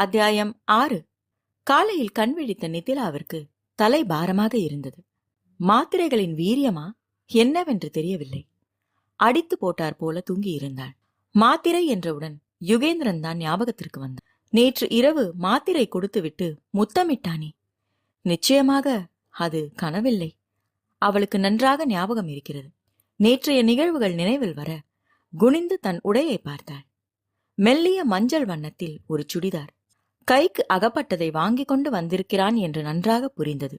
அத்தியாயம் 6. காலையில் கண் விழித்த நித்திலாவிற்கு தலை பாரமாக இருந்தது. மாத்திரைகளின் வீரியமா என்னவென்று தெரியவில்லை. அடித்து போட்டார் போல தூங்கியிருந்தாள். மாத்திரை என்றவுடன் யுகேந்திரன் தான் ஞாபகத்திற்கு வந்தான். நேற்று இரவு மாத்திரை கொடுத்துவிட்டு முத்தமிட்டானே, நிச்சயமாக அது கனவில்லை. அவளுக்கு நன்றாக ஞாபகம் இருக்கிறது. நேற்றைய நிகழ்வுகள் நினைவில் வர குனிந்து தன் உடையை பார்த்தாள். மெல்லிய மஞ்சள் வண்ணத்தில் ஒரு சுடிதார். கைக்கு அகப்பட்டதை வாங்கி கொண்டு வந்திருக்கிறான் என்று நன்றாக புரிந்தது.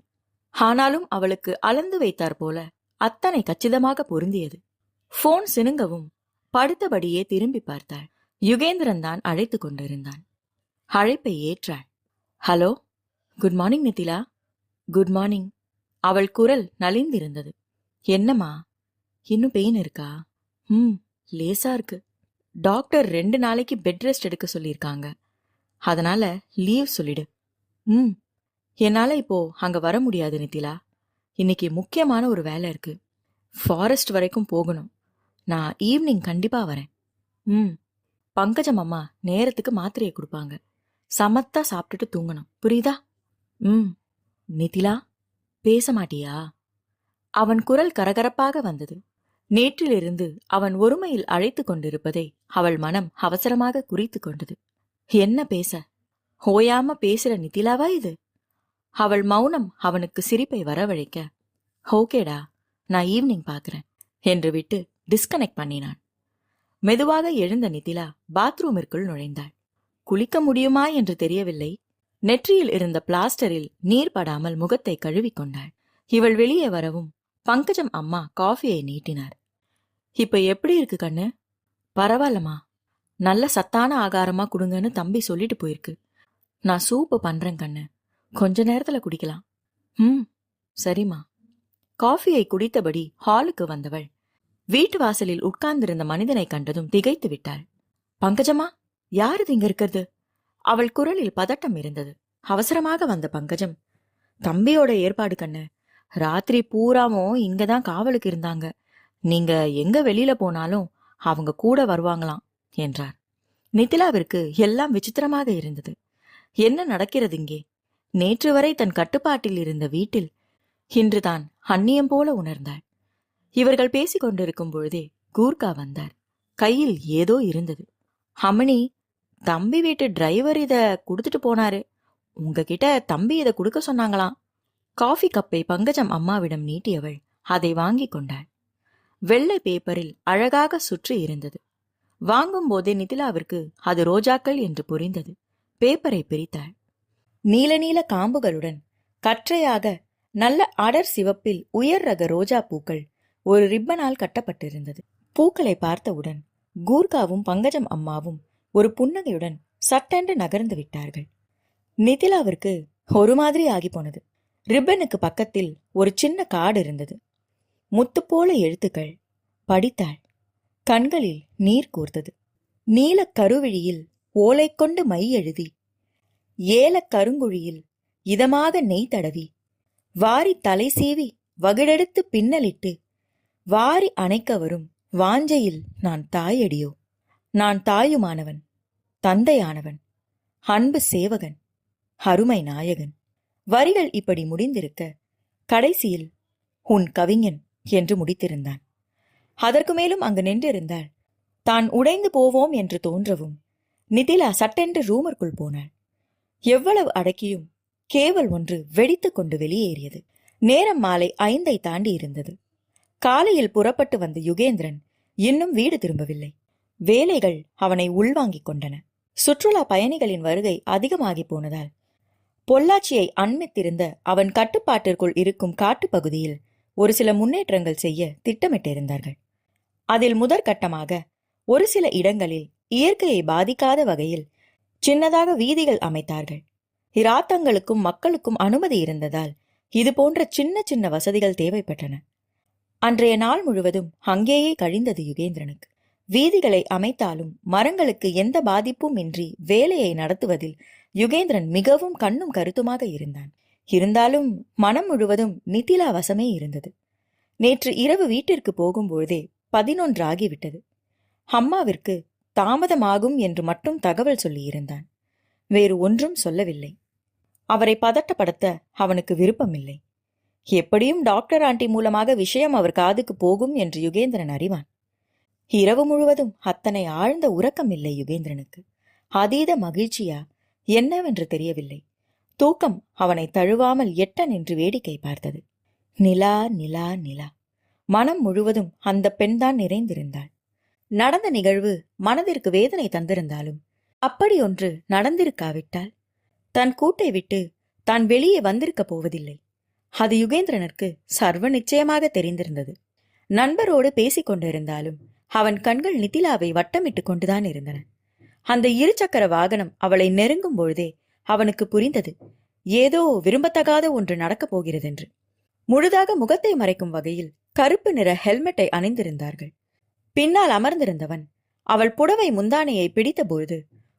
ஆனாலும் அவளுக்கு அளந்து வைத்தார் போல அத்தனை கச்சிதமாக பொருந்தியது. போன் சினுங்கவும் படுத்தபடியே திரும்பி பார்த்தாள். யுகேந்திரன் தான் அழைத்து கொண்டிருந்தான். அழைப்பை ஏற்றாள். Hello, good morning Nithila. Good morning. அவள் குரல் நலிந்திருந்தது. என்னம்மா, இன்னும் பெயின் இருக்கா? லேசா இருக்கு. டாக்டர் 2 நாளைக்கு பெட் ரெஸ்ட் எடுக்க சொல்லியிருக்காங்க. அதனால லீவ் சொல்லிடு. என்னால இப்போ அங்க வர முடியாது நித்திலா. இன்னைக்கு முக்கியமான ஒரு வேலை இருக்கு. ஃபாரஸ்ட் வரைக்கும் போகணும். நான் ஈவினிங் கண்டிப்பா வரேன். பங்கஜம் அம்மா நேரத்துக்கு மாத்திரையை கொடுப்பாங்க. சமத்தா சாப்பிட்டுட்டு தூங்கணும், புரியுதா? நித்திலா, பேச மாட்டியா? அவன் குரல் கரகரப்பாக வந்தது. நேற்றிலிருந்து அவன் ஒருமையில் அழைத்து கொண்டிருப்பதை அவள் மனம் அவசரமாக குறித்து கொண்டது. என்ன பேச? ஓயாம பேசுற நித்திலாவா இது? அவள் மௌனம் அவனுக்கு சிரிப்பை வரவழைக்க, ஓகேடா, நான் ஈவினிங் பாக்குறேன் என்று விட்டு டிஸ்கனெக்ட் பண்ணினான். மெதுவாக எழுந்த நித்திலா பாத்ரூமிற்குள் நுழைந்தாள். குளிக்க முடியுமா என்று தெரியவில்லை. நெற்றியில் இருந்த பிளாஸ்டரில் நீர் படாமல் முகத்தை கழுவிக்கொண்டாள். இவள் வெளியே வரவும் பங்கஜம் அம்மா காஃபியை நீட்டினார். இப்ப எப்படி இருக்கு கண்ணு? பரவாயில்லம்மா, நல்ல சத்தான ஆகாரமா குடுங்கன்னு தம்பி சொல்லிட்டு போயிருக்கு. நான் சூப்பு பண்றேன் கண்ணு, கொஞ்ச நேரத்துல குடிக்கலாம். சரிம்மா. காஃபியை குடித்தபடி ஹாலுக்கு வந்தவள் வீட்டு வாசலில் உட்கார்ந்திருந்த மனிதனை கண்டதும் திகைத்து விட்டாள். பங்கஜமா, யாரு இங்க இருக்கிறது? அவள் குரலில் பதட்டம் இருந்தது. அவசரமாக வந்த பங்கஜம், தம்பியோட ஏற்பாடு கண்ணு. ராத்திரி பூராவும் இங்கதான் காவலுக்கு இருந்தாங்க. நீங்க எங்க வெளியில போனாலும் அவங்க கூட வருவாங்களாம் என்றார். நித்திலாவிற்கு எல்லாம் விசித்திரமாக இருந்தது. என்ன நடக்கிறது இங்கே? நேற்று வரை தன் கட்டுப்பாட்டில் இருந்த வீட்டில் இன்றுதான் அந்நியம் போல உணர்ந்தாள். இவர்கள் பேசிக் கொண்டிருக்கும் பொழுதே கூர்கா வந்தார். கையில் ஏதோ இருந்தது. அம்மணி, தம்பி வீட்டு டிரைவர் இத குடுத்துட்டு போனாரு. உங்ககிட்ட தம்பி இதை கொடுக்க சொன்னாங்களாம். காஃபி கப்பை பங்கஜம் அம்மாவிடம் நீட்டியவள் அதை வாங்கி கொண்டாள். வெள்ளை பேப்பரில் அழகாக சுற்றி இருந்தது. வாங்கும் போதே நித்திலாவிற்கு அது ரோஜாக்கள் என்று புரிந்தது. பேப்பரை பிரித்தாள். நீல நீல காம்புகளுடன் கற்றையாக நல்ல அடர் சிவப்பில் உயர் ரக ரோஜா பூக்கள் ஒரு ரிப்பனால் கட்டப்பட்டிருந்தது. பூக்களை பார்த்தவுடன் கூர்காவும் பங்கஜம் அம்மாவும் ஒரு புன்னகையுடன் சட்டென்று நகர்ந்து விட்டார்கள். நித்திலாவிற்கு ஒரு மாதிரி ஆகி போனது. ரிப்பனுக்கு பக்கத்தில் ஒரு சின்ன கார்டு இருந்தது. முத்து போல எழுத்துக்கள். படித்தாள். கண்களில் நீர் கூர்த்தது. நீல கருவிழியில் ஓலை கொண்டு மை எழுதி, ஏல கருங்குழியில் இதமாக நெய் தடவி, வாரி தலை சீவி வகிடெடுத்து பின்னலிட்டு, வாரி அணைக்க வரும் வாஞ்சையில் நான் தாயடியோ. நான் தாயுமானவன், தந்தையானவன், அன்பு சேவகன், அருமை நாயகன். வரிகள் இப்படி முடிந்திருக்க கடைசியில் உன் கவிஞன் என்று முடித்திருந்தான். அதற்கு மேலும் அங்கு நின்றிருந்தாள். தான் உடைந்து போவோம் என்று தோன்றவும் நிதிலா சட்டென்று ரூமிற்குள் போனாள். எவ்வளவு அடக்கியும் கேவல் ஒன்று வெடித்து கொண்டு வெளியேறியது. நேரம் மாலை 5 தாண்டி இருந்தது. காலையில் புறப்பட்டு வந்த யுகேந்திரன் இன்னும் வீடு திரும்பவில்லை. வேலைகள் அவனை உள்வாங்கிக் கொண்டன. சுற்றுலா பயணிகளின் வருகை அதிகமாகி போனதால் பொள்ளாச்சியை அண்மித்திருந்த அவன் கட்டுப்பாட்டிற்குள் இருக்கும் காட்டுப்பகுதியில் ஒரு சில முன்னேற்றங்கள் செய்ய திட்டமிட்டிருந்தார்கள். அதில் முதற்கட்டமாக ஒரு சில இடங்களில் இயற்கையை பாதிக்காத வகையில் சின்னதாக வீதிகள் அமைத்தார்கள். இராத்தங்களுக்கும் மக்களுக்கும் அனுமதி இருந்ததால் இது போன்ற சின்ன சின்ன வசதிகள் தேவைப்பட்டன. அன்றைய நாள் முழுவதும் அங்கேயே கழிந்தது யுகேந்திரனுக்கு. வீதிகளை அமைத்தாலும் மரங்களுக்கு எந்த பாதிப்பும் இன்றி வேலையை நடத்துவதில் யுகேந்திரன் மிகவும் கண்ணும் கருத்துமாக இருந்தான். இருந்தாலும் மனம் முழுவதும் நித்திலா வசமே இருந்தது. நேற்று இரவு வீட்டிற்கு போகும்பொழுதே 11 ஆகிவிட்டது. அம்மாவிற்கு தாமதமாகும் என்று மட்டும் தகவல் சொல்லியிருந்தான். வேறு ஒன்றும் சொல்லவில்லை. அவரை பதட்டப்படுத்த அவனுக்கு விருப்பமில்லை. எப்படியும் டாக்டர் ஆண்டி மூலமாக விஷயம் அவர் காதுக்கு போகும் என்று யுகேந்திரன் அறிவான். இரவு முழுவதும் அத்தனை ஆழ்ந்த உறக்கம் இல்லை யுகேந்திரனுக்கு. அதீத மகிழ்ச்சியா என்னவென்று தெரியவில்லை. தூக்கம் அவனை தழுவாமல் எட்ட நின்று வேடிக்கை பார்த்தது. நிலா நிலா நிலா. மனம் முழுவதும் அந்த பெண்தான் நிறைந்திருந்தாள். நடந்த நிகழ்வு மனதிற்கு வேதனை தந்திருந்தாலும் அப்படி ஒன்று நடந்திருக்காவிட்டால் தன் கூட்டை விட்டு தான் வெளியே வந்திருக்க போவதில்லை. அது யுகேந்திரனுக்கு சர்வ நிச்சயமாக தெரிந்திருந்தது. நண்பரோடு பேசிக் கொண்டிருந்தாலும் அவன் கண்கள் நித்திலாவை வட்டமிட்டு கொண்டுதான் இருந்தன. அந்த இருசக்கர வாகனம் அவளை நெருங்கும் பொழுதே அவனுக்கு புரிந்தது, ஏதோ விரும்பத்தகாத ஒன்று நடக்கப் போகிறதென்று. முழுதாக முகத்தை மறைக்கும் வகையில் கருப்பு நிற ஹெல்மெட்டை அணிந்திருந்தார்கள். பின்னால் அமர்ந்திருந்தவன் அவள் புடவை முந்தானையை பிடித்தபொழுது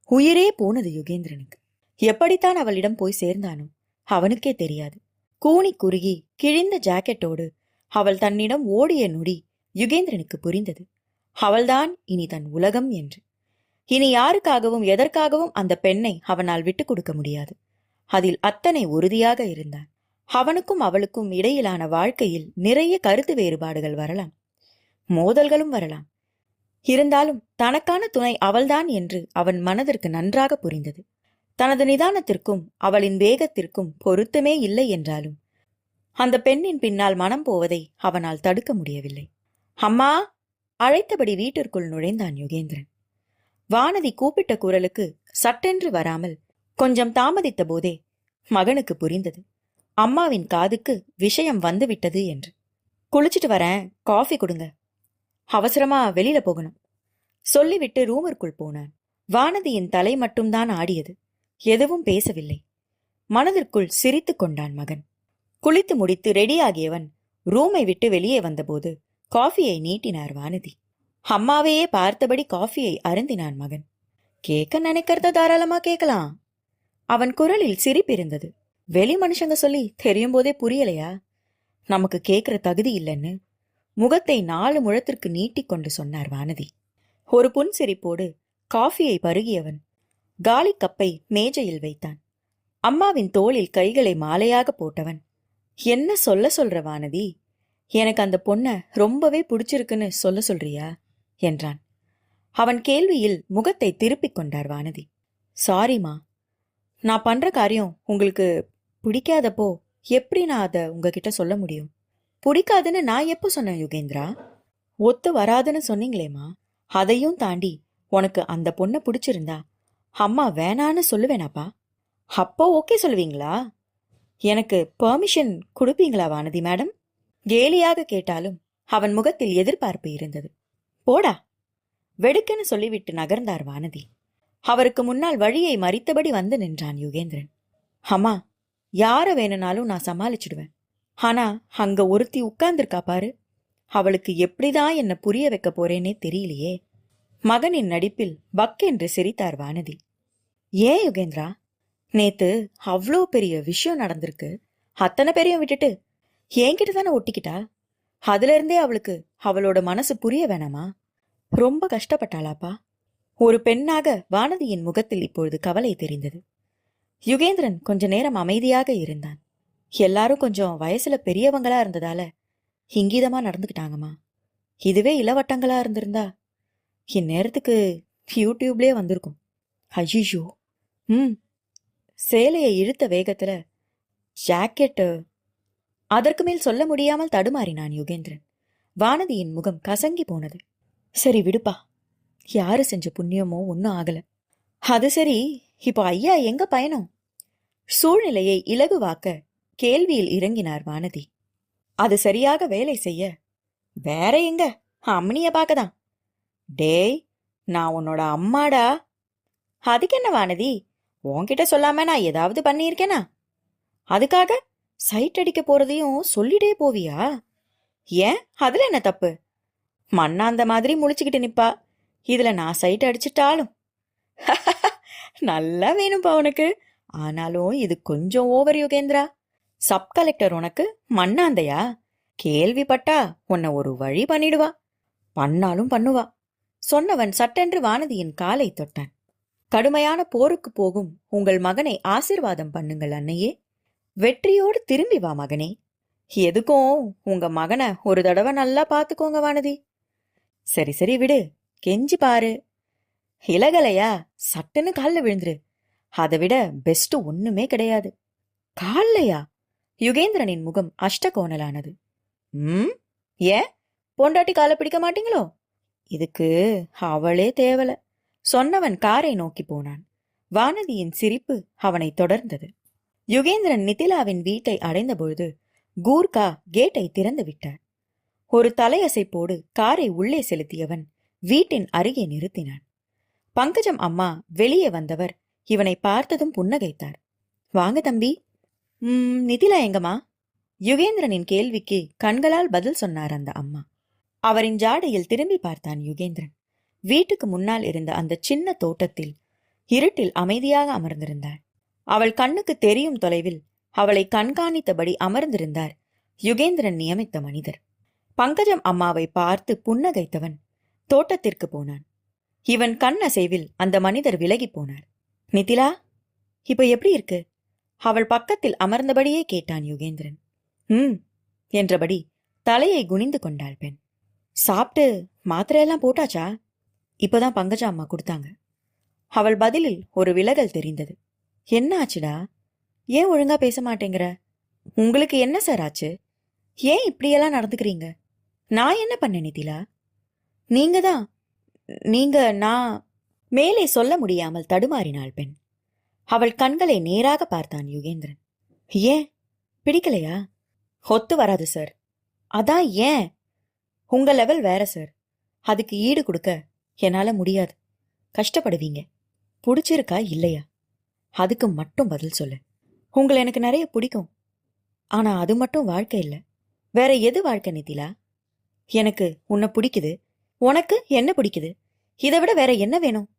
உயிரே போனது யுகேந்திரனுக்கு. எப்படித்தான் அவளிடம் போய் சேர்ந்தானோ அவனுக்கே தெரியாது. கூனி குறுகி கிழிந்த ஜாக்கெட்டோடு அவள் தன்னிடம் ஓடிய நொடி யுகேந்திரனுக்கு புரிந்தது, அவள்தான் இனி தன் உலகம் என்று. இனி யாருக்காகவும் எதற்காகவும் அந்த பெண்ணை அவனால் விட்டுக் கொடுக்க முடியாது. அதில் அத்தனை உறுதியாக இருந்தான். அவனுக்கும் அவளுக்கும் இடையிலான வாழ்க்கையில் நிறைய கருத்து வேறுபாடுகள் வரலாம், மோதல்களும் வரலாம். இருந்தாலும் தனக்கான துணை அவள்தான் என்று அவன் மனதிற்கு நன்றாக புரிந்தது. தனது நிதானத்திற்கும் அவளின் வேகத்திற்கும் பொருத்தமே இல்லை என்றாலும் அந்த பெண்ணின் பின்னால் மனம் போவதை அவனால் தடுக்க முடியவில்லை. அம்மா அழைத்தபடி வீட்டிற்குள் நுழைந்தான் யுகேந்திரன். வானதி கூப்பிட்ட குரலுக்கு சட்டென்று வராமல் கொஞ்சம் தாமதித்த போதே மகனுக்கு புரிந்தது, அம்மாவின் காதுக்கு விஷயம் வந்துவிட்டது என்று. குளிச்சுட்டு வரேன், காஃபி கொடுங்க, அவசரமா வெளியில போகணும் சொல்லிவிட்டு ரூமிற்குள் போனான். வானதியின் தலை மட்டும்தான் ஆடியது, எதுவும் பேசவில்லை. மனதிற்குள் சிரித்து கொண்டான் மகன். குளித்து முடித்து ரெடியாகியவன் ரூமை விட்டு வெளியே வந்தபோது காஃபியை நீட்டினார் வானதி. அம்மாவையே பார்த்தபடி காஃபியை அருந்தினான் மகன். கேட்க நினைக்கிறத தாராளமா கேட்கலாம். அவன் குரலில் சிரிப்பிருந்தது. வெளி மனுஷங்க சொல்லி தெரியும் போதே புரியலையா நமக்கு கேட்கிற தகுதி இல்லைன்னு? முகத்தை 4 முழத்திற்கு நீட்டிக்கொண்டு சொன்னார் வானதி. ஒரு புன்சிரிப்போடு காஃபியை பருகியவன் காலி கப்பை மேஜையில் வைத்தான். அம்மாவின் தோளில் கைகளை மாலையாக போட்டவன், என்ன சொல்ற வானதி, எனக்கு அந்த பொண்ணை ரொம்பவே பிடிச்சிருக்குன்னு சொல்றியா என்றான். அவன் கேள்வியில் முகத்தை திருப்பிக் கொண்டார் வானதி. சாரிமா, நான் பண்ற காரியம் உங்களுக்கு பிடிக்காதப்போ எப்படி நான் அதை உங்ககிட்ட சொல்ல முடியும்? பிடிக்காதுன்னு நான் எப்போ சொன்னேன் யுகேந்திரா? ஒத்து வராதுன்னு சொன்னீங்களேம்மா. அதையும் தாண்டி உனக்கு அந்த பொண்ணை பிடிச்சிருந்தா அம்மா வேணான்னு சொல்லுவேனாப்பா? அப்போ ஓகே சொல்லுவீங்களா? எனக்கு பெர்மிஷன் கொடுப்பீங்களா வானதி மேடம்? கேலியாக கேட்டாலும் அவன் முகத்தில் எதிர்பார்ப்பு இருந்தது. போடா, வெடுக்கென்னு சொல்லிவிட்டு நகர்ந்தார் வானதி. அவருக்கு முன்னால் வழியை மறித்தபடி வந்து நின்றான் யுகேந்திரன். அம்மா, யார வேணும்னாலும் நான் சமாளிச்சிடுவேன். ஆனா அங்க ஒருத்தி உட்கார்ந்திருக்கா பாரு, அவளுக்கு எப்படிதான் என்ன புரிய வைக்க போறேன்னே தெரியலையே. மகனின் நடிப்பில் பக்கென்று சிரித்தார் வானதி. ஏன் யுகேந்திரா, நேத்து அவ்வளோ பெரிய விஷயம் நடந்திருக்கு, அத்தனை பேரையும் விட்டுட்டு என்கிட்ட தானே ஒட்டிக்கிட்டா? அதுல இருந்தே அவளுக்கு அவளோட மனசு புரிய வேணாமா? ரொம்ப கஷ்டப்பட்டாளாப்பா. ஒரு பெண்ணாக வானதியின் முகத்தில் இப்பொழுது கவலை தெரிந்தது. யுகேந்திரன் கொஞ்ச நேரம் அமைதியாக இருந்தான். எல்லாரும் கொஞ்சம் வயசுல பெரியவங்களா இருந்ததால இங்கீதமா நடந்துக்கிட்டாங்கம்மா. இதுவே இளவட்டங்களா இருந்திருந்தா இந்நேரத்துக்கு யூடியூப்லயே வந்திருக்கும். ஐயோ. சேலையை இழுத்த வேகத்துல ஜாக்கெட்டு. அதற்கு மேல் சொல்ல முடியாமல் தடுமாறினான் யுகேந்திரன். வானதியின் முகம் கசங்கி போனது. சரி விடுப்பா, யாரு செஞ்ச புண்ணியமோ ஒன்னும் ஆகல. அது சரி, இப்போ ஐயா எங்க பயணம்? சூழ்நிலையை இலகுவாக்க கேள்வியில் இறங்கினார் வானதி. அது சரியாக வேலை செய்ய வேற எங்க, அம்னிய பாக்கதான். டேய், நான் உன்னோட அம்மாடா. அதுக்கு என்ன வானதி, உன்கிட்ட சொல்லாம நான் ஏதாவது பண்ணியிருக்கேனா? அதுக்காக சைட் அடிக்க போறதையும் சொல்லிட்டே போவியா? ஏன், அதுல என்ன தப்பு? மண்ணாந்த மாதிரி முழிச்சுக்கிட்டு நிப்பா, இதுல நான் சைட் அடிச்சிட்டாலும் நல்லா வேணும்பா உனக்கு. ஆனாலும் இது கொஞ்சம் ஓவர் யுகேந்திரா. சப் கலெக்டர் உனக்கு மண்ணாந்தையா? கேள்விப்பட்டா உன்னை ஒரு வழி பண்ணிடுவா. பண்ணாலும் பண்ணுவா. சொன்னவன் சட்டென்று வானதியின் காலை தொட்டான். கடுமையான போருக்கு போகும் உங்கள் மகனை ஆசீர்வாதம் பண்ணுங்கள் அன்னையே. வெற்றியோடு திரும்பி வா மகனே. எதுக்கும் உங்க மகனை ஒரு தடவை நல்லா பாத்துக்கோங்க வானதி. சரி சரி விடு, கெஞ்சி பாரு. இலகலையா சட்டுன்னு காலில் விழுந்துரு. அதை விட பெஸ்ட் ஒண்ணுமே கிடையாது. கால்லையா? யுகேந்திரனின் முகம் அஷ்டகோணலானது. ஏன் பொண்டாட்டி காலை பிடிக்க மாட்டீங்களோ? இதுக்கு அவளே தேவல. சொன்னவன் காரை நோக்கி போனான். வானதியின் சிரிப்பு அவனை தொடர்ந்தது. யுகேந்திரன் நிதிலாவின் வீட்டை அடைந்தபொழுது கூர்கா கேட்டை திறந்து விட்டார். ஒரு தலையசைப்போடு காரை உள்ளே செலுத்தியவன் வீட்டின் அருகே நிறுத்தினான். பங்கஜம் அம்மா வெளியே வந்தவர் இவனை பார்த்ததும் புன்னகைத்தார். வாங்க தம்பி. நிதிலா எங்கம்மா? யுகேந்திரனின் கேள்விக்கு கண்களால் பதில் சொன்னார் அந்த அம்மா. அவரின் ஜாடையில் திரும்பி பார்த்தான் யுகேந்திரன். வீட்டுக்கு முன்னால் இருந்த அந்த சின்ன தோட்டத்தில் இருட்டில் அமைதியாக அமர்ந்திருந்தாள். அவள் கண்ணுக்கு தெரியும் தொலைவில் அவளை கண்காணித்தபடி அமர்ந்திருந்தார் யுகேந்திரன் நியமித்த மனிதர். பங்கஜம் அம்மாவை பார்த்து புன்னகைத்தவன் தோட்டத்திற்கு போனான். இவன் கண் அசைவில் அந்த மனிதர் விலகி போனார். நிதிலா, இப்ப எப்படி இருக்கு? அவள் பக்கத்தில் அமர்ந்தபடியே கேட்டான் யுகேந்திரன். என்றபடி தலையை குனிந்து கொண்டாள் பெண். சாப்பிட்டு மாத்திரையெல்லாம் போட்டாச்சா? இப்பதான் பங்கஜா அம்மா கொடுத்தாங்க. அவள் பதிலில் ஒரு விலகல் தெரிந்தது. என்ன ஆச்சுடா? ஏன் ஒழுங்கா பேச மாட்டேங்கிற? உங்களுக்கு என்ன சார் ஆச்சு? ஏன் இப்படியெல்லாம் நடந்துக்கிறீங்க? நான் என்ன பண்ணேன் நிதிலா? நான் மேலே சொல்ல முடியாமல் தடுமாறினாள் பெண். அவள் கண்களை நேராக பார்த்தான் யுகேந்திரன். ஏன் பிடிக்கலையா? ஒத்து வராது சார். அதான் ஏன்? உங்க லெவல் வேற சார். அதுக்கு ஈடு கொடுக்க என்னால முடியாது. கஷ்டப்படுவீங்க. பிடிச்சிருக்கா இல்லையா? அதுக்கு மட்டும் பதில் சொல்லு. உங்களை எனக்கு நிறைய பிடிக்கும். ஆனா அது மட்டும் வாழ்க்கை இல்லை. வேற எது வாழ்க்கை நிதிலா? எனக்கு உன்னை பிடிக்குது. உனக்கு என்ன பிடிக்குது? இதை விட வேற என்ன வேணும்?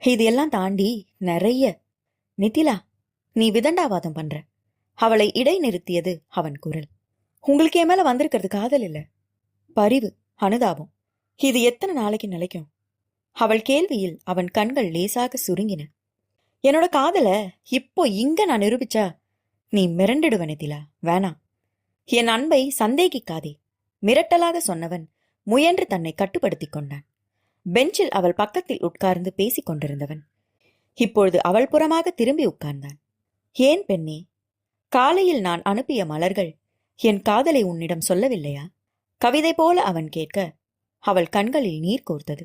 இது எல்லாம் தாண்டி நிறைய. நிதிலா, நீ விதண்டாவாதம் பண்ற. அவளை இடைநிறுத்தியது அவன் குரல். உங்களுக்கு என் மேல வந்திருக்கிறது காதல் இல்ல, பரிவு, அனுதாபம். இது எத்தனை நாளைக்கு நிலைக்கும்? அவள் கேள்வியில் அவன் கண்கள் லேசாக சுருங்கின. என்னோட காதல இப்போ இங்க நான் நிரூபிச்சா நீ மிரண்டிடுவ நிதிலா. வேணாம். என் அன்பை சந்தேகிக்காதே. மிரட்டலாக சொன்னவன் முயன்று தன்னை கட்டுப்படுத்திக் கொண்டான். பெஞ்சில் அவள் பக்கத்தில் உட்கார்ந்து பேசிக் கொண்டிருந்தவன் இப்பொழுது அவள் புறமாக திரும்பி உட்கார்ந்தான். ஏன் பெண்ணே, காலையில் நான் அனுப்பிய மலர்கள் என் காதலை உன்னிடம் சொல்லவில்லையா? கவிதை போல அவன் கேட்க அவள் கண்களில் நீர் கோர்த்தது.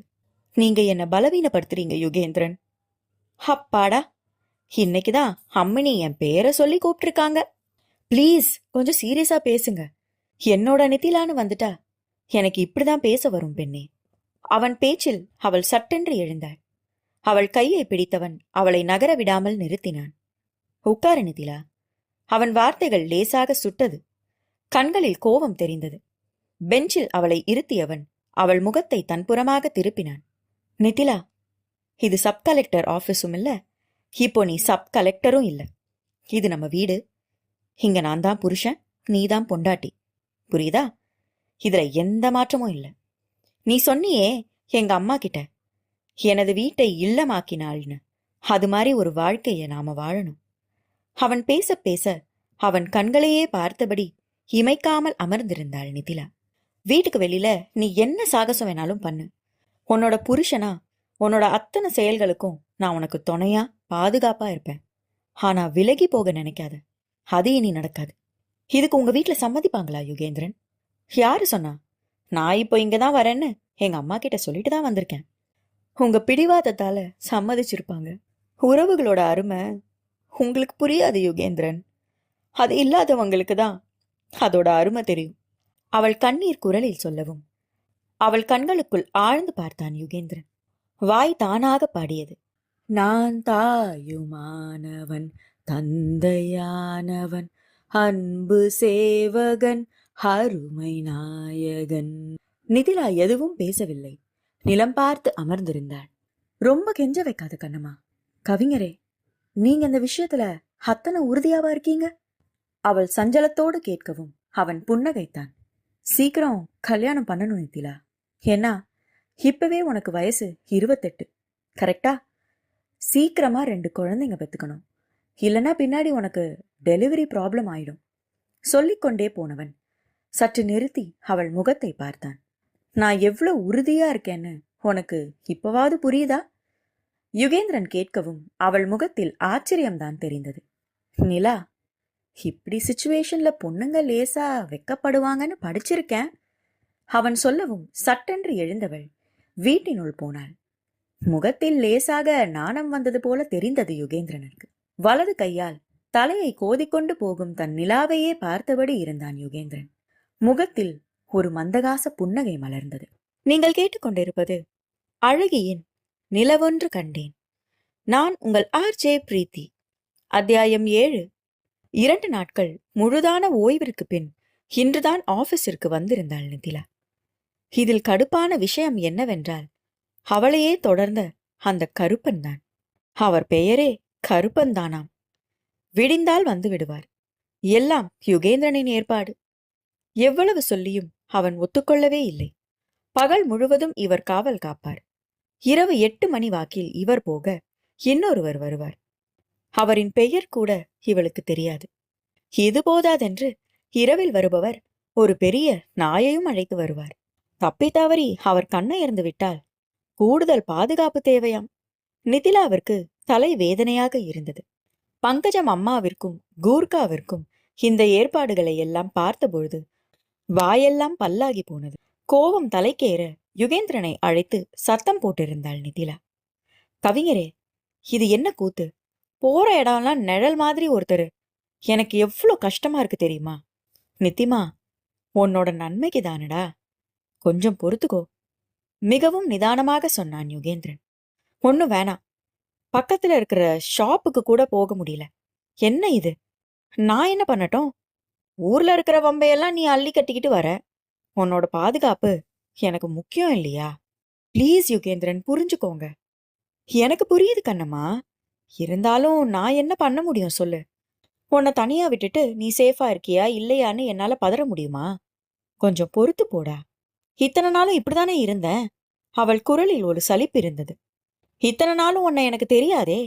நீங்க என்ன பலவீனப்படுத்துறீங்க யுகேந்திரன். அப்பாடா, இன்னைக்குதான் அம்மினி என் பேரை சொல்லி கூப்பிட்டுருக்காங்க. பிளீஸ் கொஞ்சம் சீரியஸா பேசுங்க. என்னோட நிதிலான்னு வந்துட்டா எனக்கு இப்படிதான் பேச வரும் பெண்ணே. அவன் பேச்சில் அவள் சட்டென்று எழுந்தாள். அவள் கையை பிடித்தவன் அவளை நகர விடாமல் நிறுத்தினான். உட்கார நிதிலா. அவன் வார்த்தைகள் லேசாக சுட்டது. கண்களில் கோபம் தெரிந்தது. பெஞ்சில் அவளை இருத்தியவன் அவள் முகத்தை தன்புறமாக திருப்பினான். நிதிலா, இது சப் கலெக்டர் ஆபீஸும் இல்ல, இப்போ நீ சப் கலெக்டரும் இல்ல. இது நம்ம வீடு. இங்க நான் தான் புருஷன், நீதான் பொண்டாட்டி. புரியுதா? இதுல எந்த மாற்றமும் இல்ல. நீ சொன்னியே எங்க அம்மா கிட்ட எனது வீட்டை இல்லமாக்கினாள்னு, அது மாதிரி ஒரு வாழ்க்கைய நாம வாழணும். அவன் பேச பேச அவன் கண்களையே பார்த்தபடி இமைக்காமல் அமர்ந்திருந்தாள் நிதிலா. வீட்டுக்கு வெளியில நீ என்ன சாகசம் வேணாலும் பண்ணு. உன்னோட புருஷனா உன்னோட அத்தனை செயல்களுக்கும் நான் உனக்கு துணையா பாதுகாப்பா இருப்பேன். ஆனா விலகி போக நினைக்காத. அது இனி நடக்காது. இதுக்கு உங்க வீட்டுல சம்மதிப்பாங்களா யுகேந்திரன்? யாரு சொன்னா? நான் இப்போ இங்கதான் வரேன்னு எங்க அம்மா கிட்ட சொல்லிட்டு தான் வந்திருக்கேன். உங்க பிடிவாதத்தால சம்மதிச்சிருப்பாங்க. உறவுகளோட அருமை உங்களுக்கு புரியாது யுகேந்திரன். அது இல்லாதவங்களுக்கு தான் அதோட அருமை தெரியும். அவள் கண்ணீர் குரலில் சொல்லவும் அவள் கண்களுக்குள் ஆழ்ந்து பார்த்தான் யுகேந்திரன். வாய் தானாக பாடியது. நான் தாயுமானவன், தந்தையானவன், அன்பு சேவகன், அருமை நாயகன். நிதிலா எதுவும் பேசவில்லை. நிலம் பார்த்து அமர்ந்திருந்தாள். ரொம்ப கெஞ்ச வைக்காத கண்ணம்மா. கவிஞரே, நீங்க இந்த விஷயத்துல அத்தனை உறுதியாவா இருக்கீங்க? அவள் சஞ்சலத்தோடு கேட்கவும் அவன் புன்னகைத்தான். சீக்கிரம் கல்யாணம் பண்ணணும் நிதிலா. ஏன்னா இப்பவே உனக்கு வயசு 28, கரெக்டா? சீக்கிரமா 2 குழந்தைங்க பெத்துக்கணும். இல்லனா பின்னாடி உனக்கு டெலிவரி ப்ராப்ளம் ஆயிடும். சொல்லிக்கொண்டே போனவன் சற்று நிறுத்தி அவள் முகத்தை பார்த்தான். நான் எவ்வளவு உறுதியா இருக்கேன்னு உனக்கு இப்பவாவது புரியுதா? யுகேந்திரன் கேட்கவும் அவள் முகத்தில் ஆச்சரியம்தான் தெரிந்தது. நிலா, இப்படி சிச்சுவேஷன்ல பொண்ணுங்க லேசா வெக்கப்படுவாங்கன்னு படிச்சிருக்கேன். அவன் சொல்லவும் சட்டென்று எழுந்தவள் வீட்டினுள் போனாள். முகத்தில் லேசாக நாணம் வந்தது போல தெரிந்தது யுகேந்திரனுக்கு. வலது கையால் தலையை கோதிக்கொண்டு போகும் தன் நிலாவையே பார்த்தபடி இருந்தான் யுகேந்திரன். முகத்தில் ஒரு மந்தகாச புன்னகை மலர்ந்தது. நீங்கள் கேட்டுக்கொண்டிருப்பது அழகியின் நிலவொன்று கண்டேன். நான் உங்கள் ஆர்ஜே பிரீத்தி. அத்தியாயம் 7. 2 நாட்கள் முழுதான ஓய்விற்கு பின் இன்றுதான் ஆபீஸிற்கு வந்திருந்தாள் நிதிலா. இதில் கடுப்பான விஷயம் என்னவென்றால், அவளையே தொடர்ந்த அந்த கருப்பன் தான். அவர் பெயரே கருப்பன் தானாம். விடிந்தால் வந்து விடுவார். எல்லாம் யுகேந்திரனின் ஏற்பாடு. எவ்வளவு சொல்லியும் அவன் ஒத்துக்கொள்ளவே இல்லை. பகல் முழுவதும் இவர் காவல் காப்பார். இரவு 8 மணி வாக்கில் இவர் போக இன்னொருவர் வருவார். அவரின் பெயர் கூட இவளுக்கு தெரியாது. இது போதாதென்று இரவில் வருபவர் ஒரு பெரிய நாயையும் அழைத்து வருவார். தப்பி தவறி அவர் கண்ணயர்ந்து விட்டால் கூடுதல் பாதுகாப்பு தேவையாம். நிதிலாவிற்கு தலை வேதனையாக இருந்தது. பங்கஜம் அம்மாவிற்கும் கூர்காவிற்கும் இந்த ஏற்பாடுகளை எல்லாம் பார்த்தபொழுது வாயெல்லாம் பல்லாகி போனது. கோபம் தலைக்கேற யுகேந்திரனை அழைத்து சத்தம் போட்டிருந்தாள் நிதிலா. கவிஞரே, இது என்ன கூத்து? போற இடம்லாம் நிழல் மாதிரி ஒருத்தர். எனக்கு எவ்வளோ கஷ்டமா இருக்கு தெரியுமா? நித்திமா, உன்னோட நன்மைக்கு தானடா, கொஞ்சம் பொறுத்துக்கோ. மிகவும் நிதானமாக சொன்னான் யுகேந்திரன். ஒன்னும் வேணாம், பக்கத்துல இருக்கிற ஷாப்புக்கு கூட போக முடியல. என்ன இது? நான் என்ன பண்ணட்டும்? ஊர்ல இருக்கிற வம்பையெல்லாம் நீ அள்ளி கட்டிக்கிட்டு வர. உன்னோட பாதுகாப்பு எனக்கு முக்கியம் இல்லையா? ப்ளீஸ் யுகேந்திரன், புரிஞ்சுக்கோங்க. எனக்கு புரியுது கண்ணம்மா. இருந்தாலும் நான் என்ன பண்ண முடியும் சொல்லு? உன்னை தனியா விட்டுட்டு நீ சேஃபா இருக்கியா இல்லையான்னு என்னால பதற முடியுமா? கொஞ்சம் பொறுத்து போடா. இத்தனை நாளும் இப்படிதானே இருந்தேன். அவள் குரலில் ஒரு சலிப்பு இருந்தது. இத்தனை நாளும் உன்னை எனக்கு தெரியாதே.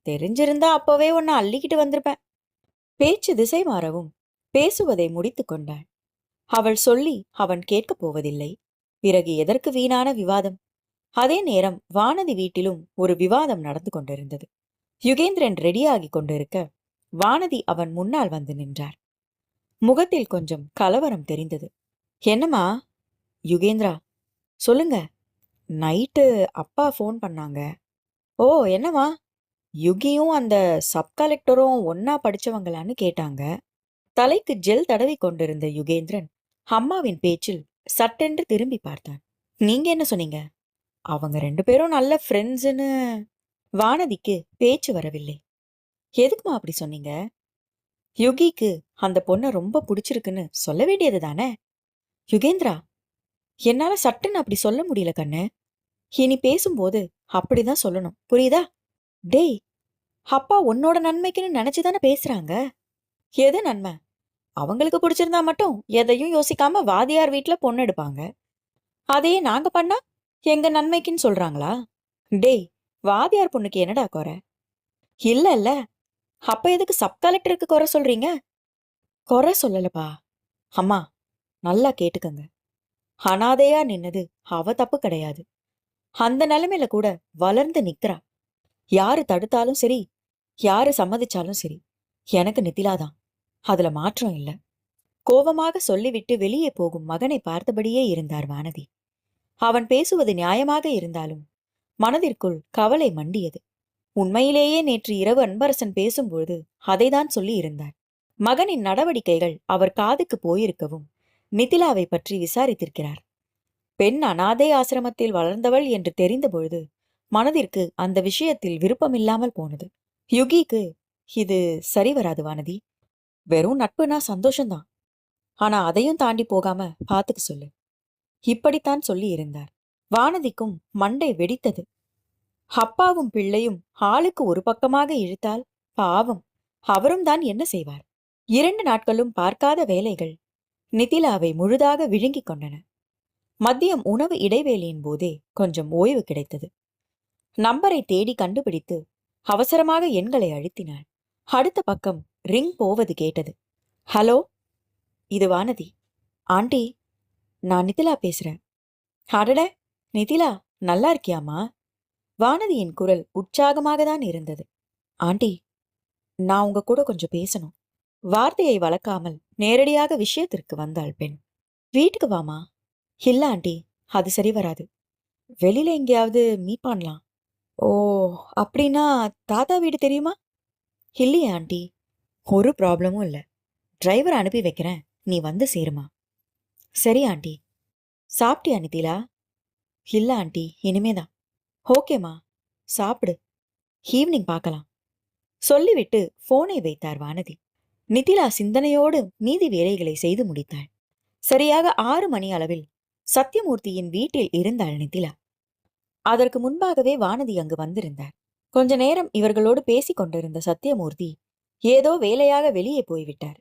தெரிஞ்சிருந்தா அப்பவே உன்னை அள்ளிக்கிட்டு வந்திருப்பேன். பேச்சு திசை மாறவும் பேசுவதை முடித்து கொண்டாள். அவள் சொல்லி அவன் கேட்கப் போவதில்லை. பிறகு எதற்கு வீணான விவாதம்? அதே நேரம் வானதி வீட்டிலும் ஒரு விவாதம் நடந்து கொண்டிருந்தது. யுகேந்திரன் ரெடியாகி கொண்டிருக்க வானதி அவன் முன்னால் வந்து நின்றார். முகத்தில் கொஞ்சம் கலவரம் தெரிந்தது. என்னம்மா? யுகேந்திரா, சொல்லுங்க. நைட்டு அப்பா ஃபோன் பண்ணாங்க. ஓ, என்னவா? யுகியும் அந்த சப் கலெக்டரும் ஒன்னா படிச்சவங்களான்னு கேட்டாங்க. தலைக்கு ஜெல் தடவி கொண்டிருந்த யுகேந்திரன் அம்மாவின் பேச்சில் சட்டென்று திரும்பி பார்த்தான். நீங்க என்ன சொன்னீங்க? அவங்க 2 பேரும் நல்ல ஃப்ரெண்ட்ஸ்னு. வானதிக்கு பேச்சு வரவில்லை. எதுக்குமா அப்படி சொன்னீங்க? யுகிக்கு அந்த பொண்ணை ரொம்ப பிடிச்சிருக்குன்னு சொல்ல வேண்டியது தானே? யுகேந்திரா, என்னால சட்டுன்னு அப்படி சொல்ல முடியல கண்ணு. இனி பேசும்போது அப்படிதான் சொல்லணும், புரியுதா? டேய், அப்பா உன்னோட நன்மைக்குன்னு நினைச்சுதானே பேசுறாங்க. எது நன்மை? அவங்களுக்கு பிடிச்சிருந்தா மட்டும் எதையும் யோசிக்காம வாதியார் வீட்டுல பொண்ணு எடுப்பாங்க. அதையே நாங்க பண்ணா எங்க நன்மைக்குன்னு சொல்றாங்களா? டேய், வாதியார் பொண்ணுக்கு என்னடா குறை? இல்ல இல்ல, அப்ப எதுக்கு சப் கலெக்டருக்கு குறை சொல்றீங்க? குறை சொல்லலப்பா. அம்மா, நல்லா கேட்டுக்கங்க. அனாதையா நின்னது அவ தப்பு கிடையாது. அந்த நிலைமையில கூட வளர்ந்து நிக்கிறா. யாரு தடுத்தாலும் சரி, யாரு சம்மதிச்சாலும் சரி, எனக்கு நித்திலாதான். அதுல மாற்றம் இல்ல. கோபமாக சொல்லிவிட்டு வெளியே போகும் மகனை பார்த்தபடியே இருந்தார் வானதி. அவன் பேசுவது நியாயமாக இருந்தாலும் மனதிற்குள் கவலை மண்டியது. உண்மையிலேயே நேற்று இரவு அன்பரசன் பேசும்பொழுது அதைதான் சொல்லி இருந்தார். மகனின் நடவடிக்கைகள் அவர் காதுக்கு போயிருக்கவும் நிதிலாவை பற்றி விசாரித்திருக்கிறார். பெண் அனாதை ஆசிரமத்தில் வளர்ந்தவள் என்று தெரிந்த பொழுது மனதிற்கு அந்த விஷயத்தில் விருப்பமில்லாமல் போனது. யுகிக்கு இது சரி வராது வானதி. வெறும் நட்புனா சந்தோஷம்தான். ஆனா அதையும் தாண்டி போகாம பாத்துக்க சொல்லு. இப்படித்தான் சொல்லி இருந்தார். வானதிக்கும் மண்டை வெடித்தது. அப்பாவும் பிள்ளையும் ஆளுக்கு ஒரு பக்கமாக இழுத்தால் பாவம், அவரும் தான் என்ன செய்வார்? 2 நாட்களும் பார்க்காத வேலைகள் நிதிலாவை முழுதாக விழுங்கிக் கொண்டன. மதியம் உணவு இடைவேளையின் போதே கொஞ்சம் ஓய்வு கிடைத்தது. நம்பரை தேடி கண்டுபிடித்து அவசரமாக எண்களை அழுத்தினாள். அடுத்த பக்கம் ரிங் போவது கேட்டது. ஹலோ, இது வானதி. ஆண்டி, நான் நிதிலா பேசுறேன். அடட, நிதிலா, நல்லா இருக்கியாமா? வானதியின் குரல் உற்சாகமாக தான் இருந்தது. ஆண்டி, நான் உங்க கூட கொஞ்சம் பேசணும். வார்த்தையை வளர்க்காமல் நேரடியாக விஷயத்திற்கு வந்தாள் பெண். வீட்டுக்கு வாமா. இல்ல ஆண்டி, அது சரி வராது. வெளியில எங்கேயாவது மீட் பண்ணலாம். ஓ, அப்படின்னா தாத்தா வீடு தெரியுமா? இல்லையே ஆண்டி. ஒரு ப்ராப்ளமும் இல்லை. டிரைவர் அனுப்பி வைக்கிறேன், நீ வந்து சேருமா. சரி ஆண்டி. சாப்பிட்டியா நிதிலா? இல்ல ஆண்டி, இனிமேதான். ஓகேம்மா, சாப்பிடு. ஈவினிங் பார்க்கலாம். சொல்லிவிட்டு போனை வைத்தார் வானதி. நிதிலா சிந்தனையோடு மீதி வேலைகளை செய்து முடித்தாள். சரியாக 6 மணி அளவில் சத்தியமூர்த்தியின் வீட்டில் இருந்தாள் நிதிலா. அதற்கு முன்பாகவே வானதி அங்கு வந்திருந்தார். கொஞ்ச நேரம் இவர்களோடு பேசிக் கொண்டிருந்த சத்தியமூர்த்தி ஏதோ வேலையாக வெளியே போய்விட்டார்.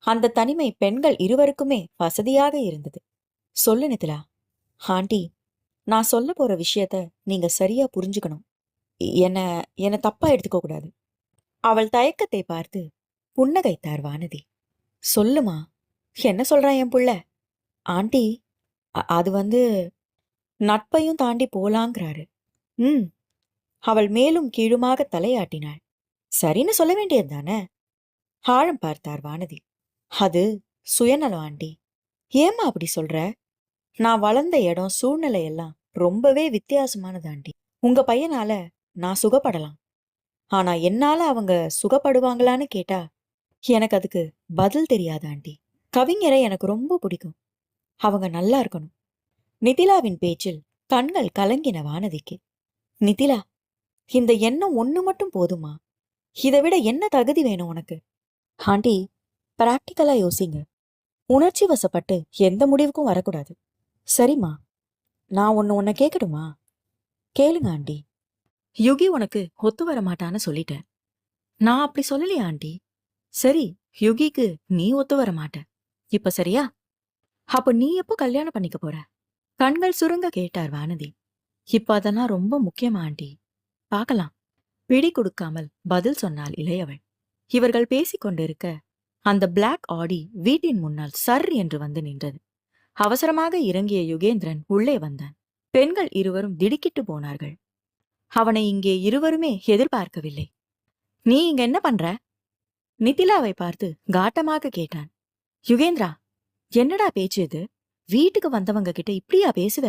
அந்த தனிமை பெண்கள் இருவருக்குமே வசதியாக இருந்தது. சொல்லு நிதிலா. ஆண்டி, நான் சொல்ல போற விஷயத்த நீங்க சரியா புரிஞ்சுக்கணும். என்ன தப்பா எடுத்துக்க கூடாது. அவள் தயக்கத்தை பார்த்து புன்னகைத்தார் வானதி. சொல்லுமா, என்ன சொல்றான் என் புள்ள? ஆண்டி, அது நட்பையும் தாண்டி போலாங்கிறாரு. அவள் மேலும் கீழுமாக தலையாட்டினாள். சரின்னு சொல்ல வேண்டியது தானே? ஆழம் பார்த்தார் வானதி. அது சுயநலம் ஆண்டி. ஏமா அப்படி சொல்ற? நான் வளர்ந்த இடம், சூழ்நிலை எல்லாம் ரொம்பவே வித்தியாசமானது ஆண்டி. உங்க பையனால நான் சுகப்படலாம், ஆனா என்னால அவங்க சுகப்படுவாங்களான்னு கேட்டா எனக்கு அதுக்கு பதில் தெரியாது ஆண்டி. கவிஞரை எனக்கு ரொம்ப பிடிக்கும், அவங்க நல்லா இருக்கணும். நிதிலாவின் பேச்சில் கண்கள் கலங்கின வானதிக்கு. நிதிலா, இந்த எண்ணம் ஒண்ணு மட்டும் போதுமா? இதை விட என்ன தகுதி வேணும் உனக்கு? ஆண்டி, பிராக்டிக்கலா யோசிங்க. உணர்ச்சி வசப்பட்டு எந்த முடிவுக்கும் வரக்கூடாது. சரிம்மா, நான் உன்னை கேட்கட்டுமா? கேளுங்க ஆண்டி. யுகி உனக்கு ஒத்து வர மாட்டான்னு சொல்லிட்டேன். நான் அப்படி சொல்லலையா ஆண்டி? சரி, யுகிக்கு நீ ஒத்து வர மாட்ட. இப்ப சரியா? அப்ப நீ எப்போ கல்யாணம் பண்ணிக்க போற? கண்கள் சுருங்க கேட்டார் வானதி. இப்ப அதெல்லாம் ரொம்ப முக்கியமா ஆண்டி? பார்க்கலாம். பிடி கொடுக்காமல் பதில் சொன்னாள் இளையவள். இவர்கள் பேசிக் கொண்டிருக்க அந்த பிளாக் ஆடி வீட்டின் முன்னால் சர் என்று வந்து நின்றது. அவசரமாக இறங்கிய யுகேந்திரன் உள்ளே வந்தான். பெண்கள் இருவரும் திடுக்கிட்டு போனார்கள். அவனை இங்கே இருவருமே எதிர்பார்க்கவில்லை. நீ இங்க என்ன பண்ற? நிதிலாவை பார்த்து காட்டமாக கேட்டான். யுகேந்திரா, என்னடா பேச்சு இது? வீட்டுக்கு வந்தவங்க கிட்ட இப்படியா பேசுவ?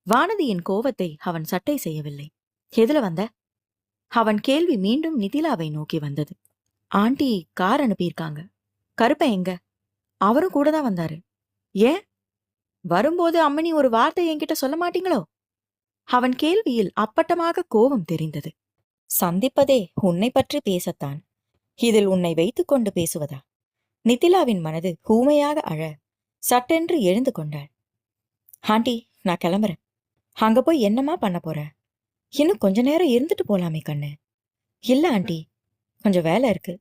வானதியின் கோவத்தை அவன் சட்டை செய்யவில்லை. எதுல வந்த? அவன் கேள்வி மீண்டும் நிதிலாவை நோக்கி வந்தது. ஆண்டி கார் அனுப்பியிருக்காங்க. கருப்பன் எங்க? அவரும் கூட தான் வந்தாரு. ஏன்? வரும்போது அம்மனி ஒரு வார்த்தை என்கிட்ட சொல்ல மாட்டீங்களோ? அவன் கேள்வியில் அப்பட்டமாக கோபம் தெரிந்தது. சந்திப்பதே உன்னை பற்றி பேசத்தான். இதில் உன்னை வைத்துக் கொண்டு பேசுவதா? நிதிலாவின் மனது ஊமையாக அழ சட்டென்று எழுந்து கொண்டாள். ஆண்டி, நான் கிளம்புறேன். அங்க போய் என்னமா பண்ண போற? இன்னும் கொஞ்ச நேரம் இருந்துட்டு போலாமே கண்ணு. இல்ல ஆண்டி, கொஞ்சம் வேலை இருக்கு.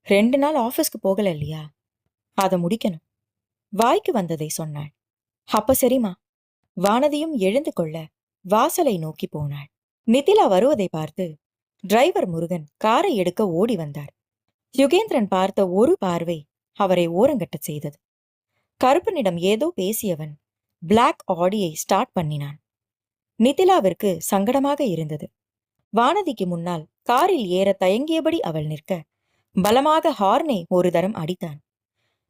2 நாள் ஆபீஸ்க்கு போகல இல்லையா, அதை முடிக்கணும். வாய்க்கு வந்ததை சொன்னாள். அப்ப சரிமா. வானதியும் எழுந்து கொள்ள வாசலை நோக்கி போனாள். நிதிலா வருவதை பார்த்து டிரைவர் முருகன் காரை எடுக்க ஓடி வந்தார். யுகேந்திரன் பார்த்த ஒரு பார்வை அவரை ஓரங்கட்ட செய்தது. கருப்பனிடம் ஏதோ பேசியவன் பிளாக் ஆடியை ஸ்டார்ட் பண்ணினான். நிதிலாவிற்கு சங்கடமாக இருந்தது. வானதிக்கு முன்னால் காரில் ஏற தயங்கியபடி அவள் நிற்க பலமாக ஹார்னை ஒரு தரம் அடித்தான்.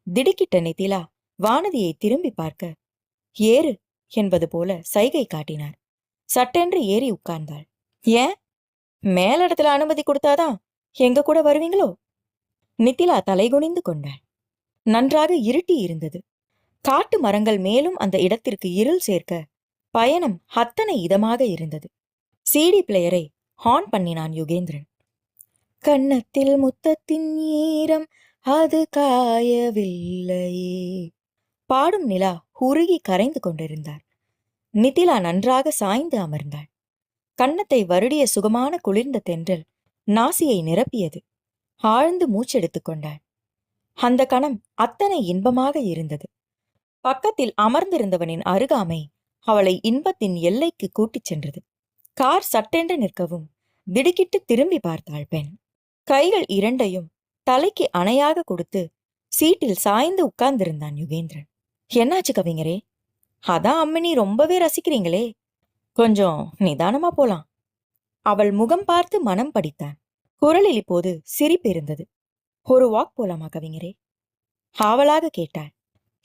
திடுக்கிட்ட நிதிலா வானதியை திரும்பி பார்க்க ஏறு என்பது போல சைகை காட்டினார். சட்டென்று ஏறி உட்கார்ந்தாள். ஏன், மேலிடத்துல அனுமதி கொடுத்தாதான் எங்க கூட வருவீங்களோ? நிதிலா தலைகுனிந்து கொண்டாள். நன்றாக இருட்டி இருந்தது. காட்டு மரங்கள் மேலும் அந்த இடத்திற்கு இருள் சேர்க்க பயணம் அத்தனை இதமாக இருந்தது. சிடி பிளேயரை ஹார்ன் பண்ணினான் யுகேந்திரன். கன்னத்தில் முத்தத்தின் ஈரம் அது காயவில்லையே. பாடும் நிலா உருகி கரைந்து கொண்டிருந்தார். நிதிலா நன்றாக சாய்ந்து அமர்ந்தாள். கன்னத்தை வருடிய சுகமான குளிர்ந்த தென்றல் நாசியை நிரப்பியது. ஆழ்ந்து மூச்செடுத்துக் கொண்டாள். அந்த கணம் அத்தனை இன்பமாக இருந்தது. பக்கத்தில் அமர்ந்திருந்தவனின் அருகாமை அவளை இன்பத்தின் எல்லைக்கு கூட்டிச் சென்றது. கார் சட்டென்று நிற்கவும் திடுக்கிட்டு திரும்பி பார்த்தாள் பெண். கைகள் இரண்டையும் தலைக்கு அணையாக கொடுத்து சீட்டில் சாய்ந்து உட்கார்ந்திருந்தான் யுகேந்திரன். என்னாச்சு கவிஞரே? அதான் அம்மினி ரொம்பவே ரசிக்கிறீங்களே, கொஞ்சம் நிதானமா போலாம். அவள் முகம் பார்த்து மனம் படித்தான். குரலில் இப்போது சிரிப்பு இருந்தது. ஒரு வாக் போலாமா கவிஞரே? ஆவலாக கேட்டாள்.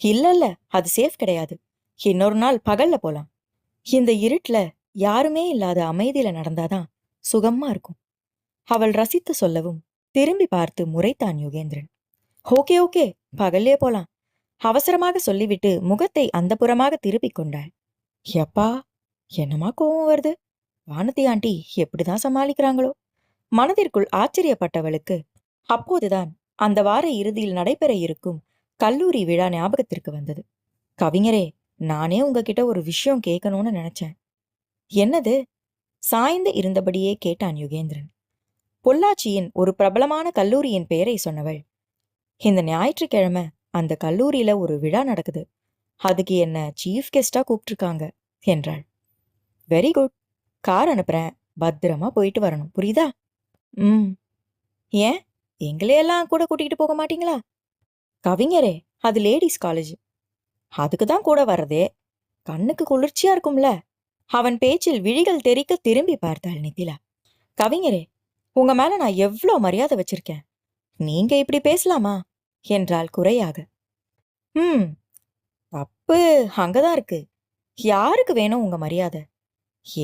இல்ல, அது சேஃப் கிடையாது. இன்னொரு நாள் பகல்ல போலாம். இந்த இருட்டுல யாருமே இல்லாத அமைதியில நடந்தாதான் சுகமா இருக்கும். அவள் ரசித்து சொல்லவும் திரும்பி பார்த்து முறைத்தான் யுகேந்திரன். ஓகே ஓகே, பகல்லே போலாம். அவசரமாக சொல்லிவிட்டு முகத்தை அந்த புறமாக திருப்பிக் கொண்டாள். எப்பா, என்னமா கோவம் வருது? வானதி ஆண்டி எப்படிதான் சமாளிக்கிறாங்களோ? மனதிற்குள் ஆச்சரியப்பட்டவளுக்கு அப்போதுதான் அந்த வார இறுதியில் நடைபெற இருக்கும் கல்லூரி விழா ஞாபகத்திற்கு வந்தது. கவிஞரே, நானே உங்ககிட்ட ஒரு விஷயம் கேட்கணும்னு நினைச்சேன். என்னது? சாய்ந்து இருந்தபடியே கேட்டான் யுகேந்திரன். பொள்ளாச்சியின் ஒரு பிரபலமான கல்லூரியின் பெயரை சொன்னவள், இந்த ஞாயிற்றுக்கிழமை அந்த கல்லூரியில ஒரு விழா நடக்குது, அதுக்கு என்ன சீஃப் கெஸ்டா கூப்பிட்டுருக்காங்க என்றாள். வெரி குட், கார் அனுப்புறேன், பத்திரமா போயிட்டு வரணும், புரியுதா? ஏன், எங்களையெல்லாம் கூட கூட்டிகிட்டு போக மாட்டீங்களா? கவிஞரே, அது லேடிஸ் காலேஜ், அதுக்கு தான் கூட வர்றதே. கண்ணுக்கு குளிர்ச்சியா இருக்கும்ல. அவன் பேச்சில் விழிகள் தெறிக்க திரும்பி பார்த்தாள் நித்திலா. கவிஞரே, உங்க மேல நான் எவ்வளோ மரியாதை வச்சிருக்கேன், நீங்க இப்படி பேசலாமா என்றாள் குறையாக. தப்பு அங்கதான் இருக்கு. யாருக்கு வேணும் உங்க மரியாதை?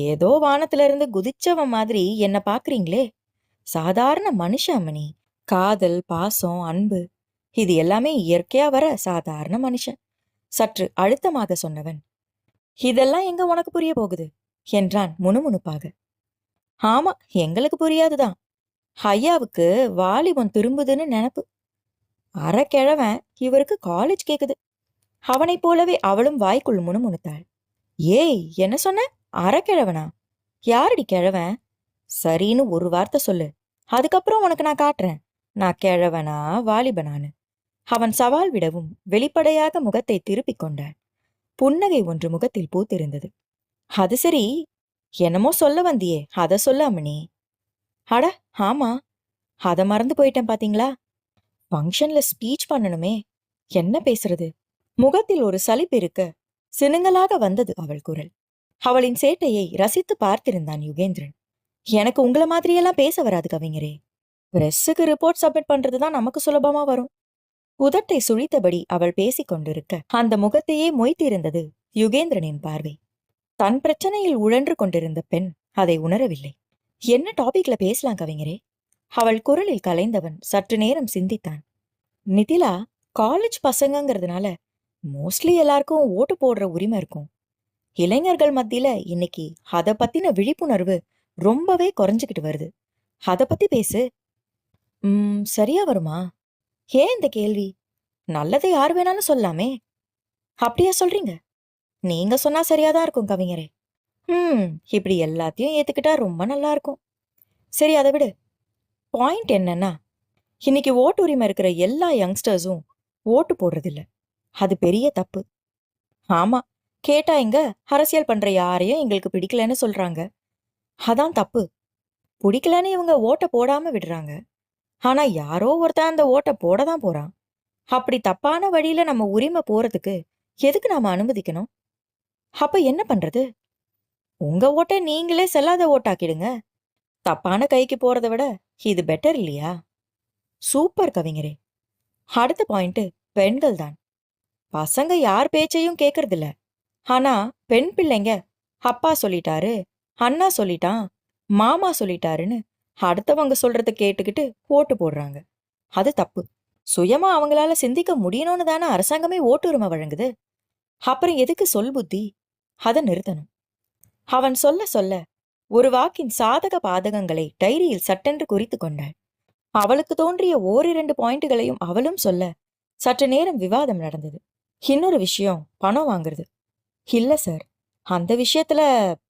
ஏதோ வானத்துல இருந்து குதிச்சவன் மாதிரி என்ன பாக்குறீங்களே. சாதாரண மனுஷன் அம்மணி. காதல், பாசம், அன்பு, இது எல்லாமே இயற்கையா வர சாதாரண மனுஷன். சற்று அழுத்தமாக சொன்னவன், இதெல்லாம் எங்க உனக்கு புரிய போகுது என்றான் முணுமுணுப்பாக. ஆமா, எங்களுக்கு புரியாதுதான். ஐயாவுக்கு வாலிபம் திரும்புதுன்னு நினப்பு. அறக்கிழவன் இவருக்கு காலேஜ் கேக்குது. அவனைப் போலவே அவளும் வாய்க்குள் முணுமுணுத்தாள். ஏய், என்ன சொன்ன? அறக்கிழவனா? யாரடி கிழவன்? சரின்னு ஒரு வார்த்தை சொல்லு, அதுக்கப்புறம் உனக்கு நான் காட்டுறேன் நான் கிழவனா வாலிபனான்னு. அவன் சவால் விடவும் வெளிப்படையாக முகத்தை திருப்பிக் கொண்டாள். புன்னகை ஒன்று முகத்தில் பூத்திருந்தது. அது சரி, என்னமோ சொல்ல வந்தியே, அத சொல்ல அம்மணி. அட ஆமா, அத மறந்து போயிட்டேன் பாத்தீங்களா. ஃபங்க்ஷன்ல ஸ்பீச் பண்ணணுமே, என்ன பேசுறது? முகத்தில் ஒரு சலிப்பு இருக்க சினுங்கலாக வந்தது அவள் குரல். அவளின் சேட்டையை ரசித்து பார்த்திருந்தான் யுகேந்திரன். எனக்கு உங்கள மாதிரியெல்லாம் பேச வராது கவிஞரே. பிரஸ்ஸுக்கு ரிப்போர்ட் சப்மிட் பண்றதுதான் நமக்கு சுலபமா வரும். உதட்டை சுழித்தபடி அவள் பேசிக் கொண்டிருக்க அந்த முகத்தையே மொய்த்திருந்தது யுகேந்திரனின் பார்வை. தன் பிரச்சனையில் உழன்று கொண்டிருந்த பெண் அதை உணரவில்லை. என்ன டாபிக்ல பேசலாம் கவிஞரே? அவள் குரலில் கலைந்தவன் சற்று நேரம் சிந்தித்தான். நிதிலா, காலேஜ் பசங்கங்கிறதுனால மோஸ்ட்லி எல்லாருக்கும் ஓட்டு போடுற உரிமை இருக்கும். இளைஞர்கள் மத்தியில இன்னைக்கு அத பத்தின விழிப்புணர்வு ரொம்பவே குறைஞ்சுக்கிட்டு வருது. அத பத்தி பேசு. சரியா வருமா? ஏன் இந்த கேள்வி? நல்லதை யார் வேணாலும் சொல்லாமே. அப்படியா சொல்றீங்க? நீங்க சொன்னா சரியாதான் இருக்கும் கவிஞரே. இப்படி எல்லாத்தையும் ஏத்துக்கிட்டா ரொம்ப நல்லா இருக்கும். சரி, அதை விடு. பாயிண்ட் என்னன்னா, இன்னைக்கு ஓட்டு உரிமை இருக்கிற எல்லா யங்ஸ்டர்ஸும் ஓட்டு போடுறதில்ல. அது பெரிய தப்பு. ஆமா, கேட்டா இங்க அரசியல் பண்ற யாரையும் எங்களுக்கு பிடிக்கலன்னு சொல்றாங்க. அதான் தப்பு. பிடிக்கலன்னு இவங்க ஓட்ட போடாம விடுறாங்க. ஆனா யாரோ ஒருத்தன் அந்த ஓட்ட போடதான் போறான். அப்படி தப்பான வழியில நம்ம உரிமை போறதுக்கு எதுக்கு நாம அனுமதிக்கணும்? அப்ப என்ன பண்றது? உங்க ஓட்ட நீங்களே செல்லாத ஓட்டாக்கிடுங்க. தப்பான கைக்கு போறதை விட இது பெட்டர் இல்லையா? சூப்பர் கவிஞரே. அடுத்த பாயிண்ட் பெண்கள் தான். பசங்க யார் பேச்சையும் கேட்கறதில்ல. ஆனா பெண் பிள்ளைங்க அப்பா சொல்லிட்டாரு, அண்ணா சொல்லிட்டான், மாமா சொல்லிட்டாருன்னு அடுத்தவங்க சொல்றத கேட்டுக்கிட்டு ஓட்டு போடுறாங்க. அது தப்பு. சுயமா அவங்களால சிந்திக்க முடியணும்னு தானே அரசாங்கமே ஓட்டு உரிமை வழங்குது. அப்புறம் எதுக்கு சொல் புத்தி? அதை நிறுத்தணும். அவன் சொல்ல சொல்ல ஒரு வாக்கின் சாதக பாதகங்களை டைரியில் சட்டென்று குறித்து கொண்டாள். அவளுக்கு தோன்றிய ஓரிரண்டு பாயிண்ட்டுகளையும் அவளும் சொல்ல சற்று நேரம் விவாதம் நடந்தது. இன்னொரு விஷயம் பணம் வாங்குறது. இல்ல சார், அந்த விஷயத்துல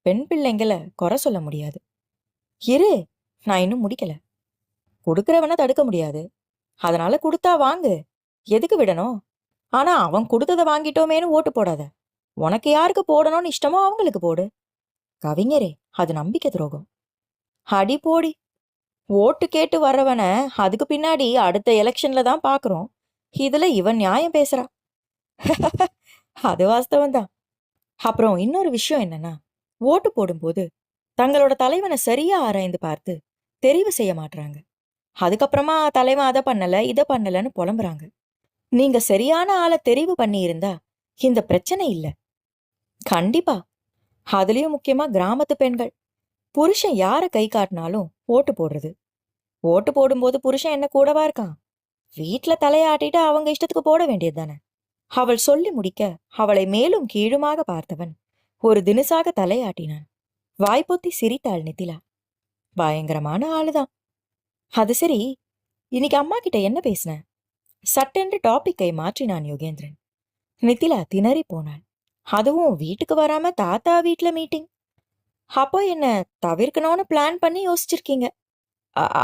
பெண் பிள்ளைங்களை குறை சொல்ல முடியாது. இரு, நான் இன்னும் முடிக்கல. கொடுக்கறவன தடுக்க முடியாது. அதனால கொடுத்தா வாங்கு, எதுக்கு விடணும்? ஆனா அவன் கொடுத்ததை வாங்கிட்டோமேனு ஓட்டு போடாத. உனக்கு யாருக்கு போடணும்னு இஷ்டமோ அவங்களுக்கு போடு. கவிஞரே, அது நம்பிக்கை துரோகம். அடி போடி, ஓட்டு கேட்டு வர்றவன அதுக்கு பின்னாடி அடுத்த எலெக்ஷன்ல தான் பாக்குறோம். இதுல இவன் நியாயம் பேசுறா. அது வாஸ்தவம்தான். அப்புறம் இன்னொரு விஷயம் என்னன்னா, ஓட்டு போடும்போது தங்களோட தலைவனை சரியா ஆராய்ந்து பார்த்து தெரிவு செய்ய மாட்றாங்க. அதுக்கப்புறமா தலைவன் அதை பண்ணல இதை பண்ணலன்னு புலம்புறாங்க. நீங்க சரியான ஆளை தெரிவு பண்ணி இருந்தா இந்த பிரச்சனை இல்ல. கண்டிப்பா. அதுலயும் முக்கியமா கிராமத்து பெண்கள். புருஷன் யார கை காட்டினாலும் ஓட்டு போடுறது. ஓட்டு போடும்போது புருஷன் என்ன கூடவா இருக்கான்? வீட்டுல தலையாட்டிட்டு அவங்க இஷ்டத்துக்கு போட வேண்டியது தானே. அவள் சொல்லி முடிக்க அவளை மேலும் கீழுமாக பார்த்தவன் ஒரு தினுசாக தலையாட்டினான். வாய்ப்பொத்தி சிரித்தாள் நித்திலா. பயங்கரமான ஆளுதான். அது சரி, இன்னைக்கு அம்மா கிட்ட என்ன பேசின? சட்டென்று டாபிக்கை மாற்றினான் யுகேந்திரன். நித்திலா திணறி போனாள். அதுவும் வீட்டுக்கு வராம தாத்தா வீட்டுல மீட்டிங். அப்போ என்ன தவிர்க்கணும்னு பிளான் பண்ணி யோசிச்சிருக்கீங்க.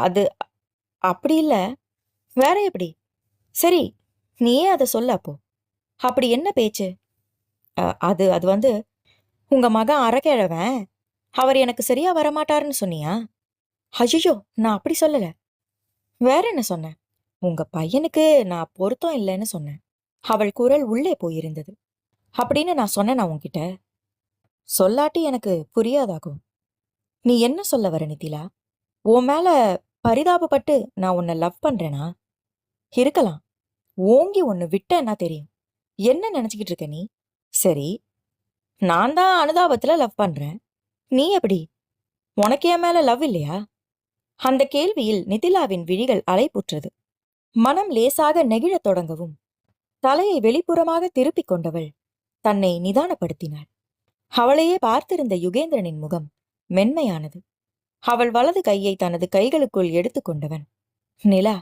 அது அப்படி இல்ல. வேற எப்படி? சரி, நீயே அதை சொல்ல. அப்போ அப்படி என்ன பேச்சு? அது அது வந்து உங்க மகன் அறக்கிழவன், அவர் எனக்கு சரியா வரமாட்டாருன்னு சொன்னியா? ஐயோ, நான் அப்படி சொல்லல. வேற என்ன சொன்ன? உங்க பையனுக்கு நான் பொருத்தம் இல்லைன்னு சொன்னேன். அவள் குரல் உள்ளே போயிருந்தது. அப்படின்னு நான் சொன்னேனா உன்கிட்ட? சொல்லாட்டி எனக்கு புரியாதாகும். நீ என்ன சொல்ல வர நித்திலா? உன் மேல பரிதாபப்பட்டு நான் உன்னை லவ் பண்றேனா? இருக்கலாம். ஓங்கி ஒன்னு விட்டேன்னா தெரியும். என்ன நினைச்சுக்கிட்டு இருக்க நீ? சரி, நான் தான் அனுதாபத்துல லவ் பண்றேன். நீ எப்படி? உனக்கு என் மேல லவ் இல்லையா? அந்த கேள்வியில் நிதிலாவின் விழிகள் அலைப்புற்றது. மனம் லேசாக நெகிழத் தொடங்கவும் தலையை வெளிப்புறமாக திருப்பிக் கொண்டவள் தன்னை நிதானப்படுத்தினாள். அவளையே பார்த்திருந்த யுகேந்திரனின் முகம் மென்மையானது. அவள் வலது கையை தனது கைகளுக்குள் எடுத்துக்கொண்டவன், நிலா,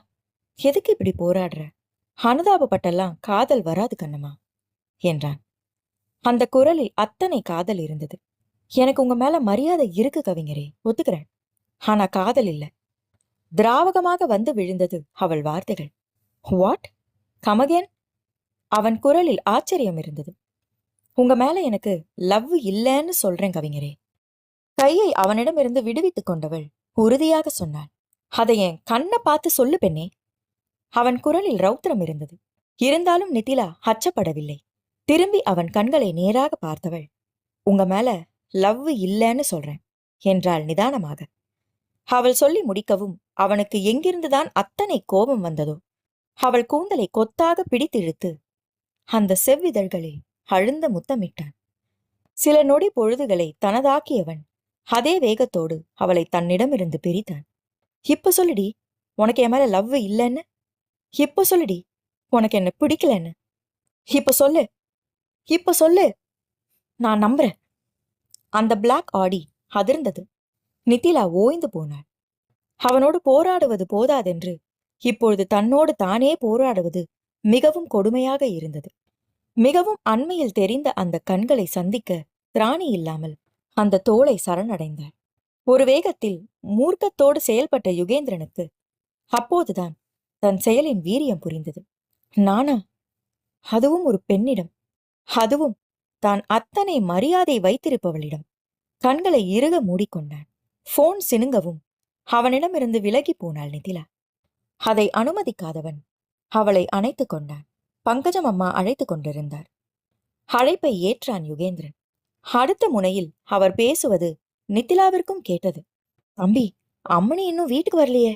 எதுக்கு இப்படி போராடுற? அனுதாபப்பட்டெல்லாம் காதல் வராது கண்ணம்மா என்றான். அந்த குரலில் அத்தனை காதல் இருந்தது. எனக்கு உங்க மேல மரியாதை இருக்கு கவிஞரே, ஒத்துக்கிறேன். ஆனா காதல் இல்ல. திராவகமாக வந்து விழுந்தது அவள் வார்த்தைகள். வாட்? கமகேன்? அவன் குரலில் ஆச்சரியம் இருந்தது. உங்க மேல எனக்கு லவ் இல்லைன்னு சொல்றேன் கவிஞரே. கையை அவனிடமிருந்து விடுவித்துக் கொண்டவள் உறுதியாக சொன்னாள். அதை என் கண்ணை பார்த்து சொல்லு பெண்ணே. அவன் குரலில் ரௌத்திரம் இருந்தது. இருந்தாலும் நித்திலா அச்சப்படவில்லை. திரும்பி அவன் கண்களை நேராக பார்த்தவள், உங்க மேல லவ் இல்லைன்னு சொல்றேன் என்றாள் நிதானமாக. அவள் சொல்லி முடிக்கவும் அவனுக்கு எங்கிருந்துதான் அத்தனை கோபம் வந்ததோ. அவள் கூந்தலை கொத்தாக பிடித்திழுத்து அந்த செவ்விதழ்களில் அழுந்த முத்தமிட்டான். சில நொடி பொழுதுகளை தனதாக்கியவன் அதே வேகத்தோடு அவளை தன்னிடமிருந்து பிரித்தான். இப்ப சொல்லுடி, உனக்கு என் மேல லவ் இல்லைன்னு. இப்ப சொல்லுடி, உனக்கு என்ன பிடிக்கலன்னு. இப்ப சொல்லு, இப்ப சொல்லு. நான் நம்புறேன். அந்த பிளாக் ஆடி அதிர்ந்தது. நித்திலா ஓய்ந்து போனாள். அவனோடு போராடுவது போதாதென்று இப்பொழுது தன்னோடு தானே போராடுவது மிகவும் கொடுமையாக இருந்தது. மிகவும் அண்மையில் தெரிந்த அந்த கண்களை சந்திக்க திராணி இல்லாமல் அந்த தோளை சரணடைந்தாள். ஒரு வேகத்தில் மூர்க்கத்தோடு செயல்பட்ட யுகேந்திரனுக்கு அப்போதுதான் தன் செயலின் வீரியம் புரிந்தது. நானா? அதுவும் ஒரு பெண்ணிடம், அதுவும் தான் அத்தனை மரியாதை வைத்திருப்பவளிடம். கண்களை இறுக மூடிக்கொண்டான். போன் சினுங்கவும் அவனிடமிருந்து விலகி போனாள் நிதிலா. அதை அனுமதிக்காதவன் அவளை அணைத்துக் கொண்டான். பங்கஜம் அம்மா அழைத்துக் கொண்டிருந்தார். அழைப்பை ஏற்றான் யுகேந்திரன். அடுத்த முனையில் அவர் பேசுவது நித்திலாவிற்கும் கேட்டது. தம்பி, அம்மனி இன்னும் வீட்டுக்கு வரலையே.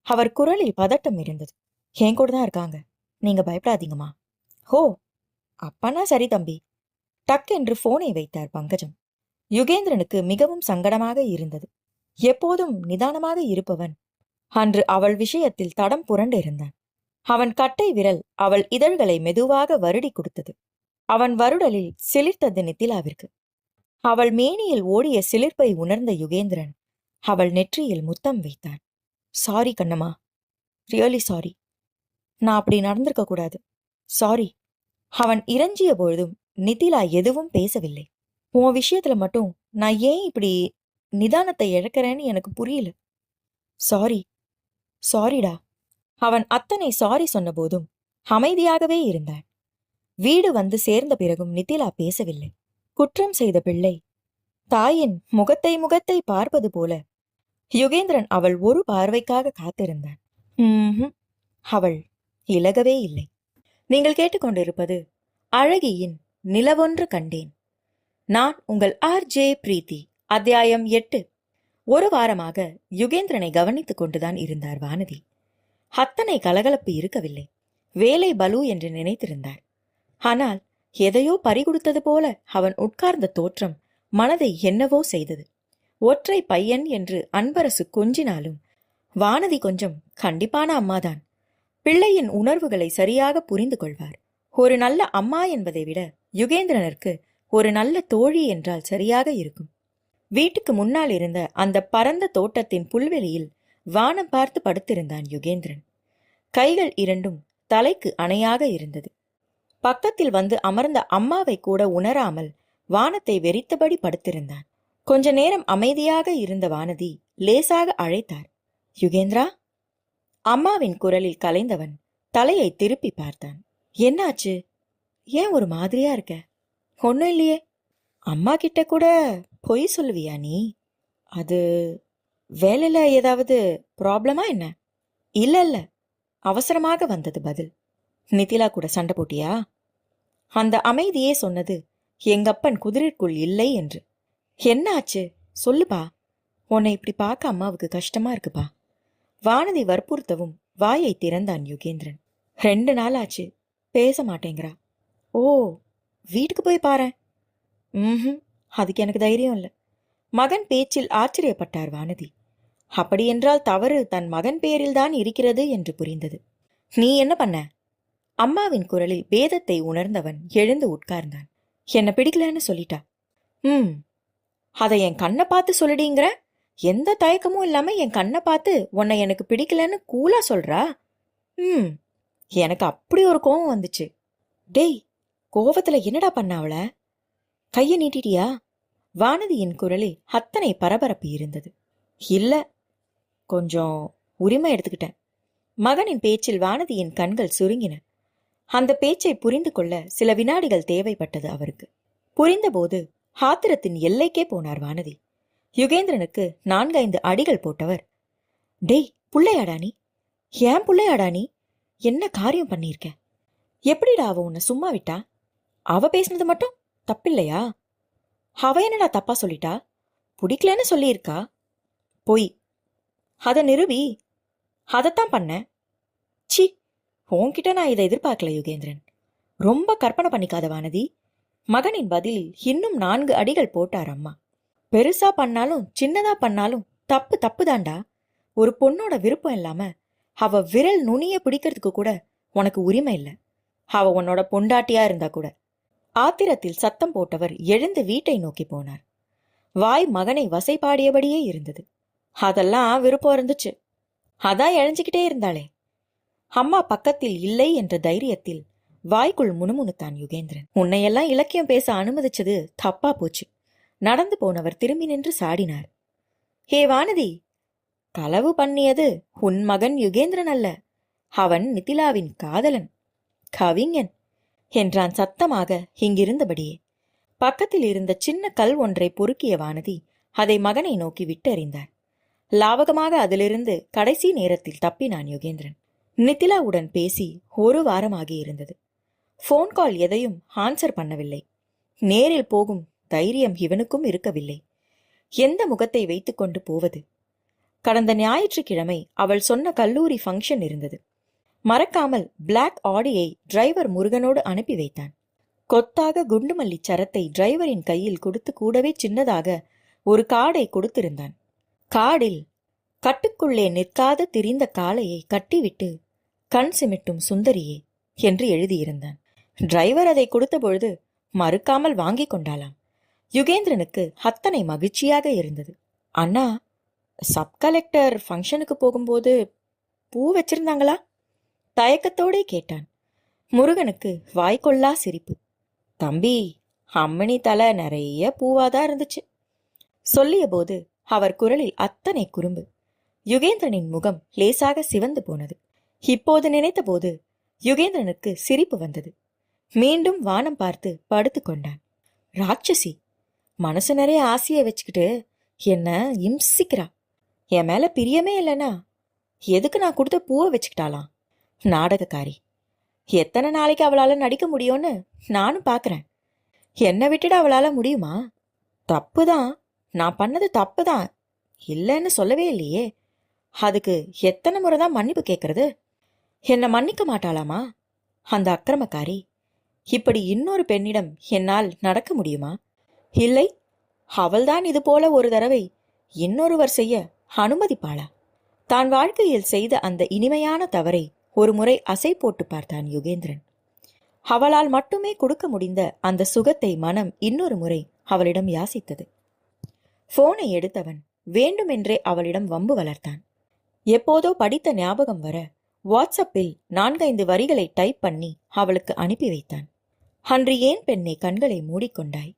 அவர் குரலில் பதட்டம் இருந்தது. என் கூட தான் இருக்காங்க, நீங்க பயப்படாதீங்கம்மா. ஹோ, அப்பனா சரி தம்பி. டக் என்று போனை வைத்தார் பங்கஜம். யுகேந்திரனுக்கு மிகவும் சங்கடமாக இருந்தது. எப்போதும் நிதானமாக இருப்பவன் அன்று அவள் விஷயத்தில் தடம் புரண்டு இருந்தான். அவன் கட்டை விரல் அவள் இதழ்களை மெதுவாக வருடி கொடுத்தது. அவன் வருடலில் சிலிர்த்தது நித்திலாவிற்கு. அவள் மேனியில் ஓடிய சிலிர்ப்பை உணர்ந்த யுகேந்திரன் அவள் நெற்றியில் முத்தம் வைத்தான். Sorry Kannamma, really sorry. நான் அப்படி நடந்திருக்க கூடாது. சாரி. அவன் இறஞ்சிய பொழுதும் நித்திலா எதுவும் பேசவில்லை. உன் விஷயத்துல மட்டும் நான் ஏன் இப்படி நிதானத்தை இழக்கிறேன்னு எனக்கு புரியல. சாரி, சாரிடா. அவன் அத்தனை சாரி சொன்ன போதும் அமைதியாகவே இருந்தாள். வீடு வந்து சேர்ந்த பிறகும் நித்திலா பேசவில்லை. குற்றம் செய்த பிள்ளை தாயின் முகத்தை பார்ப்பது போல யுகேந்திரன் அவள் ஒரு பார்வைக்காக காத்திருந்தான். அவள் இலகவே இல்லை. நீங்கள் கேட்டுக்கொண்டிருப்பது அழகியின் நிலவொன்று கண்டேன். நான் உங்கள் RJ பிரீத்தி. அத்தியாயம் 8. ஒரு வாரமாக யுகேந்திரனை கவனித்துக் கொண்டுதான் இருந்தார் வானதி. அத்தனை கலகலப்பு இருக்கவில்லை. வேலை பலு என்று நினைத்திருந்தார். ஆனால் எதையோ பறிகொடுத்தது போல அவன் உட்கார்ந்த தோற்றம் மனதை என்னவோ செய்தது. ஒற்றை பையன் என்று அன்பரசு கொஞ்சினாலும் வானதி கொஞ்சம் கண்டிப்பான அம்மாதான். பிள்ளையின் உணர்வுகளை சரியாக புரிந்து கொள்வார். ஒரு நல்ல அம்மா என்பதை விட யுகேந்திரனுக்கு ஒரு நல்ல தோழி என்றால் சரியாக இருக்கும். வீட்டுக்கு முன்னால் இருந்த அந்த பரந்த தோட்டத்தின் புல்வெளியில் வானம் பார்த்து படுத்திருந்தான் யுகேந்திரன். கைகள் இரண்டும் தலைக்கு அணையாக இருந்தது. பக்கத்தில் வந்து அமர்ந்த அம்மாவை கூட உணராமல் வானத்தை வெறித்தபடி படுத்திருந்தான். கொஞ்ச நேரம் அமைதியாக இருந்த வானதி லேசாக அழைத்தார். யுகேந்திரா. அம்மாவின் குரலில் கலைந்தவன் தலையை திருப்பி பார்த்தான். என்னாச்சு? ஏன் ஒரு மாதிரியா இருக்க? ஒன்னும் இல்லையே. அம்மா கிட்ட கூட பொய் சொல்லுவியா நீ? அது வேலையில ஏதாவது ப்ராப்ளமா என்ன? இல்ல, அவசரமாக வந்தது பதில். நிதிலா கூட சண்டை போட்டியா? அந்த அமைதியே சொன்னது எங்கப்பன் குதிரைக்குள் இல்லை என்று. என்ன ஆச்சு சொல்லுப்பா. உன்னை இப்படி பார்க்க அம்மாவுக்கு கஷ்டமா இருக்குப்பா. வானதி வற்புறுத்தவும் வாயை திறந்தான் யுகேந்திரன். 2 நாள் ஆச்சு, பேச மாட்டேங்கிறா. ஓ, வீட்டுக்கு போய் பாரேன். அதுக்கு எனக்கு தைரியம் இல்லை. மகன் பேச்சில் ஆச்சரியப்பட்டார் வானதி. அப்படியென்றால் தவறு தன் மகன் பேரில்தான் இருக்கிறது என்று புரிந்தது. நீ என்ன பண்ண? அம்மாவின் குரலில் பேதத்தை உணர்ந்தவன் எழுந்து உட்கார்ந்தான். என்ன பிடிக்கலன்னு சொல்லிட்டா. அதை என் கண்ணை பார்த்து சொல்லிடுங்கிற? எந்த தயக்கமும் இல்லாம என் கண்ணை பார்த்து உன்னை எனக்கு பிடிக்கலன்னு கூலா சொல்றா? எனக்கு அப்படி ஒரு கோவம் வந்துச்சு. டேய், கோவத்துல என்னடா பண்ண அவள? கைய நீட்டிட்டியா? வானதியின் குரலில் அத்தனை பரபரப்பு இருந்தது. இல்ல, கொஞ்சம் உரிமை எடுத்துக்கிட்டேன். மகனின் பேச்சில் வானதியின் கண்கள் சுருங்கின. அந்த பேச்சை புரிந்து கொள்ள சில வினாடிகள் தேவைப்பட்டது அவருக்கு. புரிந்தபோது ஆத்திரத்தின் எல்லைக்கே போனார் வானதி. யுகேந்திரனுக்கு 4-5 அடிகள் போட்டவர். டேய், புள்ளையாடா நீ? ஏன் புள்ளையாடா நீ? என்ன காரியம் பண்ணியிருக்க? எப்படிடா அவ உன்னை சும்மா விட்டா? அவ பேசினது மட்டும் தப்பில்லையா? அவ என்னடா தப்பா சொல்லிட்டா? பிடிக்கலன்னு சொல்லியிருக்கா. பொய். அத நிறுவி. அதத்தான் பண்ண. சி, உன்கிட்ட நான் இதை எதிர்பார்க்கல யுகேந்திரன். ரொம்ப கற்பனை பண்ணிக்காத வானதி. மகனின் பதிலில் இன்னும் 4 அடிகள் போட்டார் அம்மா. பெருசா பண்ணாலும் சின்னதா பண்ணாலும் தப்பு தப்புதாண்டா. ஒரு பொண்ணோட விருப்பம் இல்லாம அவ விரல் நுனிய பிடிக்கிறதுக்கு கூட உனக்கு உரிமை இல்லை. அவ உன்னோட பொண்டாட்டியா இருந்தா கூட. ஆத்திரத்தில் சத்தம் போட்டவர் எழுந்து வீட்டை நோக்கி போனார். வாய் மகனை வசைபாடியபடியே இருந்தது. அதெல்லாம் விருப்பம் இருந்துச்சு, அதான் எழஞ்சிக்கிட்டே இருந்தாளே. அம்மா பக்கத்தில் இல்லை என்ற தைரியத்தில் வாய்க்குள் முணுமுணுத்தான் யுகேந்திரன். உன்னையெல்லாம் இலக்கியம் பேச அனுமதிச்சது தப்பா போச்சு. நடந்து போனவர் திரும்பி நின்று சாடினார். ஹே வானதி, களவு பண்ணியது உன் மகன் யுகேந்திரன் அல்ல, அவன் நிதிலாவின் காதலன், கவிஞன் என்றான் சத்தமாக இங்கிருந்தபடியே. பக்கத்தில் இருந்த சின்ன கல் ஒன்றை பொறுக்கிய வானதி அதை மகனை நோக்கி விட்டெறிந்தார். லாவகமாக அதிலிருந்து கடைசி நேரத்தில் தப்பினான் யுகேந்திரன். நிதிலாவுடன் பேசி 1 வாரமாகி இருந்தது. போன் கால் எதையும் ஆன்சர் பண்ணவில்லை. நேரில் போகும் தைரியம் இவனுக்கும் இருக்கவில்லை. எந்த முகத்தை வைத்துக்கொண்டு போவது? கடந்த ஞாயிற்றுக்கிழமை அவள் சொன்ன கல்லூரி ஃபங்க்ஷன் இருந்தது. மறக்காமல் பிளாக் ஆடியை டிரைவர் முருகனோடு அனுப்பி வைத்தான். கொத்தாக குண்டுமல்லி சரத்தை டிரைவரின் கையில் கொடுத்து கூடவே சின்னதாக ஒரு கார்டை கொடுத்திருந்தான். கார்டில் கட்டுக்குள்ளே நிற்காத திரிந்த காளையை கட்டிவிட்டு கண் சிமிட்டும் சுந்தரியே என்று எழுதியிருந்தான். டிரைவர் அதை கொடுத்த பொழுது மறுக்காமல் வாங்கி கொண்டாளாம். யுகேந்திரனுக்கு அத்தனை மகிழ்ச்சியாக இருந்தது. அண்ணா, சப் கலெக்டர் ஃபங்க்ஷனுக்கு போகும்போது பூ வச்சிருந்தாங்களா? தயக்கத்தோடே கேட்டான். முருகனுக்கு வாய்க்கொள்ளா சிரிப்பு. தம்பி, அம்மணி தலை நிறைய பூவாதான் இருந்துச்சு சொல்லிய போது அவர் குரலில் அத்தனை குறும்பு. யுகேந்திரனின் முகம் லேசாக சிவந்து போனது. இப்போது நினைத்த போது யுகேந்திரனுக்கு சிரிப்பு வந்தது. மீண்டும் வானம் பார்த்து படுத்து கொண்டான். ராட்சசி, மனசு நிறைய ஆசையை வச்சுக்கிட்டு என்ன இம்சிக்கிறா. என் மேல பிரியமே இல்லைன்னா எதுக்கு நான் கொடுத்த பூவை வச்சுக்கிட்டாலாம்? நாடகக்காரி. எத்தனை நாளைக்கு அவளால நடிக்க முடியும்னு நானும் பார்க்கறேன். என்னை விட்டுட அவளால முடியுமா? தப்புதான், நான் பண்ணது தப்புதான், இல்லைன்னு சொல்லவே இல்லையே. அதுக்கு எத்தனை முறை தான் மன்னிப்பு கேட்கறது? என்னை மன்னிக்க மாட்டாளாமா அந்த அக்கிரமக்காரி? இப்படி இன்னொரு பெண்ணிடம் என்னால் நடக்க முடியுமா? இல்லை, அவள்தான் இது போல ஒரு தடவை இன்னொருவர் செய்ய அனுமதிப்பாளா? தான் வாழ்க்கையில் செய்த அந்த இனிமையான தவறை ஒரு முறை அசை போட்டு பார்த்தான் யுகேந்திரன். அவளால் மட்டுமே கொடுக்க முடிந்த அந்த சுகத்தை மனம் இன்னொரு முறை அவளிடம் யாசித்தது. போனை எடுத்தவன் வேண்டுமென்றே அவளிடம் வம்பு வளர்த்தான். எப்போதோ படித்த ஞாபகம் வர வாட்ஸ்அப்பில் 4-5 வரிகளை டைப் பண்ணி அவளுக்கு அனுப்பி வைத்தான். அன்று ஏன் பெண்ணை கண்களை மூடிக்கொண்டாய்?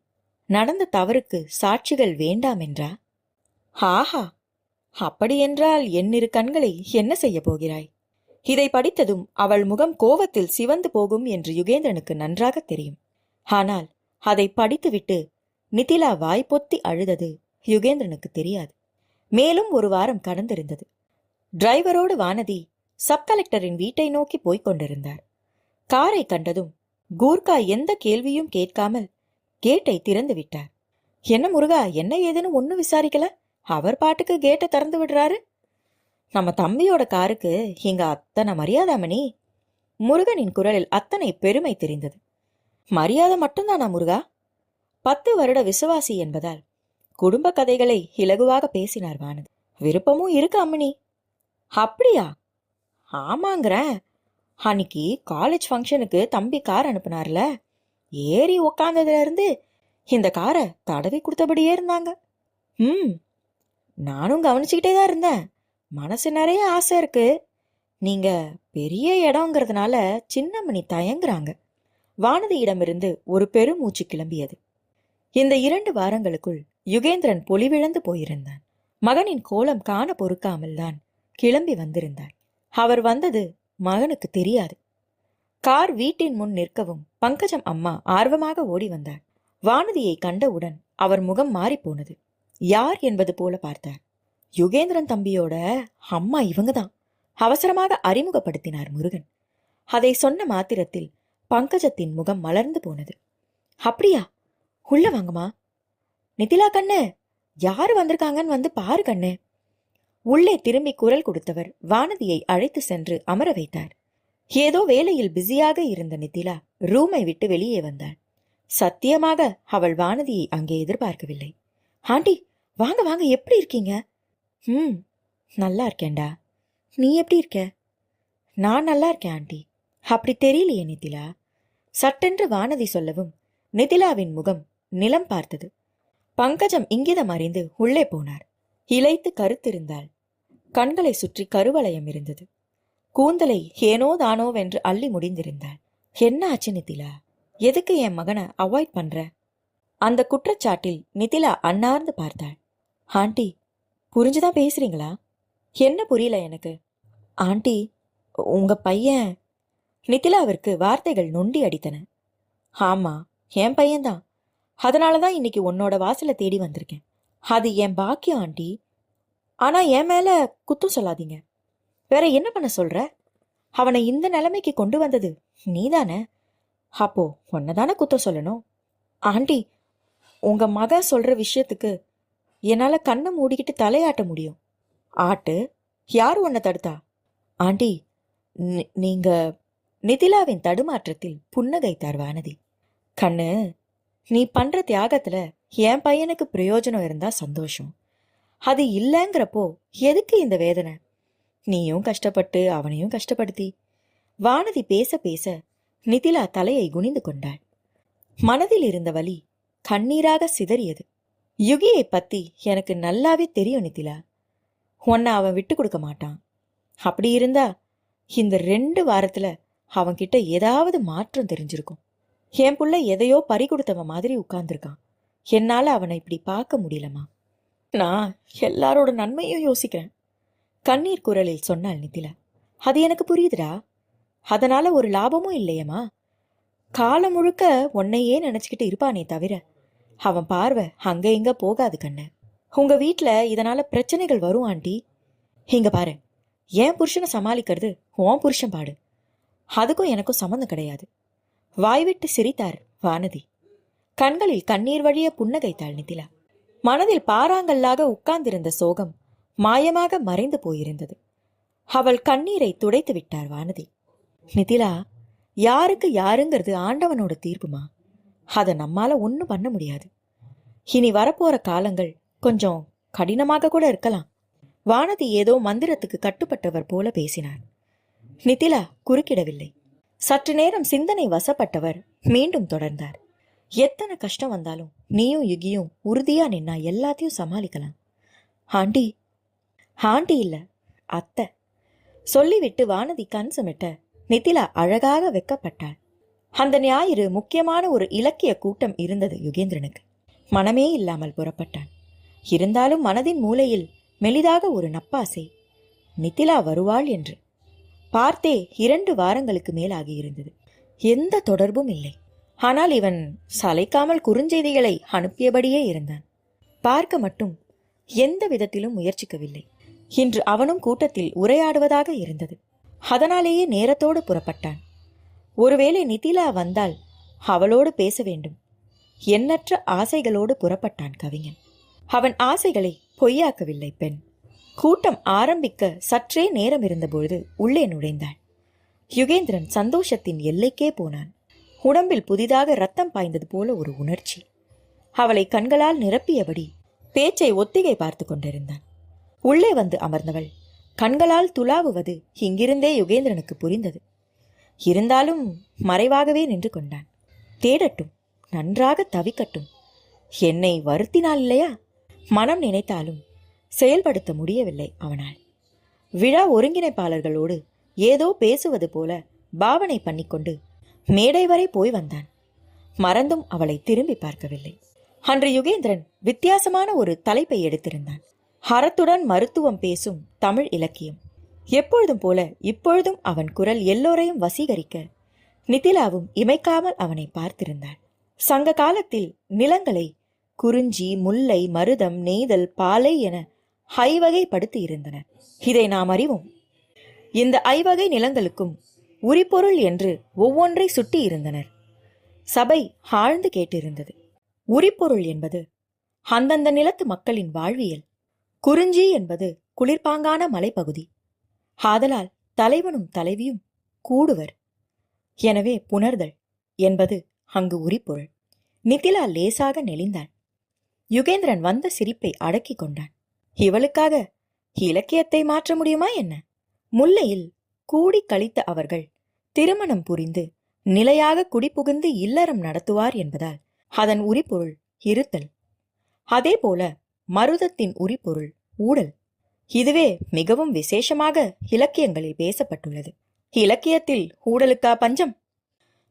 நடந்த தவறுக்கு சாட்சிகள் வேண்டாம் என்றா? ஆஹா, அப்படியென்றால் என்னிரு கண்களை என்ன செய்ய போகிறாய்? இதை படித்ததும் அவள் முகம் கோவத்தில் சிவந்து போகும் என்று யுகேந்திரனுக்கு நன்றாக தெரியும். ஆனால் அதை படித்துவிட்டு நிதிலா வாய்ப்பொத்தி அழுதது யுகேந்திரனுக்கு தெரியாது. மேலும் ஒரு வாரம் கடந்திருந்தது. டிரைவரோடு வானதி சப் கலெக்டரின் வீட்டை நோக்கி போய்க் கொண்டிருந்தார். காரை கண்டதும் கூர்கா எந்த கேள்வியும் கேட்காமல் கேட்டை திறந்து விட்டார். என்ன முருகா, என்ன ஏதுன்னு ஒன்னும் விசாரிக்கல, அவர் பாட்டுக்கு கேட்டை திறந்து விடுறாரு. நம்ம தம்பியோட காருக்கு இங்க அத்தனை மரியாதாமணி. முருகனின் குரலில் அத்தனை பெருமை தெரிந்தது. மரியாதை மட்டும்தானா முருகா? 10 வருட விசுவாசி என்பதால் குடும்ப கதைகளை இலகுவாக பேசினார் வானதி. விருப்பமும் இருக்கு அம்மணி. அப்படியா? ஆமாங்கிறேன். அன்னைக்கு காலேஜ் ஃபங்க்ஷனுக்கு தம்பி கார் அனுப்புனார்ல, ஏறி உக்காந்ததுல இருந்து இந்த காரை தடவி கொடுத்தபடியே இருந்தாங்க. நானும் கவனிச்சுக்கிட்டே தான் இருந்தேன். மனசு நிறைய ஆசை இருக்கு. நீங்க பெரிய இடங்கிறதுனால சின்னமணி தயங்குறாங்க. வானதியிடமிருந்து ஒரு பெருமூச்சு கிளம்பியது. இந்த 2 வாரங்களுக்குள் யுகேந்திரன் பொலிவிழந்து போயிருந்தான். மகனின் கோலம் காண பொறுக்காமல் தான் கிளம்பி வந்திருந்தார். அவர் வந்தது மகனுக்கு தெரியாது. கார் வீட்டின் முன் நிற்கவும் பங்கஜம் அம்மா ஆர்வமாக ஓடி வந்தார். வானதியை கண்டவுடன் அவர் முகம் மாறிப்போனது. யார் என்பது போல பார்த்தார். யுகேந்திரன் தம்பியோட அம்மா இவங்கதான், அவசரமாக அறிமுகப்படுத்தினார் முருகன். அதை சொன்ன மாத்திரத்தில் பங்கஜத்தின் முகம் மலர்ந்து போனது. அப்படியா? உள்ள வாங்கம்மா. நிதிலா கண்ணு, யாரு வந்திருக்காங்கன்னு வந்து பாரு கண்ணு. உள்ளே திரும்பி குரல் கொடுத்தவர் வானதியை அழைத்து சென்று அமர வைத்தார். ஏதோ வேலையில் பிஸியாக இருந்த நிதிலா ரூமை விட்டு வெளியே வந்தாள். சத்தியமாக அவள் வானதியை அங்கே எதிர்பார்க்கவில்லை. ஆண்டி வாங்க வாங்க, எப்படி இருக்கீங்க? நல்லா இருக்கேன்டா, நீ எப்படி இருக்க? நான் நல்லா இருக்கேன் ஆண்டி. அப்படி தெரியலையே நிதிலா. சட்டென்று வானதி சொல்லவும் நிதிலாவின் முகம் நிலம் பார்த்தது. பங்கஜம் இங்கிதம் அறிந்து உள்ளே போனார். இளைத்து கருத்திருந்தாள். கண்களை சுற்றி கருவளையம் இருந்தது. கூந்தலை ஏனோ தானோவென்று அள்ளி முடிந்திருந்தாள். என்ன ஆச்சு நிதிலா? எதுக்கு என் மகனை அவாய்ட் பண்ற? அந்த குற்றச்சாட்டில் நிதிலா அண்ணார்ந்து பார்த்தாள். ஆண்டி, புரிஞ்சுதான் பேசுறீங்களா? என்ன புரியல எனக்கு. ஆண்டி, உங்க பையன். நிதிலாவிற்கு வார்த்தைகள் நொண்டி அடித்தன. ஆமா, என் பையன்தான். அதனாலதான் இன்னைக்கு உன்னோட வாசலை தேடி வந்திருக்கேன். அது என் பாக்கியம் ஆண்டி. ஆனா என் மேல குத்தம் சொல்லாதீங்க. வேற என்ன பண்ண சொல்ற? அவனை இந்த நிலைமைக்கு கொண்டு வந்தது நீதானே. அப்போ உன்னதானே குத்தம் சொல்லணும். ஆண்டி, உங்க மகன் சொல்ற விஷயத்துக்கு என்னால கண்ணை மூடிக்கிட்டு தலையாட்ட முடியும். ஆட்டு, யார் உன்னை தடுத்தா? ஆண்டி, நீங்க. நிதிலாவின் தடுமாற்றத்தில் புன்னகைத்தார் வானதி. கண்ணு, நீ பண்ற தியாகத்துல என் பையனுக்கு பிரயோஜனம் இருந்தா சந்தோஷம். அது இல்லைங்கிறப்போ எதுக்கு இந்த வேதனை? நீயும் கஷ்டப்பட்டு அவனையும் கஷ்டப்படுத்தி. வானதி பேச பேச நிதிலா தலையை குனிந்து கொண்டாள். மனதில் இருந்த வலி கண்ணீராக சிதறியது. யுகியை பத்தி எனக்கு நல்லாவே தெரியும் நிதிலா. உன்னை அவன் விட்டு கொடுக்க மாட்டான். அப்படி இருந்தா இந்த 2 வாரத்துல அவன்கிட்ட ஏதாவது மாற்றம் தெரிஞ்சிருக்கும். என் புள்ள எதையோ பறி கொடுத்தவன் மாதிரி உட்கார்ந்துருக்கான். என்னால அவனை இப்படி பார்க்க முடியலமா. நான் எல்லாரோட நன்மையும் யோசிக்கிறேன். கண்ணீர் குரலில் சொன்னாள் நிதிலா. அது எனக்கு புரியுதுடா. அதனால ஒரு லாபமும் இல்லையம்மா. காலம் முழுக்க உன்னையே நினைச்சுக்கிட்டு இருப்பானே தவிர அவன் பார்வை அங்க இங்க போகாது கண்ணு. உங்க வீட்ல இதனால பிரச்சனைகள் வரும் ஆண்டி. இங்க பாரு, என் புருஷனை சமாளிக்கிறது உன் புருஷன் பாடு. அதுக்கும் எனக்கும் சம்மந்தம் கிடையாது. வாய்விட்டு சிரித்தார் வானதி. கண்களில் கண்ணீர் வழிய புன்னகைத்தாள் நிதிலா. மனதில் பாறாங்கல்லாக உட்கார்ந்திருந்த சோகம் மாயமாக மறைந்து போயிருந்தது. அவள் கண்ணீரை துடைத்து விட்டார் வானதி. நிதிலா, யாருக்கு யாருங்கிறது ஆண்டவனோட தீர்ப்புமா. அதை நம்மால ஒன்றும் பண்ண முடியாது. இனி வரப்போற காலங்கள் கொஞ்சம் கடினமாக கூட இருக்கலாம். வானதி ஏதோ மந்திரத்துக்கு கட்டுப்பட்டவர் போல பேசினார். நிதிலா குறுக்கிடவில்லை. சற்று நேரம் சிந்தனை வசப்பட்டவர் மீண்டும் தொடர்ந்தார். எத்தனை கஷ்டம் வந்தாலும் நீயும் யுகியும் உறுதியா நின்னா எல்லாத்தையும் சமாளிக்கலாம். ஆண்டி. ஆண்டி இல்ல, அத்தை சொல்லிவிட்டு வானதி கண் சுமிட்ட நிதிலா அழகாக வெக்கப்பட்டாள். அந்த ஞாயிறு முக்கியமான ஒரு இலக்கிய கூட்டம் இருந்தது யுகேந்திரனுக்கு. மனமே இல்லாமல் புறப்பட்டான். இருந்தாலும் மனதின் மூலையில் மெலிதாக ஒரு நப்பாசை, நிதிலா வருவாள் என்று. பார்த்தே 2 வாரங்களுக்கு மேல் ஆகியிருந்தது. எந்த தொடர்பும் இல்லை. ஆனால் இவன் சளைக்காமல் குறுஞ்செய்திகளை அனுப்பியபடியே இருந்தான். பார்க்க மட்டும் எந்த விதத்திலும் முயற்சிக்கவில்லை. இன்று அவனும் கூட்டத்தில் உரையாடுவதாக இருந்தது. அதனாலேயே நேரத்தோடு புறப்பட்டான். ஒருவேளை நிதிலா வந்தால் அவளோடு பேச வேண்டும். எண்ணற்ற ஆசைகளோடு புறப்பட்டான் கவிஞன். அவன் ஆசைகளை பொய்யாக்கவில்லை பெண். கூட்டம் ஆரம்பிக்க சற்றே நேரம் இருந்தபொழுது உள்ளே நுழைந்தாள். யுகேந்திரன் சந்தோஷத்தின் எல்லைக்கே போனான். உடம்பில் புதிதாக ரத்தம் பாய்ந்தது போல ஒரு உணர்ச்சி. அவளை கண்களால் நிரப்பியபடி பேச்சை ஒத்திகை பார்த்து கொண்டிருந்தான். உள்ளே வந்து அமர்ந்தவள் கண்களால் துளாவுவது இங்கிருந்தே யுகேந்திரனுக்கு புரிந்தது. இருந்தாலும் மறைவாகவே நின்று கொண்டான். தேடட்டும், நன்றாக தவிக்கட்டும். என்னை வருத்தினாள் இல்லையா? மனம் நினைத்தாலும் செயல்படுத்த முடியவில்லை அவனால். விழா ஒருங்கிணைப்பாளர்களோடு ஏதோ பேசுவது போல பாவனை பண்ணிக்கொண்டு மேடை வரை போய் வந்தான். மறந்தும் அவளை திரும்பி பார்க்கவில்லை. அன்று யுகேந்திரன் வித்தியாசமான ஒரு தலைப்பை எடுத்திருந்தான். அறத்துடன் மருத்துவம் பேசும் தமிழ் இலக்கியம். எப்பொழுதும் போல இப்பொழுதும் அவன் குரல் எல்லோரையும் வசீகரிக்க நிதிலாவும் இமைக்காமல் அவனை பார்த்திருந்தாள். சங்க காலத்தில் நிலங்களை குறிஞ்சி, முல்லை, மருதம், நெய்தல், பாலை என 5 வகைப்படுத்தி இருந்தனர். இதை நாம் அறிவோம். இந்த 5 வகை நிலங்களுக்கும் உரிபொருள் என்று ஒவ்வொன்றை சுட்டி இருந்தனர். சபை ஆழ்ந்து கேட்டிருந்தது. உரிபொருள் என்பது அந்தந்த நிலத்து மக்களின் வாழ்வியல். குறிஞ்சி என்பது குளிர்பாங்கான மலைப்பகுதி. ஆதலால் தலைவனும் தலைவியும் கூடுவர். எனவே புணர்தல் என்பது அங்கு உரிபொருள். நிதிலா லேசாக நெளிந்தாள். யுகேந்திரன் வந்த சிரிப்பை அடக்கி கொண்டான். இவளுக்காக இலக்கியத்தை மாற்ற முடியுமா என்ன? முல்லையில் கூடி கழித்த அவர்கள் திருமணம் புரிந்து நிலையாக குடிபுகுந்து இல்லறம் நடத்துவார் என்பதால் அதன் உரிபொருள் இருத்தல். அதேபோல மருதத்தின் உரிபொருள் ஊடல். இதுவே மிகவும் விசேஷமாக இலக்கியங்களில் பேசப்பட்டுள்ளது. இலக்கியத்தில் ஊடலுக்கா பஞ்சம்?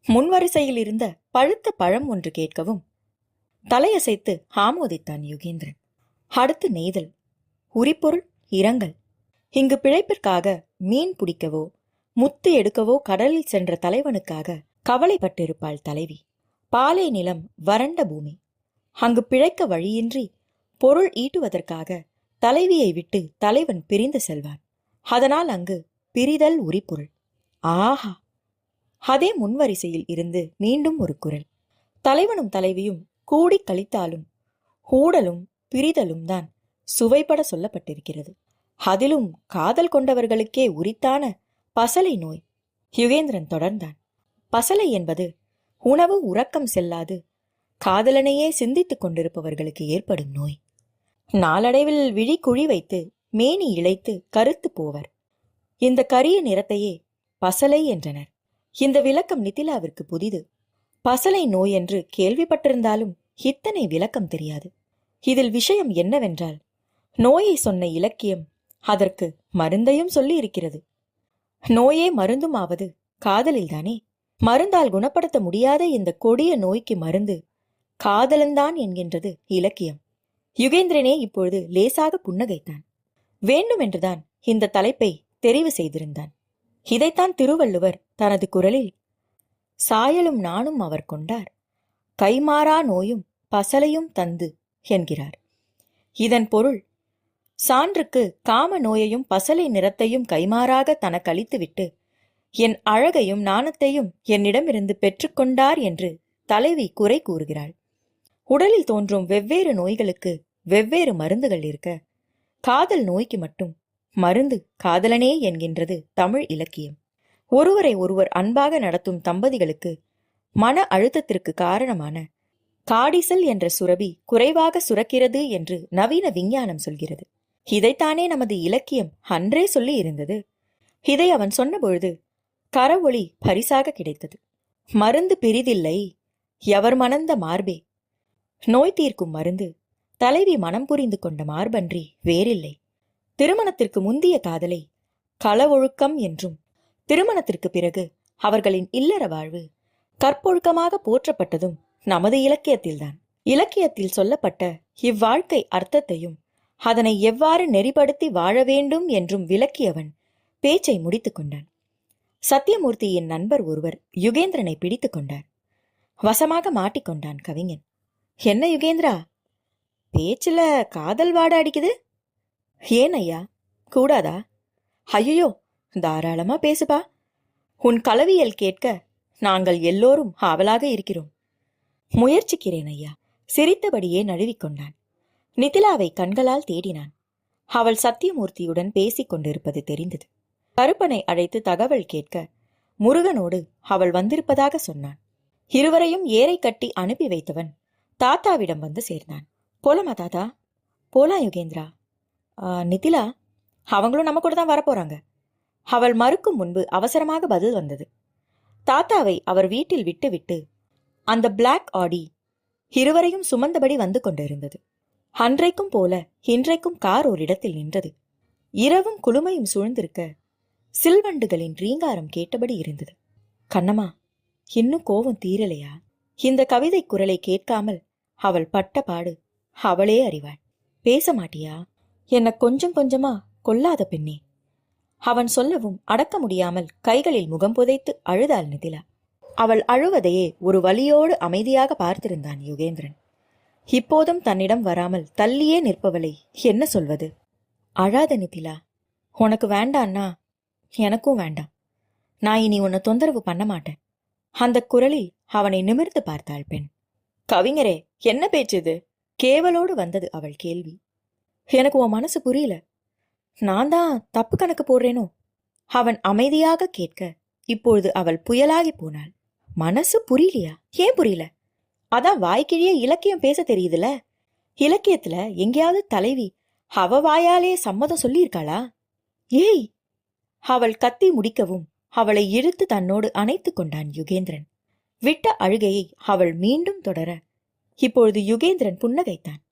முன்வரிசையில் இருந்த பழுத்த பழம் ஒன்று கேட்கவும் தலையசைத்து ஆமோதித்தான் யுகேந்திரன். அடுத்து நெய்தல். உரிபொருள் இரங்கல். இங்கு பிழைப்பிற்காக மீன் பிடிக்கவோ முத்து எடுக்கவோ கடலில் சென்ற தலைவனுக்காக கவலைப்பட்டிருப்பாள் தலைவி. பாலை நிலம், வறண்ட பூமி. அங்கு பிழைக்க வழியின்றி பொருள் ஈட்டுவதற்காக தலைவியை விட்டு தலைவன் பிரிந்து செல்வான். அதனால் அங்கு பிரிதல் உரிபொருள். ஆஹா! அதே முன்வரிசையில் இருந்து மீண்டும் ஒரு குரல். தலைவனும் தலைவியும் கூடி கழித்தாலும் ஊடலும் பிரிதலும் தான் சுவைப்பட சொல்லப்பட்டிருக்கிறது. அதிலும் காதல் கொண்டவர்களுக்கே உரித்தான பசலை நோய். யுகேந்திரன் தொடர்ந்தான். பசலை என்பது உணவு உறக்கம் செல்லாது காதலனையே சிந்தித்துக் கொண்டிருப்பவர்களுக்கு ஏற்படும் நோய். நாளடைவில் விழி குழி வைத்து மேனி இழைத்து கருத்து போவர். இந்த கரிய நிறத்தையே பசலை என்றனர். இந்த விளக்கம் நிதிலாவிற்கு புதிது. பசலை நோய் என்று கேள்விப்பட்டிருந்தாலும் இத்தனை விளக்கம் தெரியாது. இதில் விஷயம் என்னவென்றால், நோயை சொன்ன இலக்கியம் அதற்கு மருந்தையும் சொல்லி இருக்கிறது. நோயே மருந்துமாவது காதலில்தானே. மருந்தால் குணப்படுத்த முடியாத இந்த கொடிய நோய்க்கு மருந்து காதலன்தான் என்கின்றது இலக்கியம். யுகேந்திரனே இப்பொழுது லேசாக புன்னகைத்தான். வேண்டுமென்றுதான் இந்த தலைப்பை தெரிவு செய்திருந்தான். இதைத்தான் திருவள்ளுவர் தனது குரலில் சாயலும் நானும் அவர் கொண்டார், கைமாறா நோயும் பசலையும் தந்து என்கிறார். இதன் பொருள், சான்றுக்கு காம நோயையும் பசலை நிறத்தையும் கைமாறாக தனக்களித்துவிட்டு என் அழகையும் நாணத்தையும் என்னிடமிருந்து பெற்றுக்கொண்டார் என்று தலைவி குறை கூறுகிறாள். உடலில் தோன்றும் வெவ்வேறு நோய்களுக்கு வெவ்வேறு மருந்துகள் இருக்க, காதல் நோய்க்கு மட்டும் மருந்து காதலனே என்கின்றது தமிழ் இலக்கியம். ஒருவரை ஒருவர் அன்பாக நடத்தும் தம்பதிகளுக்கு மன அழுத்தத்திற்கு காரணமான காடிசல் என்ற சுரபி குறைவாக சுரக்கிறது என்று நவீன விஞ்ஞானம் சொல்கிறது. இதைத்தானே நமது இலக்கியம் அன்றே சொல்லி இருந்தது. இதை அவன் சொன்னபொழுது கரவொளி பரிசாக கிடைத்தது. மருந்து பிரிதில்லை எவர் மணந்த மார்பே. நோய் தீர்க்கும் மருந்து தலைவி மனம் புரிந்து கொண்ட மார்பன்றி வேறில்லை. திருமணத்திற்கு முந்திய காதலை களவொழுக்கம் என்றும், திருமணத்திற்கு பிறகு அவர்களின் இல்லற வாழ்வு கற்பொழுக்கமாக போற்றப்பட்டதும் நமது இலக்கியத்தில்தான். இலக்கியத்தில் சொல்லப்பட்ட இவ்வாழ்க்கை அர்த்தத்தையும் அதனை எவ்வாறு நெறிப்படுத்தி வாழ வேண்டும் என்றும் விளக்கியவன் பேச்சை முடித்து கொண்டான். சத்தியமூர்த்தியின் நண்பர் ஒருவர் யுகேந்திரனை பிடித்து கொண்டார். வசமாக மாட்டிக்கொண்டான் கவிஞன். என்ன யுகேந்திரா, பேச்சுல காதல் வாட அடிக்குது? ஏன் ஐயா, கூடாதா? ஐயோ, தாராளமா பேசுபா. உன் கலவியல் கேட்க நாங்கள் எல்லோரும் ஆவலாக இருக்கிறோம். முயற்சிக்கிறேன் ஐயா. சிரித்தபடியே நழுவிக்கொண்டான். நிதிலாவை கண்களால் தேடினான். அவள் சத்தியமூர்த்தியுடன் பேசிக் கொண்டிருப்பது தெரிந்தது. கருப்பனை அழைத்து தகவல் கேட்க முருகனோடு அவள் வந்திருப்பதாக சொன்னான். இருவரையும் ஏரை கட்டி அனுப்பி வைத்தவன் தாத்தாவிடம் வந்து சேர்ந்தான். போலாமா தாத்தா? போலாம் யுகேந்திரா. நிதிலா, அவங்களும் நம்ம கூட தான் வரப்போறாங்க. அவள் மறுக்கும் முன்பு அவசரமாக பதில் வந்தது. தாத்தாவை அவர் வீட்டில் விட்டுவிட்டு அந்த பிளாக் ஆடி இருவரையும் சுமந்தபடி வந்து கொண்டிருந்தது. அன்றைக்கும் போல இன்றைக்கும் கார் ஓரிடத்தில் நின்றது. இரவும் குளுமையும் சூழ்ந்திருக்க சில்வண்டுகளின் ரீங்காரம் கேட்டபடி இருந்தது. கண்ணம்மா, இன்னும் கோபம் தீரலையா? இந்த கவிதை குரலை கேட்காமல் அவள் பட்ட பாடு அவளே அறிவாள். பேச மாட்டியா? என்ன கொஞ்சம் கொஞ்சமா கொல்லாத பெண்ணே. அவன் சொல்லவும் அடக்க முடியாமல் கைகளில் முகம் புதைத்து அழுதாள் நிதிலா. அவள் அழுவதையே ஒரு வலியோடு அமைதியாக பார்த்திருந்தான் யுகேந்திரன். இப்போதும் தன்னிடம் வராமல் தள்ளியே நிற்பவளை என்ன சொல்வது? அழாத நிதிலா, உனக்கு வேண்டான்னா எனக்கும் வேண்டாம். நான் இனி உன்னை தொந்தரவு பண்ண மாட்டேன். அந்த குரலில் அவனை நிமிர்ந்து பார்த்தாள் பெண். கவிஞரே, என்ன பேச்சுது? கேவலோடு வந்தது அவள் கேள்வி. எனக்கு உன் மனசு புரியல. நான் தான் தப்பு கணக்கு போடுறேனோ? அவன் அமைதியாக கேட்க இப்பொழுது அவள் புயலாகி போனாள். மனசு புரியலையா? ஏன் புரியல? அதான் வாய்க்கிழிய இலக்கியம் பேச தெரியுதுல. இலக்கியத்துல எங்கேயாவது தலைவி அவ வாயாலே சம்மதம் சொல்லியிருக்காளா? ஏய்! அவள் கத்தி முடிக்கவும் அவளை இழுத்து தன்னோடு அணைத்து கொண்டான் யுகேந்திரன். விட்ட அழுகையை அவள் மீண்டும் தொடர இப்பொழுது யுகேந்திரன் புன்னகைத்தான்.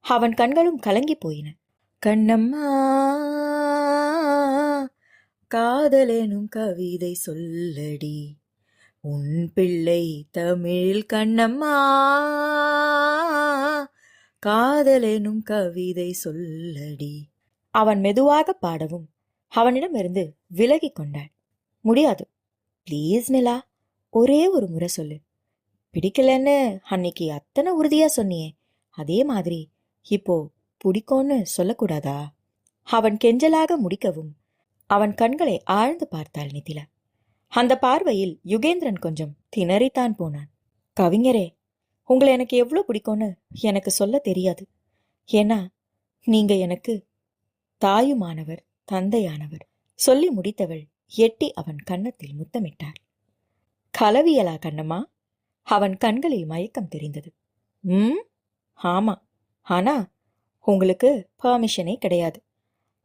அவன் கண்களும் கலங்கி போயின. கண்ணம்மா, காதலெனும் கவிதை சொல்லடி, உன் பிள்ளை தமிழ் கண்ணம்மா, காதலெனும் கவிதை சொல்லடி. அவன் மெதுவாக பாடவும் அவனிடமிருந்து விலகி கொண்டாள். முடியாது, பிளீஸ் நிலா, ஒரே ஒரு முறை சொல்லு. பிடிக்கலன்னு அன்னைக்கு அத்தனை உறுதியா சொன்னியே, அதே மாதிரி இப்போ பிடிக்கும்னு சொல்லக்கூடாதா? அவன் கெஞ்சலாக முடிக்கவும் அவன் கண்களை ஆழ்ந்து பார்த்தாள் நிதிலா. அந்த பார்வையில் யுகேந்திரன் கொஞ்சம் திணறித்தான் போனான். கவிஞரே, உங்களை எனக்கு எவ்வளோ பிடிக்கும்னு எனக்கு சொல்ல தெரியாது. ஏன்னா நீங்க எனக்கு தாயுமானவர், தந்தையானவர். சொல்லி முடித்தவள் எட்டி அவன் கன்னத்தில் முத்தமிட்டாள். கலவியலா கண்ணம்மா? அவன் கண்களில் மயக்கம் தெரிந்தது. ஆமா, ஆனா உங்களுக்கு பெர்மிஷனே கிடையாது.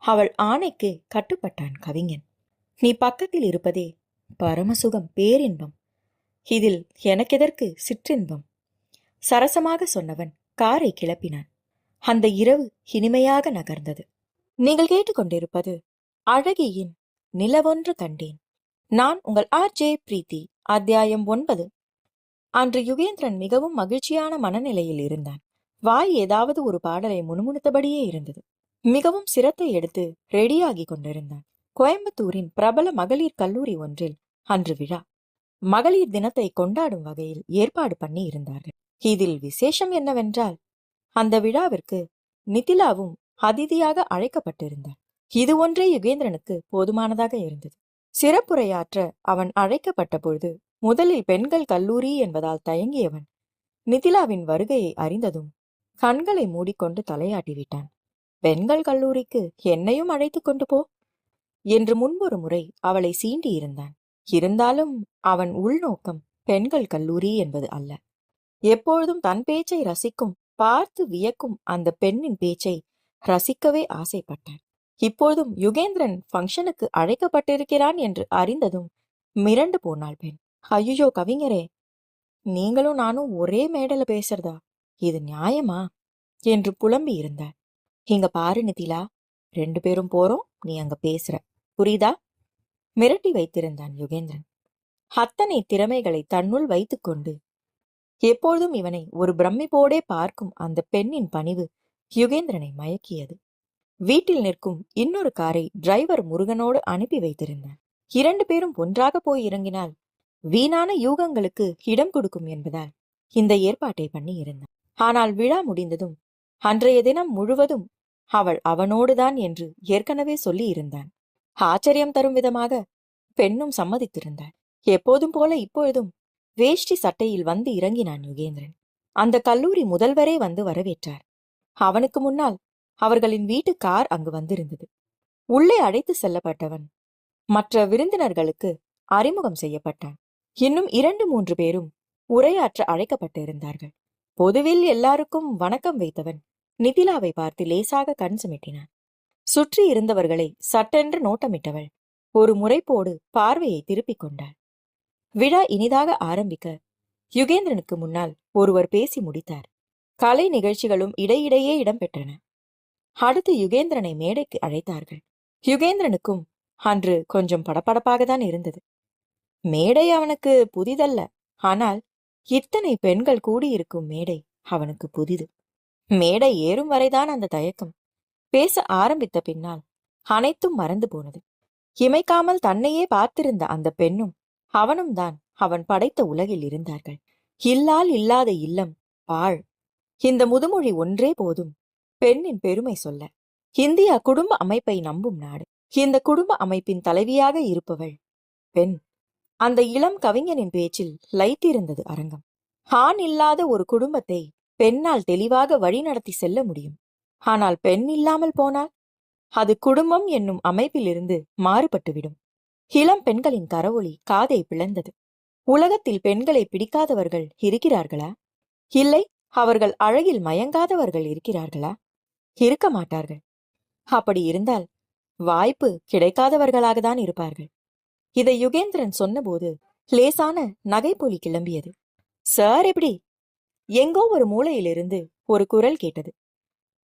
அவள் ஆணைக்கு கட்டுப்பட்டான் கவிஞன். நீ பக்கத்தில் இருப்பதே பரமசுகம், பேரின்பம். இதில் எனக்கெதற்கு சிற்றின்பம்? சரசமாக சொன்னவன் காரை கிளப்பினான். அந்த இரவு இனிமையாக நகர்ந்தது. நீங்கள் கேட்டுக்கொண்டிருப்பது அழகியின் நிலவொன்று கண்டேன். நான் உங்கள் RJ பிரீத்தி. அத்தியாயம் 9. அன்று யுகேந்திரன் மிகவும் மகிழ்ச்சியான மனநிலையில் இருந்தான். வாய் ஏதாவது ஒரு பாடலை முணுமுணுத்தபடியே இருந்தது. மிகவும் சிரத்தை எடுத்து ரெடியாகி கொண்டிருந்தான். கோயம்புத்தூரின் பிரபல மகளிர் கல்லூரி ஒன்றில் அன்று விழா. மகளிர் தினத்தை கொண்டாடும் வகையில் ஏற்பாடு பண்ணி இருந்தார்கள். இதில் விசேஷம் என்னவென்றால், அந்த விழாவிற்கு நிதிலாவும் அதிதியாக அழைக்கப்பட்டிருந்தாள். இது ஒன்றே யுகேந்திரனுக்கு போதுமானதாக இருந்தது. சிறப்புரையாற்ற அவன் அழைக்கப்பட்ட பொழுது முதலில் பெண்கள் கல்லூரி என்பதால் தயங்கியவன் நிதிலாவின் வருகையை அறிந்ததும் கண்களை மூடிக்கொண்டு தலையாட்டிவிட்டான். பெண்கள் கல்லூரிக்கு என்னையும் அழைத்து கொண்டு போ என்று முன்பொரு முறை அவளை சீண்டி இருந்தான். இருந்தாலும் அவன் உள்நோக்கம் பெண்கள் கல்லூரி என்பது அல்ல. எப்பொழுதும் தன் பேச்சை ரசிக்கும், பார்த்து வியக்கும் அந்த பெண்ணின் பேச்சை ரசிக்கவே ஆசைப்பட்டான். இப்போதும் யுகேந்திரன் ஃபங்க்ஷனுக்கு அழைக்கப்பட்டிருக்கிறான் என்று அறிந்ததும் மிரண்டு போனாள் பெண். ஐயோ கவிஞரே, நீங்களும் நானும் ஒரே மேடையில பேசுறதா? இது நியாயமா என்று புலம்பி இருந்தாள். இங்க பாரு நிதிலா, 2 பேரும் போறோம், நீ அங்க பேசுற, புரியுதா? மிரட்டி வைத்திருந்தான் யுகேந்திரன். அத்தனை திறமைகளை தன்னுள் வைத்துக்கொண்டு எப்பொழுதும் இவனை ஒரு பிரமிப்போடே பார்க்கும் அந்த பெண்ணின் பணிவு யுகேந்திரனை மயக்கியது. வீட்டில் நிற்கும் இன்னொரு காரை டிரைவர் முருகனோடு அனுப்பி வைத்திருந்தான். 2 பேரும் ஒன்றாக போய் இறங்கினால் வீணான யூகங்களுக்கு இடம் கொடுக்கும் என்பதால் இந்த ஏற்பாட்டை பண்ணி இருந்தான். ஆனால் விழா முடிந்ததும் அன்றைய தினம் முழுவதும் அவள் அவனோடுதான் என்று ஏற்கனவே சொல்லி இருந்தான். ஆச்சரியம் தரும் விதமாக பெண்ணும் சம்மதித்திருந்தாள். எப்போதும் போல இப்பொழுதும் வேஷ்டி சட்டையில் வந்து இறங்கினான் யுகேந்திரன். அந்த கல்லூரி முதல்வரே வந்து வரவேற்றார். அவனுக்கு முன்னால் அவர்களின் வீட்டு கார் அங்கு வந்திருந்தது. உள்ளே அழைத்து செல்லப்பட்டவன் மற்ற விருந்தினர்களுக்கு அறிமுகம் செய்யப்பட்டான். இன்னும் 2-3 பேரும் உரையாற்ற அழைக்கப்பட்டிருந்தார்கள். பொதுவில் எல்லாருக்கும் வணக்கம் வைத்தவன் நிதிலாவை பார்த்து லேசாக கண் சுமிட்டினான். சுற்றி இருந்தவர்களை சட்டென்று நோட்டமிட்டவள் ஒரு முறைப்போடு பார்வையை திருப்பிக் கொண்டாள். விழா இனிதாக ஆரம்பிக்க யுகேந்திரனுக்கு முன்னால் ஒருவர் பேசி முடித்தார். கலை நிகழ்ச்சிகளும் இடையிடையே இடம்பெற்றன. அடுத்து யுகேந்திரனை மேடைக்கு அழைத்தார்கள். யுகேந்திரனுக்கும் அன்று கொஞ்சம் படபடப்பாக தான் இருந்தது. மேடை அவனுக்கு புதிதல்ல, ஆனால் இத்தனை பெண்கள் கூடியிருக்கும் மேடை அவனுக்கு புதிது. மேடை ஏறும் வரைதான் அந்த தயக்கம். பேச ஆரம்பித்த பின்னால் அனைத்தும் மறந்து போனது. இமைக்காமல் தன்னையே பார்த்திருந்த அந்த பெண்ணும் அவனும் தான் அவன் படைத்த உலகில் இருந்தார்கள். இல்லால் இல்லாத இல்லம் பாழ். இந்த முதுமொழி ஒன்றே போதும் பெண்ணின் பெருமை சொல்ல. இந்தியா குடும்ப அமைப்பை நம்பும் நாடு. இந்த குடும்ப அமைப்பின் தலைவியாக இருப்பவள் பெண். அந்த இளம் கவிஞனின் பேச்சில் லைத்திருந்தது அரங்கம். ஆண் இல்லாத ஒரு குடும்பத்தை பெண்ணால் தெளிவாக வழிநடத்தி செல்ல முடியும். ஆனால் பெண் இல்லாமல் போனால் அது குடும்பம் என்னும் அமைப்பிலிருந்து மாறுபட்டுவிடும். இளம் பெண்களின் கரவொலி காதை பிளந்தது. உலகத்தில் பெண்களை பிடிக்காதவர்கள் இருக்கிறார்களா? இல்லை, அவர்கள் அழகில் மயங்காதவர்கள் இருக்கிறார்களா? இருக்க மாட்டார்கள். அப்படி இருந்தால் வாய்ப்பு கிடைக்காதவர்களாகத்தான் இருப்பார்கள். இதை யுகேந்திரன் சொன்னபோது லேசான நகைப்பொலி கிளம்பியது. சார் எப்படி? எங்கோ ஒரு மூலையிலிருந்து ஒரு குரல் கேட்டது.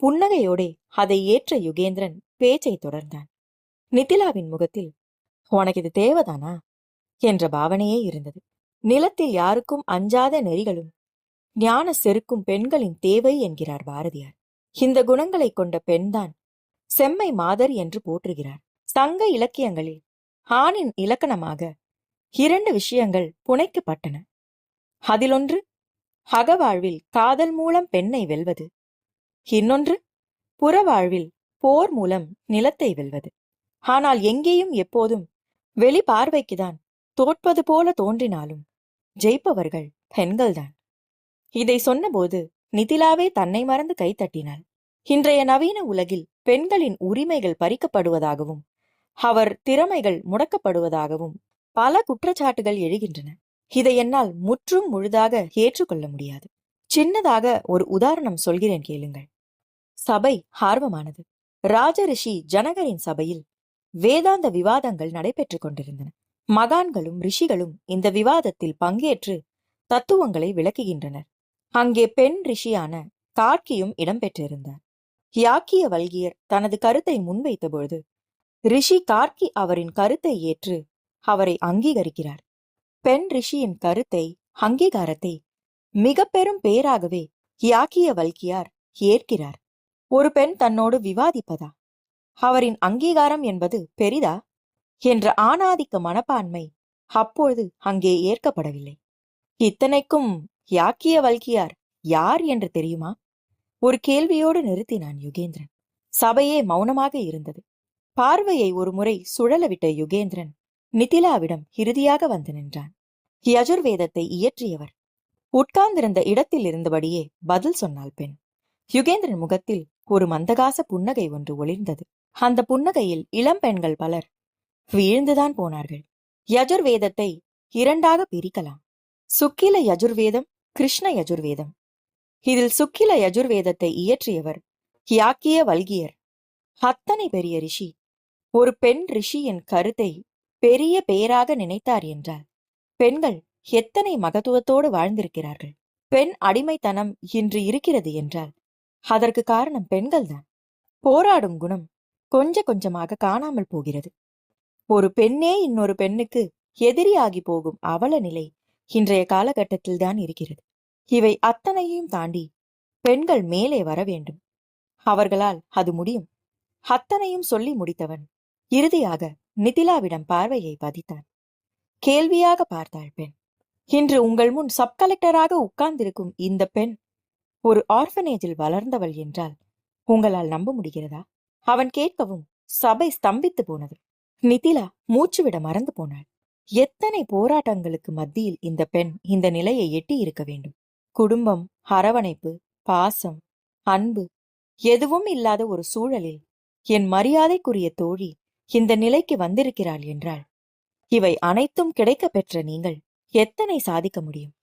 புன்னகையோடே அதை ஏற்ற யுகேந்திரன் பேச்சை தொடர்ந்தான். நிதிலாவின் முகத்தில் உனக்கு இது தேவைதானா என்ற பாவனையே இருந்தது. நிலத்தில் யாருக்கும் அஞ்சாத நெறிகளும் ஞான செருக்கும் பெண்களின் தேவை என்கிறார் பாரதியார். இந்த குணங்களை கொண்ட பெண்தான் செம்மை மாதர் என்று போற்றுகிறார். சங்க இலக்கியங்களில் ஆணின் இலக்கணமாக 2 விஷயங்கள் புனைக்கப்பட்டன. அதிலொன்று அகவாழ்வில் காதல் மூலம் பெண்ணை வெல்வது, இன்னொன்று புறவாழ்வில் போர் மூலம் நிலத்தை வெல்வது. ஆனால் எங்கேயும் எப்போதும் வெளி பார்வைக்குதான் தோற்பது போல தோன்றினாலும் ஜெயிப்பவர்கள் பெண்கள்தான். இதை சொன்னபோது நிதிலாவே தன்னை மறந்து கைத்தட்டினாள். இன்றைய நவீன உலகில் பெண்களின் உரிமைகள் பறிக்கப்படுவதாகவும் அவர் திறமைகள் முடக்கப்படுவதாகவும் பல குற்றச்சாட்டுகள் எழுகின்றன. இதை என்னால் முற்றும் முழுதாக ஏற்றுக்கொள்ள முடியாது. சின்னதாக ஒரு உதாரணம் சொல்கிறேன் கேளுங்கள். சபை ஆர்வமானது. ராஜரிஷி ஜனகரின் சபையில் வேதாந்த விவாதங்கள் நடைபெற்றுக் கொண்டிருந்தன. மகான்களும் ரிஷிகளும் இந்த விவாதத்தில் பங்கேற்று தத்துவங்களை விளக்குகின்றனர். அங்கே பெண் ரிஷியான கார்க்கியும் இடம்பெற்றிருந்தார். யாக்கிய வல்கியர் தனது கருத்தை முன்வைத்த பொழுது ரிஷி கார்க்கி அவரின் கருத்தை ஏற்று அவரை அங்கீகரிக்கிறார். பெண் ரிஷியின் கருத்தை, அங்கீகாரத்தை மிக பெரும் பேராகவே யாக்கிய வல்கியார் ஏற்கிறார். ஒரு பெண் தன்னோடு விவாதிப்பதா, அவரின் அங்கீகாரம் என்பது பெரிதா என்ற ஆணாதிக்க மனப்பான்மை அப்பொழுது அங்கே ஏற்கப்படவில்லை. இத்தனைக்கும் யாக்கிய வல்கியார் யார் என்று தெரியுமா? ஒரு கேள்வியோடு நிறுத்தினான் யுகேந்திரன். சபையே மௌனமாக இருந்தது. பார்வையை ஒரு முறை சுழலவிட்ட யுகேந்திரன் நிதிலாவிடம் இறுதியாக வந்து நின்றான். யஜுர்வேதத்தை இயற்றியவர். உட்கார்ந்திருந்த இடத்தில் இருந்தபடியே பதில் சொன்னாள் பெண். யுகேந்திரன் முகத்தில் ஒரு மந்தகாச புன்னகை ஒன்று ஒளிர்ந்தது. அந்த புன்னகையில் இளம் பெண்கள் பலர் வீழ்ந்துதான் போனார்கள். யஜுர்வேதத்தை இரண்டாக பிரிக்கலாம். சுக்கில யஜுர்வேதம், கிருஷ்ண யஜுர்வேதம். இதில் சுக்கில யஜுர்வேதத்தை இயற்றியவர் யாக்கிய வல்கியர். அத்தனை பெரிய ரிஷி ஒரு பெண் ரிஷியின் கருத்தை பெரிய பேராக நினைத்தார் என்றால் பெண்கள் எத்தனை மகத்துவத்தோடு வாழ்ந்திருக்கிறார்கள். பெண் அடிமைத்தனம் இன்று இருக்கிறது என்றால் அதற்கு காரணம் பெண்கள்தான். போராடும் குணம் கொஞ்சமாக காணாமல் போகிறது. ஒரு பெண்ணே இன்னொரு பெண்ணுக்கு எதிரியாகி போகும் அவல நிலை இன்றைய காலகட்டத்தில்தான் இருக்கிறது. இவை அத்தனையும் தாண்டி பெண்கள் மேலே வர வேண்டும். அவர்களால் அது முடியும். அத்தனையும் சொல்லி முடித்தவன் இறுதியாக நிதிலாவிடம் பார்வையை பதித்தான். கேள்வியாக பார்த்தாள் பெண். இன்று உங்கள் முன் சப் கலெக்டராக உட்கார்ந்திருக்கும் இந்த பெண் ஒரு ஆர்ஃபனேஜில் வளர்ந்தவள் என்றால் உங்களால் நம்ப முடிகிறதா? அவன் கேட்கவும் சபை ஸ்தம்பித்து போனது. நிதிலா மூச்சுவிட மறந்து போனாள். எத்தனை போராட்டங்களுக்கு மத்தியில் இந்த பெண் இந்த நிலையை எட்டி இருக்க வேண்டும். குடும்பம், அரவணைப்பு, பாசம், அன்பு எதுவும் இல்லாத ஒரு சூழலில் என் மரியாதைக்குரிய தோழி இந்த நிலைக்கு வந்திருக்கிறாள் என்றால் இவை அனைத்தும் கிடைக்க பெற்ற நீங்கள் எத்தனை சாதிக்க முடியும்?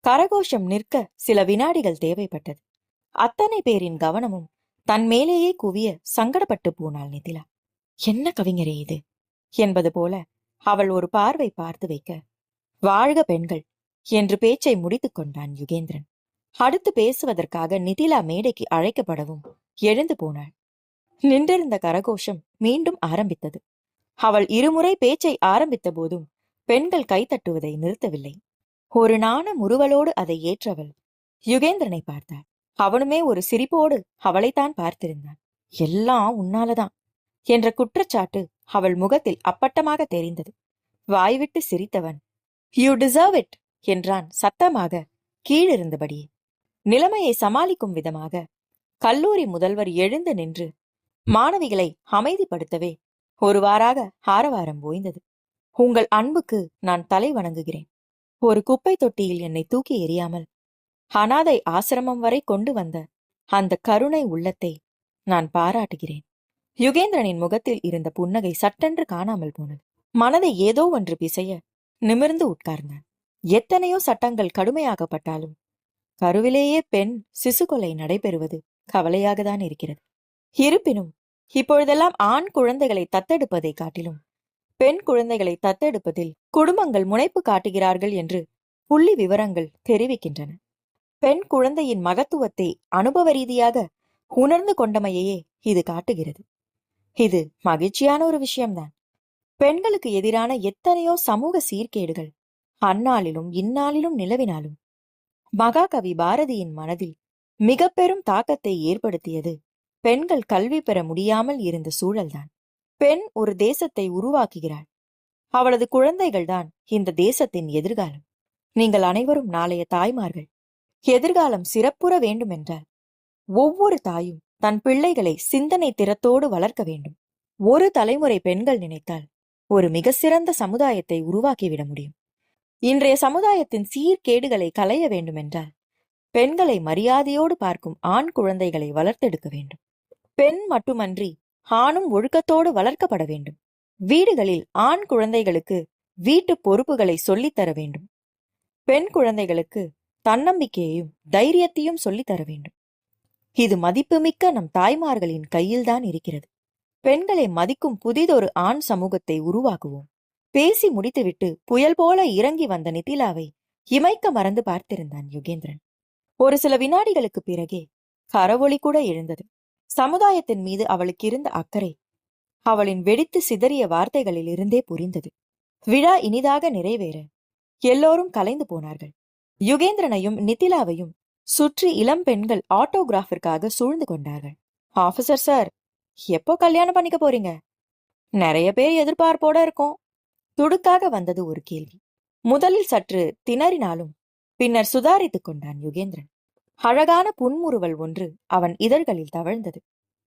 கரகோஷம் நிற்க சில வினாடிகள் தேவைப்பட்டது. அத்தனை பேரின் கவனமும் தன் மேலேயே குவிய சங்கடப்பட்டு போனாள் நிதிலா. என்ன கவிஞரே இது என்பது போல அவள் ஒரு பார்வை பார்த்து வைக்க, வாழ்க பெண்கள் என்று பேச்சை முடித்துக் கொண்டான் யுகேந்திரன். அடுத்து பேசுவதற்காக நிதிலா மேடைக்கு அழைக்கப்படவும் எழுந்து போனாள். நின்றிருந்த கரகோஷம் மீண்டும் ஆரம்பித்தது. அவள் இருமுறை பேச்சை ஆரம்பித்த போதும் பெண்கள் கைத்தட்டுவதை நிறுத்தவில்லை. ஒரு நாண முறுவலோடு அதை ஏற்றவள் யுகேந்திரனை பார்த்தாள். அவனுமே ஒரு சிரிப்போடு அவளைத்தான் பார்த்திருந்தான். எல்லாம் உன்னாலதான் என்ற குற்றச்சாட்டு அவள் முகத்தில் அப்பட்டமாக தெரிந்தது. வாய்விட்டு சிரித்தவன் யூ டிசர்வ் இட் என்றான் சத்தமாக கீழிருந்தபடியே. நிலைமையை சமாளிக்கும் விதமாக கல்லூரி முதல்வர் எழுந்து நின்று மாணவிகளை அமைதிப்படுத்தவே ஒருவாறாக ஆரவாரம் ஓய்ந்தது. உங்கள் அன்புக்கு நான் தலை வணங்குகிறேன். ஒரு குப்பை தொட்டியில் என்னை தூக்கி எறியாமல் அனாதை ஆசிரமம் வரை கொண்டு வந்த அந்த கருணை உள்ளத்தை நான் பாராட்டுகிறேன். யுகேந்திரனின் முகத்தில் இருந்த புன்னகை சட்டென்று காணாமல் போனது. மனதை ஏதோ ஒன்று பிசைய நிமிர்ந்து உட்கார்ந்தான். எத்தனையோ சட்டங்கள் கடுமையாகப்பட்டாலும் கருவிலேயே பெண் சிசுகொலை நடைபெறுவது கவலையாகத்தான் இருக்கிறது. இருப்பினும் இப்பொழுதெல்லாம் ஆண் குழந்தைகளை தத்தெடுப்பதை காட்டிலும் பெண் குழந்தைகளை தத்தெடுப்பதில் குடும்பங்கள் முனைப்பு காட்டுகிறார்கள் என்று புள்ளி விவரங்கள் தெரிவிக்கின்றன. பெண் குழந்தையின் மகத்துவத்தை அனுபவ ரீதியாக உணர்ந்து கொண்டமையே இது காட்டுகிறது. இது மகிழ்ச்சியான ஒரு விஷயம்தான். பெண்களுக்கு எதிரான எத்தனையோ சமூக சீர்கேடுகள் அந்நாளிலும் இந்நாளிலும் நிலவினாலும் மகாகவி பாரதியின் மனதில் மிக பெரும் தாக்கத்தை ஏற்படுத்தியது பெண்கள் கல்வி பெற முடியாமல் இருந்த சூழல்தான். பெண் ஒரு தேசத்தை உருவாக்குகிறாள். அவளது குழந்தைகள்தான் இந்த தேசத்தின் எதிர்காலம். நீங்கள் அனைவரும் நாளைய தாய்மார்கள். எதிர்காலம் சிறப்புற வேண்டுமென்றால் ஒவ்வொரு தாயும் தன் பிள்ளைகளை சிந்தனை திறத்தோடு வளர்க்க வேண்டும். ஒரு தலைமுறை பெண்கள் நினைத்தால் ஒரு மிக சிறந்த சமுதாயத்தை உருவாக்கிவிட முடியும். இன்றைய சமுதாயத்தின் சீர்கேடுகளை களைய வேண்டுமென்றால் பெண்களை மரியாதையோடு பார்க்கும் ஆண் குழந்தைகளை வளர்த்தெடுக்க வேண்டும். பெண் மட்டுமன்றி ஆணும் ஒழுக்கத்தோடு வளர்க்கப்பட வேண்டும். வீடுகளில் ஆண் குழந்தைகளுக்கு வீட்டு பொறுப்புகளை சொல்லித்தர வேண்டும். பெண் குழந்தைகளுக்கு தன்னம்பிக்கையையும் தைரியத்தையும் சொல்லித்தர வேண்டும். இது மதிப்புமிக்க நம் தாய்மார்களின் கையில்தான் இருக்கிறது. பெண்களை மதிக்கும் புதிதொரு ஆண் சமூகத்தை உருவாக்குவோம். பேசி முடித்துவிட்டு புயல் போல இறங்கி வந்த நிதிலாவை இமைக்க மறந்து பார்த்திருந்தான் யுகேந்திரன். ஒரு சில வினாடிகளுக்கு பிறகே கரவொலி கூட எழுந்தது. சமுதாயத்தின் மீது அவளுக்கு இருந்த அக்கறை அவளின் வெடித்து சிதறிய வார்த்தைகளில் இருந்தே புரிந்தது. விழா இனிதாக நிறைவேற எல்லோரும் கலைந்து போனார்கள். யுகேந்திரனையும் நிதிலாவையும் சுற்றி இளம் பெண்கள் ஆட்டோகிராஃபிற்காக சூழ்ந்து கொண்டார்கள். ஆபீசர் சார், எப்போ கல்யாணம் பண்ணிக்க போறீங்க? நிறைய பேர் எதிர்பார்ப்போட இருக்கும். துடுக்காக வந்தது ஒரு கேள்வி. முதலில் சற்று திணறினாலும் பின்னர் சுதாரித்துக் கொண்டான் யுகேந்திரன். அழகான புன்முறுவல் ஒன்று அவன் இதழ்களில் தவழ்ந்தது.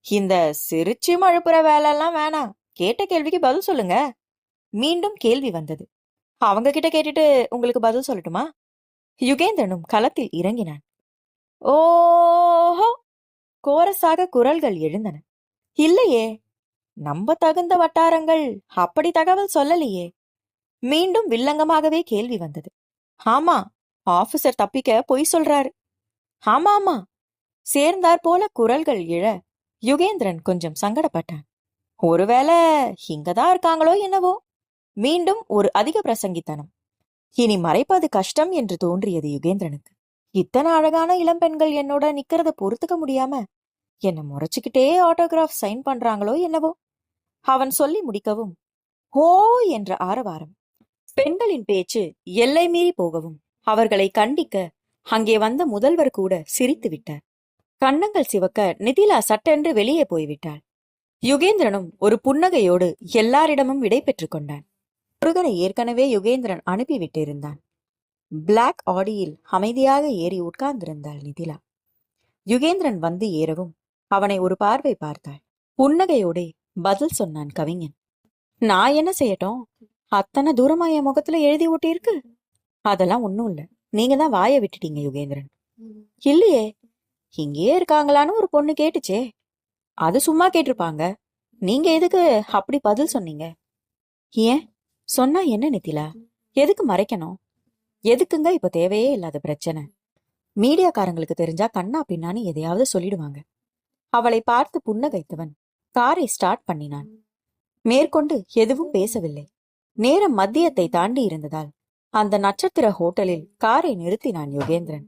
இந்த சிரிச்சு மழுப்புற வேலையெல்லாம் வேணாம், கேட்ட கேள்விக்கு பதில் சொல்லுங்க. மீண்டும் கேள்வி வந்தது. அவங்க கிட்ட கேட்டுட்டு உங்களுக்கு பதில் சொல்லட்டுமா? யுகேந்திரனும் களத்தில் இறங்கினான். ஓஹோ! கோரஸாக குரல்கள் எழுந்தன. இல்லையே, நம்ப தகுந்த வட்டாரங்கள் அப்படி தகவல் சொல்லலையே. மீண்டும் வில்லங்கமாகவே கேள்வி வந்தது. ஆமா, ஆபீசர் தப்பிக்க பொய் சொல்றாரு. ஆமா ஆமா, சேர்ந்தார் போல குரல்கள் எழ யுகேந்திரன் கொஞ்சம் சங்கடப்பட்டான். ஒருவேளை இங்கதான் இருக்காங்களோ என்னவோ. மீண்டும் ஒரு அதிக பிரசங்கித்தனம். இனி மறைப்பது கஷ்டம் என்று தோன்றியது யுகேந்திரனுக்கு. இத்தனை அழகான இளம்பெண்கள் என்னோட நிக்கிறத பொறுத்துக்க முடியாம என்ன முறைச்சுக்கிட்டே ஆட்டோகிராஃப் சைன் பண்றாங்களோ என்னவோ. அவன் சொல்லி முடிக்கவும் ஹோ என்ற ஆரவாரம். பெண்களின் பேச்சு எல்லை மீறி போகவும் அவர்களை கண்டிக்க அங்கே வந்த முதல்வர் கூட சிரித்து விட்டார். கன்னங்கள் சிவக்க நிதிலா சட்டென்று வெளியே போய்விட்டாள். யுகேந்திரனும் ஒரு புன்னகையோடு எல்லாரிடமும் விடை பெற்றுக் கொண்டான். முருகனை ஏற்கனவே யுகேந்திரன் அனுப்பிவிட்டிருந்தான். பிளாக் ஆடியில் அமைதியாக ஏறி உட்கார்ந்திருந்தாள் நிதிலா. யுகேந்திரன் வந்து ஏறவும் அவனை ஒரு பார்வை பார்த்தாள். புன்னகையோடே பதில் சொன்னான் கவிஞன். நான் என்ன செய்யட்டும்? அத்தனை தூரமா என் முகத்துல எழுதி ஒட்டியிருக்கு. அதெல்லாம் ஒண்ணும் இல்ல, நீங்க தான் வாய விட்டுட்டீங்க யுகேந்திரன். இல்லையே, இங்கேயே இருக்காங்களான்னு ஒரு பொண்ணு கேட்டுச்சே. அது சும்மா கேட்டிருப்பாங்க, நீங்க எதுக்கு அப்படி பதில் சொன்னீங்க? ஏன் சொன்னா என்ன நிதிலா? எதுக்கு மறைக்கணும்? எதுக்குங்க இப்ப தேவையே இல்லாத பிரச்சனை? மீடியாக்காரங்களுக்கு தெரிஞ்சா கண்ணா பின்னான்னு எதையாவது சொல்லிடுவாங்க. அவளை பார்த்து புன்னகைத்தவன் காரை ஸ்டார்ட் பண்ணினான். மேற்கொண்டு எதுவும் பேசவில்லை. நேரம் மதியத்தை தாண்டி இருந்ததால் அந்த நட்சத்திர ஹோட்டலில் காரை நிறுத்தினான் யுகேந்திரன்.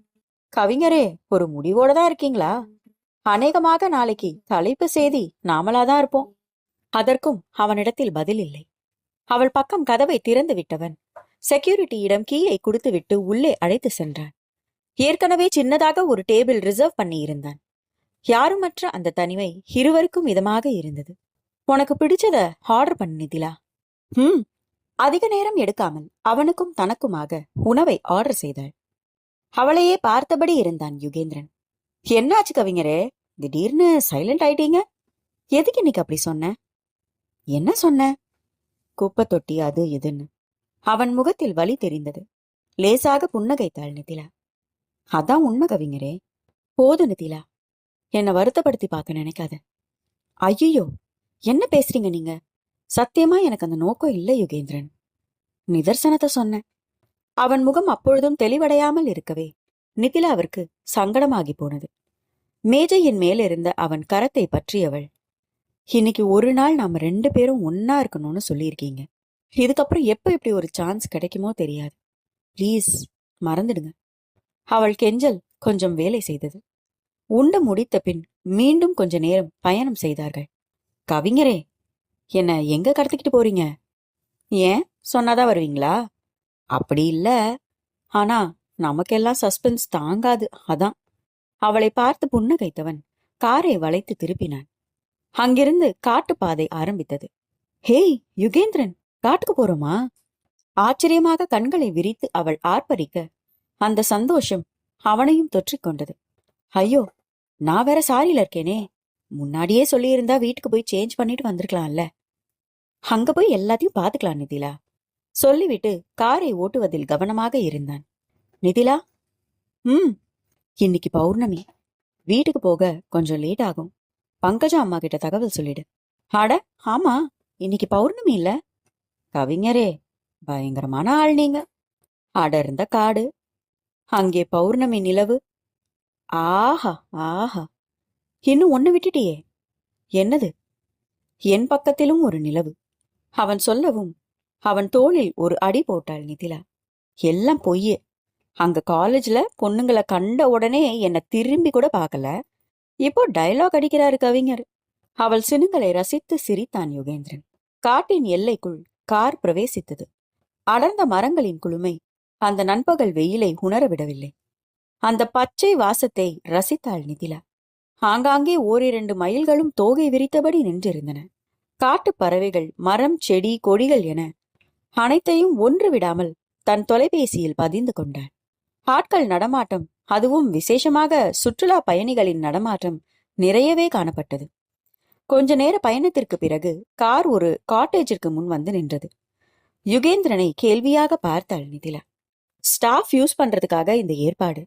கவிஞரே, ஒரு முடிவோட தான் இருக்கீங்களா? அநேகமாக நாளைக்கு தலைப்பு செய்தி நாமளாதான் இருப்போம். அதற்கும் அவனிடத்தில் பதில் இல்லை. அவள் பக்கம் கதவை திறந்து விட்டவன் செக்யூரிட்டியிடம் கீயை கொடுத்துவிட்டு உள்ளே அழைத்து சென்றான். ஏற்கனவே சின்னதாக ஒரு டேபிள் ரிசர்வ் பண்ணி இருந்தான். யாருமற்ற அந்த தனிமை இருவருக்கும் இதமாக இருந்தது. உனக்கு பிடிச்சத ஆர்டர் பண்ணு நிதிலா. அதிக நேரம் எடுக்காமல் அவனுக்கும் தனக்குமாக உணவை ஆர்டர் செய்தாள். அவளையே பார்த்தபடி இருந்தான் யுகேந்திரன். என்னாச்சு கவிஞரே, திடீர்னு சைலண்ட் ஆயிட்டீங்க? எதுக்கு இன்னைக்கு அப்படி சொன்ன? என்ன சொன்ன? குப்பை தொட்டி அது இதுன்னு. அவன் முகத்தில் வலி தெரிந்தது. லேசாக புன்னகைத்தாள் நிதிலா. அதான் உண்மை கவிஞரே. போது நிதிலா, என்னை வருத்தப்படுத்தி பார்க்க நினைக்காத. ஐயோ, என்ன பேசுறீங்க நீங்க? சத்தியமா எனக்கு அந்த நோக்கம் இல்லை யுகேந்திரன். நிதர்சனத்தை சொன்னேன். அவன் முகம் அப்பொழுதும் தெளிவடையாமல் இருக்கவே நிதிலாவிற்கு சங்கடமாகி போனது. மேஜையின் மேலிருந்த அவன் கரத்தை பற்றியவள், இன்னைக்கு ஒரு நாள் நாம 2 பேரும் ஒன்னா இருக்கணும்னு சொல்லியிருக்கீங்க. இதுக்கப்புறம் எப்ப இப்படி ஒரு சான்ஸ் கிடைக்குமோ தெரியாது. ப்ளீஸ் மறந்துடுங்க. அவள் கெஞ்சல் கொஞ்சம் வேலை செய்தது. உண்டு முடித்த பின் மீண்டும் கொஞ்ச நேரம் பயணம் செய்தார்கள். கவிஞரே, என்ன எங்க கடத்திக்கிட்டு போறீங்க? ஏன், சொன்னாதான் வருவீங்களா? அப்படி இல்ல, ஆனா நமக்கெல்லாம் சஸ்பென்ஸ் தாங்காது, அதான். அவளை பார்த்து புன்னகைத்தவன் காரை வளைத்து திருப்பினான். அங்கிருந்து காட்டுப்பாதை ஆரம்பித்தது. ஹேய் யுகேந்திரன், காட்டுக்கு போறோமா? ஆச்சரியமாக கண்களை விரித்து அவள் ஆர்ப்பரிக்க அந்த சந்தோஷம் அவனையும் தொற்றிக்கொண்டது. ஐயோ, நான் வேற சாரியில இருக்கேனே. முன்னாடியே சொல்லியிருந்தா வீட்டுக்கு போய் சேஞ்ச் பண்ணிட்டு வந்திருக்கலாம்ல. அங்க போய் எல்லாத்தையும் பாத்துக்கலாம் நிதிலா. சொல்லிவிட்டு காரை ஓட்டுவதில் கவனமாக இருந்தான். நிதிலா, இன்னைக்கு பௌர்ணமி. வீட்டுக்கு போக கொஞ்சம் லேட் ஆகும். பங்கஜா அம்மா கிட்ட தகவல் சொல்லிடு. அட ஆமா, இன்னைக்கு பௌர்ணமி இல்ல? கவிஞரே, பயங்கரமான ஆள் நீங்க. அடர்ந்த காடு, அங்கே பௌர்ணமி நிலவு. ஆஹா ஆஹா, இன்னும் ஒண்ணு விட்டுட்டியே. என்னது? என் பக்கத்திலும் ஒரு நிலவு. அவன் சொல்லவும் அவன் தோளில் ஒரு அடி போட்டாள் நிதிலா. எல்லாம் பொய்யே. அங்க காலேஜ்ல பொண்ணுங்களை கண்ட உடனே என்ன திரும்பி கூட பார்க்கல. இப்போ டயலாக் அடிக்கிறாரு கவிஞர். அவள் சினுங்களை ரசித்து சிரித்தான் யுகேந்திரன். காட்டின் எல்லைக்குள் கார் பிரவேசித்தது. அடர்ந்த மரங்களின் குளுமை அந்த நண்பகல் வெயிலை உணரவிடவில்லை. அந்த பச்சை வாசத்தை ரசித்தாள் நிதிலா. ஆங்காங்கே 1-2 மயில்களும் தோகை விரித்தபடி நின்றிருந்தன. காட்டு பறவைகள், மரம், செடி, கொடிகள் என அனைத்தையும் ஒன்று விடாமல் தன் தொலைபேசியில் பதிந்து கொண்டாள். ஆட்கள் நடமாட்டம் அதுவும் விசேஷமாக சுற்றுலா பயணிகளின் நடமாட்டம் நிறையவே காணப்பட்டது. கொஞ்ச நேர பயணத்திற்கு பிறகு கார் ஒரு காட்டேஜிற்கு முன் வந்து நின்றது. யுகேந்திரனை கேள்வியாக பார்த்தாள் நிதிலா. ஸ்டாஃப் யூஸ் பண்றதுக்காக இந்த ஏற்பாடு,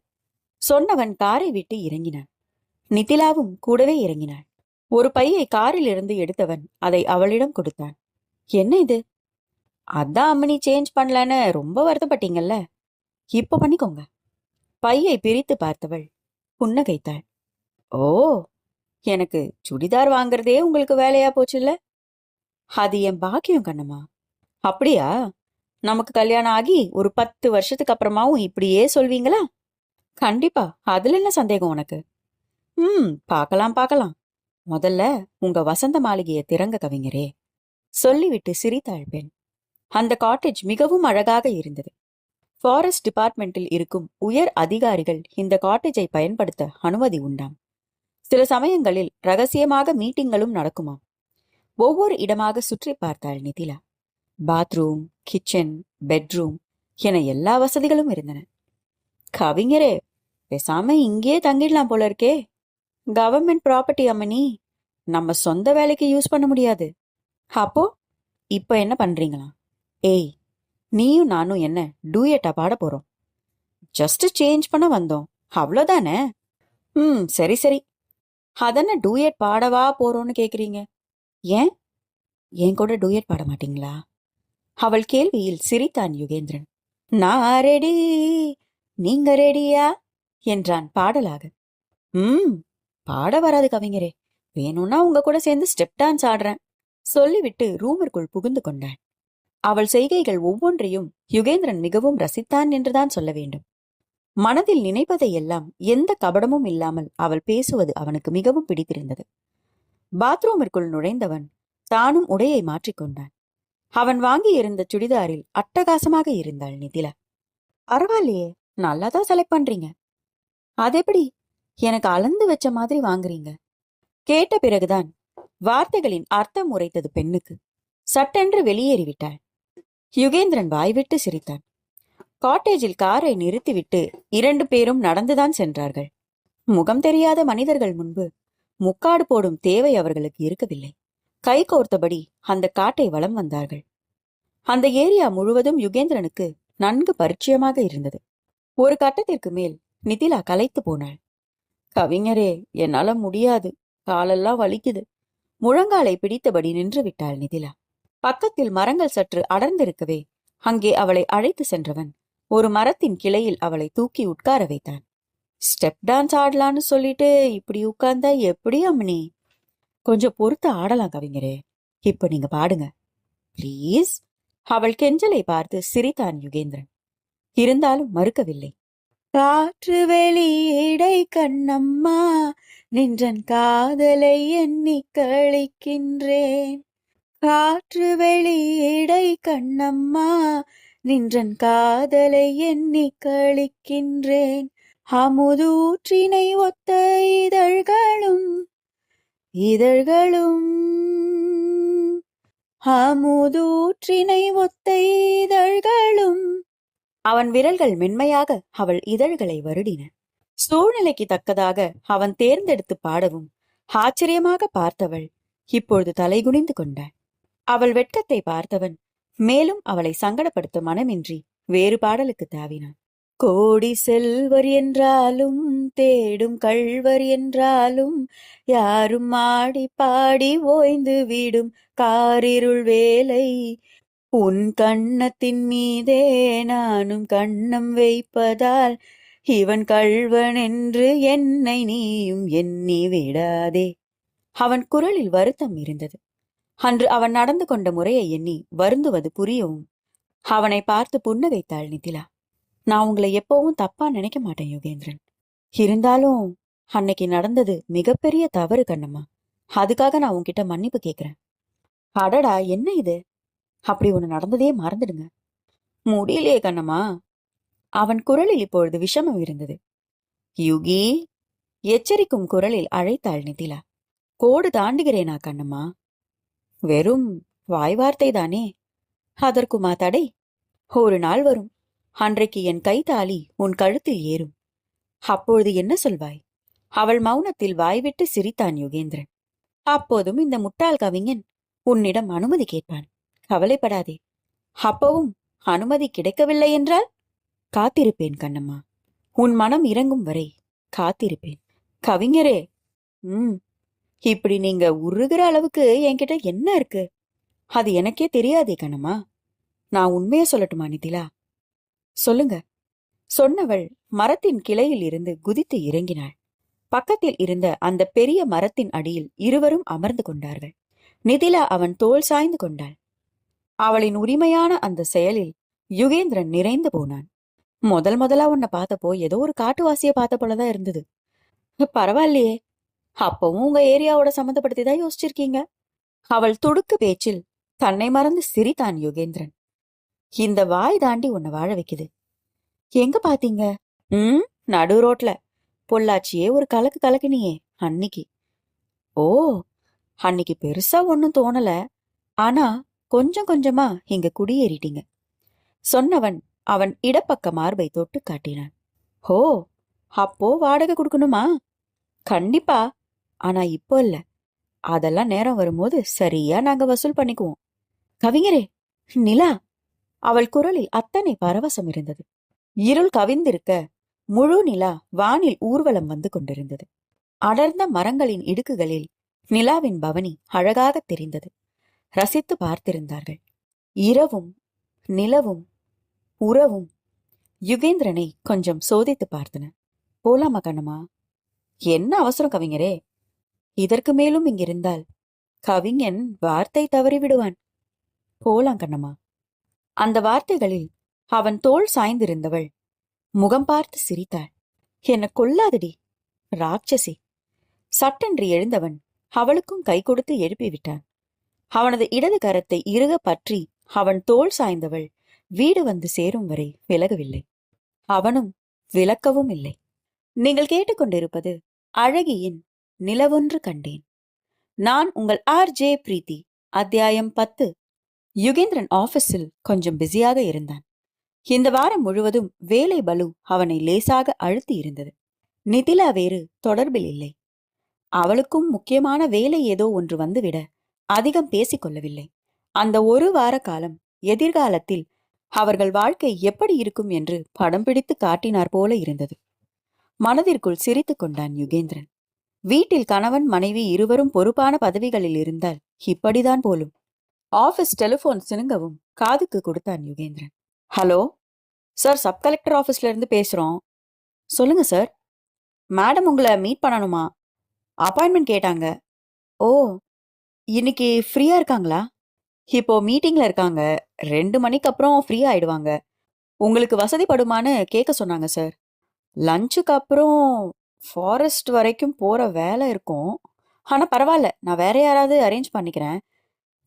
சொன்னவன் காரை விட்டு இறங்கினான். நிதிலாவும் கூடவே இறங்கினாள். ஒரு பையை காரில் இருந்து எடுத்தவன் அதை அவளிடம் கொடுத்தான். என்ன இது? அதான் அம்மனி சேஞ்ச் பண்ணலன்னு ரொம்ப வருத்தப்பட்டீங்கல்ல, இப்ப பண்ணிக்கோங்க. பையை பிரித்து பார்த்தவள் புன்னகைத்தாள். ஓ, எனக்கு சுடிதார் வாங்குறதே உங்களுக்கு வேலையா போச்சுல்ல? அது என் பாக்கியம் கண்ணம்மா. அப்படியா? நமக்கு கல்யாணம் ஆகி ஒரு 10 வருஷத்துக்கு அப்புறமாவும் இப்படியே சொல்வீங்களா? கண்டிப்பா, அதுல என்ன சந்தேகம் உனக்கு? பார்க்கலாம் பார்க்கலாம். முதல்ல உங்க வசந்த மாளிகையை திறங்க கவிஞரே, சொல்லிவிட்டு சிரித்தாள் பெண். அந்த காட்டேஜ் மிகவும் அழகாக இருந்தது. ஃபாரஸ்ட் டிபார்ட்மெண்டில் இருக்கும் உயர் அதிகாரிகள் இந்த காட்டேஜை பயன்படுத்த அனுமதி உண்டாம். சில சமயங்களில் ரகசியமாக மீட்டிங்களும் நடக்குமாம். ஒவ்வொரு இடமாக சுற்றி பார்த்தாள் நிதிலா. பாத்ரூம், கிச்சன், பெட்ரூம் என எல்லா வசதிகளும் இருந்தன. கவிஞரே, பேசாம இங்கே தங்கிடலாம் போல இருக்கே. கவர்மெண்ட் ப்ராப்பர்ட்டி அம்மனி, நம்ம சொந்த வேலைக்கு யூஸ் பண்ண முடியாது. அப்போ இப்ப என்ன பண்றீங்களா? ஏய், நீயும் நானும் என்ன டூயட்டா பாட போறோம்? ஜஸ்ட் சேஞ்ச் பண்ண வந்தோம், அவ்வளோதானே. சரி சரி. அதென்ன டூயட் பாடவா போறோம்னு கேக்குறீங்க? ஏன் என் கூட டூயட் பாட மாட்டீங்களா? அவள் கேள்வியில் சிரித்தான் யுகேந்திரன். நான் ரெடி, நீங்க ரெடியா என்றான் பாடலாக. பாட வராது கவிஞரே, வேணும்னா உங்க கூட சேர்ந்து ஸ்டெப் டான்ஸ் ஆடுறேன், சொல்லிவிட்டு ரூமிற்குள் புகுந்து கொண்டான். அவள் செய்கைகள் ஒவ்வொன்றையும் யுகேந்திரன் மிகவும் ரசித்தான் என்றுதான் சொல்ல வேண்டும். மனதில் நினைப்பதை எல்லாம் எந்த கபடமும் இல்லாமல் அவள் பேசுவது அவனுக்கு மிகவும் பிடித்திருந்தது. பாத்ரூமிற்குள் நுழைந்தவன் தானும் உடையை மாற்றிக்கொண்டான். அவன் வாங்கியிருந்த சுடிதாரில் அட்டகாசமாக இருந்தாள் நிதிலா. பரவாயில்லையே, நல்லாதான் செலக்ட் பண்றீங்க. அதெப்படி எனக்கு அளந்து வச்ச மாதிரி வாங்குறீங்க? கேட்ட பிறகுதான் வார்த்தைகளின் அர்த்தம் உரைத்தது பெண்ணுக்கு. சட்டென்று வெளியேறிவிட்டாள். யுகேந்திரன் வாய்விட்டு சிரித்தான். காட்டேஜில் காரை நிறுத்திவிட்டு 2 பேரும் நடந்துதான் சென்றார்கள். முகம் தெரியாத மனிதர்கள் முன்பு முக்காடு போடும் தேவை அவர்களுக்கு இருக்கவில்லை. கை கோர்த்தபடி அந்த காட்டை வலம் வந்தார்கள். அந்த ஏரியா முழுவதும் யுகேந்திரனுக்கு நன்கு பரிச்சயமாக இருந்தது. ஒரு கட்டத்திற்கு மேல் நிதிலா களைத்து போனாள். கவிஞரே, என்னால முடியாது, காலெல்லாம் வலிக்குது. முழங்காலை பிடித்தபடி நின்று விட்டாள் நிதிலா. பக்கத்தில் மரங்கள் சற்று அடர்ந்திருக்கவே அங்கே அவளை அழைத்து சென்றவன் ஒரு மரத்தின் கிளையில் அவளை தூக்கி உட்கார வைத்தான். ஸ்டெப் டான்ஸ் ஆடலான்னு சொல்லிட்டு இப்படி உட்கார்ந்தா எப்படி அம்மனி? கொஞ்சம் பொறுத்து ஆடலாம் கவிஞரே, இப்ப நீங்க பாடுங்க பிளீஸ். அவள் கெஞ்சலை பார்த்து சிரித்தான் யுகேந்திரன். இருந்தாலும் மறுக்கவில்லை. காற்று வெளியிடை கண்ணம்மா, நின்றன் காதலை எண்ணி கழிக்கின்றேன். காற்று வெளியிடை கண்ணம்மா, நின்றன் காதலை எண்ணி கழிக்கின்றேன். அமுதூற்றினை ஒத்த இதழ்களும் இதழ்களும் அமுதூற்றினை ஒத்த இதழ்களும். அவன் விரல்கள் மென்மையாக அவள் இதழ்களை வருடின. சூழ்நிலைக்கு தக்கதாக அவன் தேர்ந்தெடுத்து பாடவும் ஆச்சரியமாக பார்த்தவள் இப்பொழுது தலைகுனிந்து கொண்டாள். அவள் வெட்கத்தை பார்த்தவன் மேலும் அவளை சங்கடப்படுத்த மனமின்றி வேறு பாடலுக்கு தாவினான். கோடி செல்வர் என்றாலும் தேடும் கள்வர் என்றாலும் யாரும் ஆடி பாடி ஓய்ந்து விடும் காரிருள் வேலை. உன் கண்ணத்தின் மீதே நானும் கண்ணம் வைப்பதால் இவன் கள்வன் என்று என்னை நீயும் எண்ணி விடாதே. அவன் குரலில் வருத்தம் இருந்தது. அன்று அவன் நடந்து கொண்ட முறையை எண்ணி வருந்துவது புரியவும் அவனை பார்த்து புன்னகைத்தாள் நிதிலா. நான் உங்களை எப்பவும் தப்பா நினைக்க மாட்டேன் யுகேந்திரன். இருந்தாலும் அன்னைக்கு நடந்தது மிகப்பெரிய தவறு கண்ணம்மா. அதுக்காக நான் உன்கிட்ட மன்னிப்பு கேட்கிறேன். அடடா, என்ன இது? அப்படி ஒண்ணு நடந்ததே மறந்துடுங்க. முடியலையே கண்ணம்மா. அவன் குரலில் இப்பொழுது விஷமம் இருந்தது. யுகி, எச்சரிக்கும் குரலில் அழைத்தாள் நிதிலா. கோடு தாண்டுகிறேனா கண்ணம்மா? வெறும் வாய் வார்த்தை தானே, அதற்குமா தடை? ஒரு நாள் வரும், அன்றைக்கு என் கைத்தாலி உன் கழுத்தில் ஏறும். அப்பொழுது என்ன சொல்வாய்? அவள் மௌனத்தில் வாய்விட்டு சிரித்தான் யுகேந்திரன். அப்போதும் இந்த முட்டாள் கவிஞன் உன்னிடம் அனுமதி கேட்பான். கவலைப்படாதே. அப்பவும் அனுமதி கிடைக்கவில்லை என்றால் காத்திருப்பேன் கண்ணம்மா. உன் மனம் இறங்கும் வரை காத்திருப்பேன். கவிஞரே, இப்படி நீங்க உருகிற அளவுக்கு என்கிட்ட என்ன இருக்கு? அது எனக்கே தெரியாதே கண்ணம்மா. நான் உண்மைய சொல்லட்டுமா நிதிலா? சொல்லுங்க. சொன்னவள் மரத்தின் கிளையில் இருந்து குதித்து இறங்கினாள். பக்கத்தில் இருந்த அந்த பெரிய மரத்தின் அடியில் இருவரும் அமர்ந்து கொண்டார்கள். நிதிலா அவன் தோள் சாய்ந்து கொண்டாள். அவளின் உரிமையான அந்த செயலில் யுகேந்திரன் நிறைந்து போனான். முதலா உன்னை பார்த்தப்போ ஏதோ ஒரு காட்டுவாசிய பார்த்த போலதான் இருந்தது. பரவாயில்லையே, அப்பவும் உங்க ஏரியாவோட சம்மந்தப்படுத்திதான் யோசிச்சிருக்கீங்க. அவள் துடுக்கு பேச்சில் தன்னை மறந்து சிரித்தான் யுகேந்திரன். இந்த வாய் தாண்டி உன்னை வாழ வைக்குது. எங்க பாத்தீங்க? நடு ரோட்ல. பொள்ளாச்சியே ஒரு கலக்கு கலக்குனியே அன்னிக்கு. ஓ, அன்னிக்கு பெருசா ஒன்னும் தோணல. ஆனா கொஞ்சம் கொஞ்சமா இங்க குடியேறிட்டீங்க. சொன்னவன் அவன் இடப்பக்க மார்பை தொட்டு காட்டினான். ஓ, அப்போ வாடகை கொடுக்கணுமா? கண்டிப்பா. ஆனா இப்போ இல்ல. அதெல்லாம் நேரம் வரும்போது சரியா நாங்க வசூல் பண்ணிக்குவோம். கவிஞரே, நிலா! அவள் குரலில் அத்தனை பரவசம் இருந்தது. இருள் கவிந்திருக்க முழு நிலா வானில் ஊர்வலம் வந்து கொண்டிருந்தது. அடர்ந்த மரங்களின் இடுக்குகளில் நிலாவின் பவனி அழகாக தெரிந்தது. ரசித்து பார்த்திருந்தார்கள். இரவும் நிலவும் உறவும் யுகேந்திரனை கொஞ்சம் சோதித்து பார்த்தன. போலாமா கண்ணம்மா? என்ன அவசரம் கவிஞரே? இதற்கு மேலும் இங்கிருந்தால் கவிஞன் வார்த்தை தவறி விடுவான். போலாம் கண்ணம்மா. அந்த வார்த்தைகளில் அவன் தோள் சாய்ந்திருந்தவள் முகம் பார்த்து சிரித்தாள். என்ன கொல்லாதடி ராட்சசி! சட்டென்று எழுந்தவன் அவளுக்கும் கை கொடுத்து எழுப்பிவிட்டான். அவனது இடது கரத்தை இறுக பற்றி அவன் தோள் சாய்ந்தவள் வீடு வந்து சேரும் வரை விலகவில்லை. அவனும் விலக்கவும் இல்லை. நீங்கள் கேட்டுக்கொண்டிருப்பது அழகியின் நிலவொன்று கண்டேன். நான் உங்கள் RJ பிரீத்தி. அத்தியாயம் 10. யுகேந்திரன் ஆபீஸில் கொஞ்சம் பிஸியாக இருந்தான். இந்த வாரம் முழுவதும் வேலை பலு அவனை லேசாக அழுத்தி இருந்தது. நிதிலா வேறு தொடர்பில் இல்லை. அவளுக்கும் முக்கியமான வேலை ஏதோ ஒன்று வந்துவிட அதிகம் பேசிக்கொள்ளவில்லை. அந்த ஒரு வார காலம் எதிர்காலத்தில் அவர்கள் வாழ்க்கை எப்படி இருக்கும் என்று படம் பிடித்து காட்டினார் போல இருந்தது. மனதிற்குள் சிரித்து கொண்டான் யுகேந்திரன். வீட்டில் கணவன் மனைவி இருவரும் பொறுப்பான பதவிகளில் இருந்தால் இப்படிதான் போலும். ஆபீஸ் டெலிபோன் சினுங்கவும் காதுக்கு கொடுத்தான் Yugendran. Hello sir, sub collector ஆபீஸ்ல இருந்து பேசுறோம். சொல்லுங்க சார். மேடம் உங்களை மீட் பண்ணணுமா? அப்பாயின்மெண்ட் கேட்டாங்க. ஓ, இன்னைக்கு ஃப்ரீயா இருக்காங்களா? இப்போ மீட்டிங்ல இருக்காங்க. 2 மணிக்கு அப்புறம் ஃப்ரீ ஆயிடுவாங்க. உங்களுக்கு வசதிப்படுமான்னு கேட்க சொன்னாங்க சார். லஞ்சுக்கு அப்புறம் ஃபாரஸ்ட் வரைக்கும் போற வேலை இருக்கும். ஆனா பரவாயில்ல, நான் வேற யாராவது அரேஞ்ச் பண்ணிக்கிறேன்.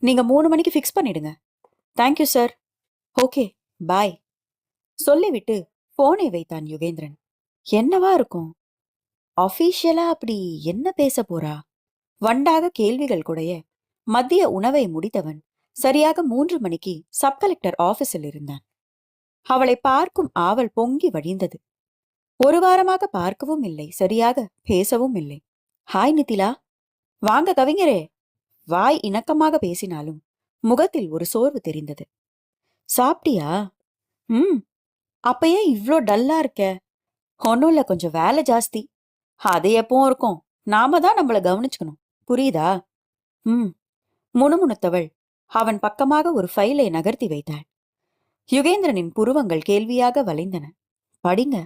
நீங்க 3 மணிக்கு ஃபிக்ஸ் பண்ணிடுங்க. Thank you sir. ஓகே, பாய். சொல்லிவிட்டு போனை வைத்தான் யுகேந்திரன். என்னவா இருக்கும்? ஆபீஷியலா அப்படி என்ன பேச போறா? வண்டாக கேள்விகள் குடைய மதிய உணவை முடித்தவன் சரியாக 3 மணிக்கு சப் கலெக்டர் ஆபீஸில் இருந்தான். அவளை பார்க்கும் ஆவல் பொங்கி வழிந்தது. ஒரு வாரமாக பார்க்கவும் இல்லை, சரியாக பேசவும் இல்லை. ஹாய் நிதிலா. வாங்க கவிஞரே. வாய் இணக்கமாக பேசினாலும் முகத்தில் ஒரு சோர்வு தெரிந்தது. சாப்பிட்டியா? அப்ப ஏன் இவ்ளோ டல்லா இருக்க? ஒன்னும் இல்ல, கொஞ்சம் வேலை ஜாஸ்தி. அது எப்பவும் இருக்கும். நாம தான் நம்மள கவனிச்சுக்கணும், புரியுதா? முணுமுணுத்தவள் அவன் பக்கமாக ஒரு ஃபைலை நகர்த்தி வைத்தாள். யுகேந்திரனின் புருவங்கள் கேள்வியாக வளைந்தன. படிங்க.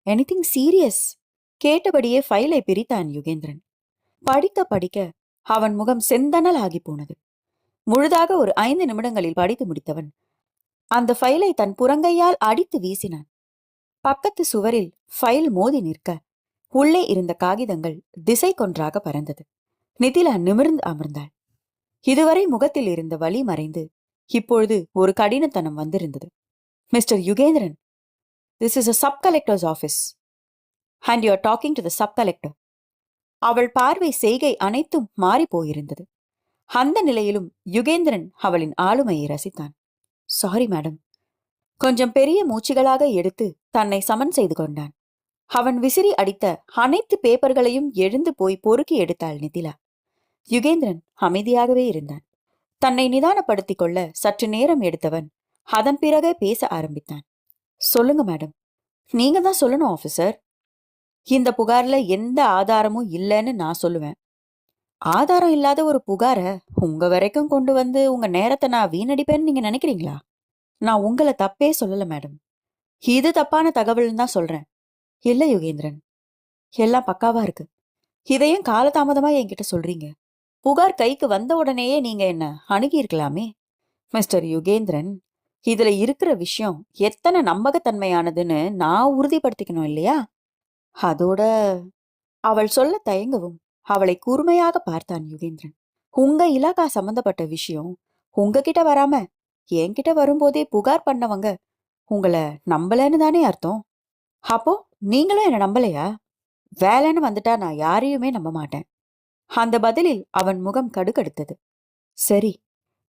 Anything serious? கேட்டபடியே ஃபைலை பிரித்தான் யுகேந்திரன். படிக்க படிக்க அவன் முகம் செந்தனல் ஆகி போனது. முழுதாக ஒரு 5 நிமிடங்களில் படித்து முடித்தவன் அந்த ஃபைலை தன் புறங்கையால் அடித்து வீசினான். பக்கத்து சுவரில் ஃபைல் மோதி நிற்க உள்ளே இருந்த காகிதங்கள் திசை கொன்றாக பறந்தது. நிதிலா நிமிர்ந்து அமர்ந்தாள். இதுவரை முகத்தில் இருந்த வலி மறைந்து இப்பொழுது ஒரு கடினத்தனம் வந்திருந்தது. Mister Yugendran, this is a sub collectors office and you are talking to the sub collector. அவள் பார்வை செய்கை அனைத்தும் மாறி போயிருந்தது. அந்த நிலையிலும் யுகேந்திரன் அவளின் ஆளுமையை ரசித்தான். Sorry madam. கொஞ்சம் பெரிய மூச்சுகளாக எடுத்து தன்னை சமன் செய்து கொண்டான். அவன் விசிறி அடித்த அனைத்து பேப்பர்களையும் எழுந்து போய் பொறுக்கி எடுத்தாள் நிதிலா. யுகேந்திரன் அமைதியாகவே இருந்தான். தன்னை நிதானப்படுத்திக் கொள்ள சற்று நேரம் எடுத்தவன் அதன் பிறகே பேச ஆரம்பித்தான். சொல்லுங்க மேடம். நீங்க தான் சொல்லணும் ஆபீசர். இந்த புகார்ல எந்த ஆதாரமும் இல்லைன்னு நான் சொல்லுவேன். ஆதாரம் இல்லாத ஒரு புகார உங்க வரைக்கும் கொண்டு வந்து உங்க நேரத்தை நான் வீணடிப்பேன்னு நீங்க நினைக்கிறீங்களா? நான் உங்களை தப்பே சொல்லல மேடம். இது தப்பான தகவல்னு தான் சொல்றேன். இல்ல யுகேந்திரன், எல்லாம் பக்காவா இருக்கு. இதையும் காலதாமதமா என்கிட்ட சொல்றீங்க. புகார் கைக்கு வந்த உடனேயே நீங்க என்ன அணுகி இருக்கலாமே. மிஸ்டர் யுகேந்திரன், இதுல இருக்கிற விஷயம் எத்தனை நம்பகத்தன்மையானதுன்னு நான் உறுதிப்படுத்திக்கணும் இல்லையா? அதோட அவள் சொல்ல தயங்கவும் அவளை கூர்மையாக பார்த்தான் யுகேந்திரன். உங்க இலாகா சம்பந்தப்பட்ட விஷயம் உங்ககிட்ட வராம என்கிட்ட வரும்போதே புகார் பண்ணவங்க உங்களை நம்பலன்னு தானே அர்த்தம். அப்போ நீங்களும் என்ன நம்பலையா? வேலைன்னு வந்துட்டா நான் யாரையுமே நம்ப மாட்டேன். அந்த பதிலில் அவன் முகம் கடுக்கடுத்தது. சரி,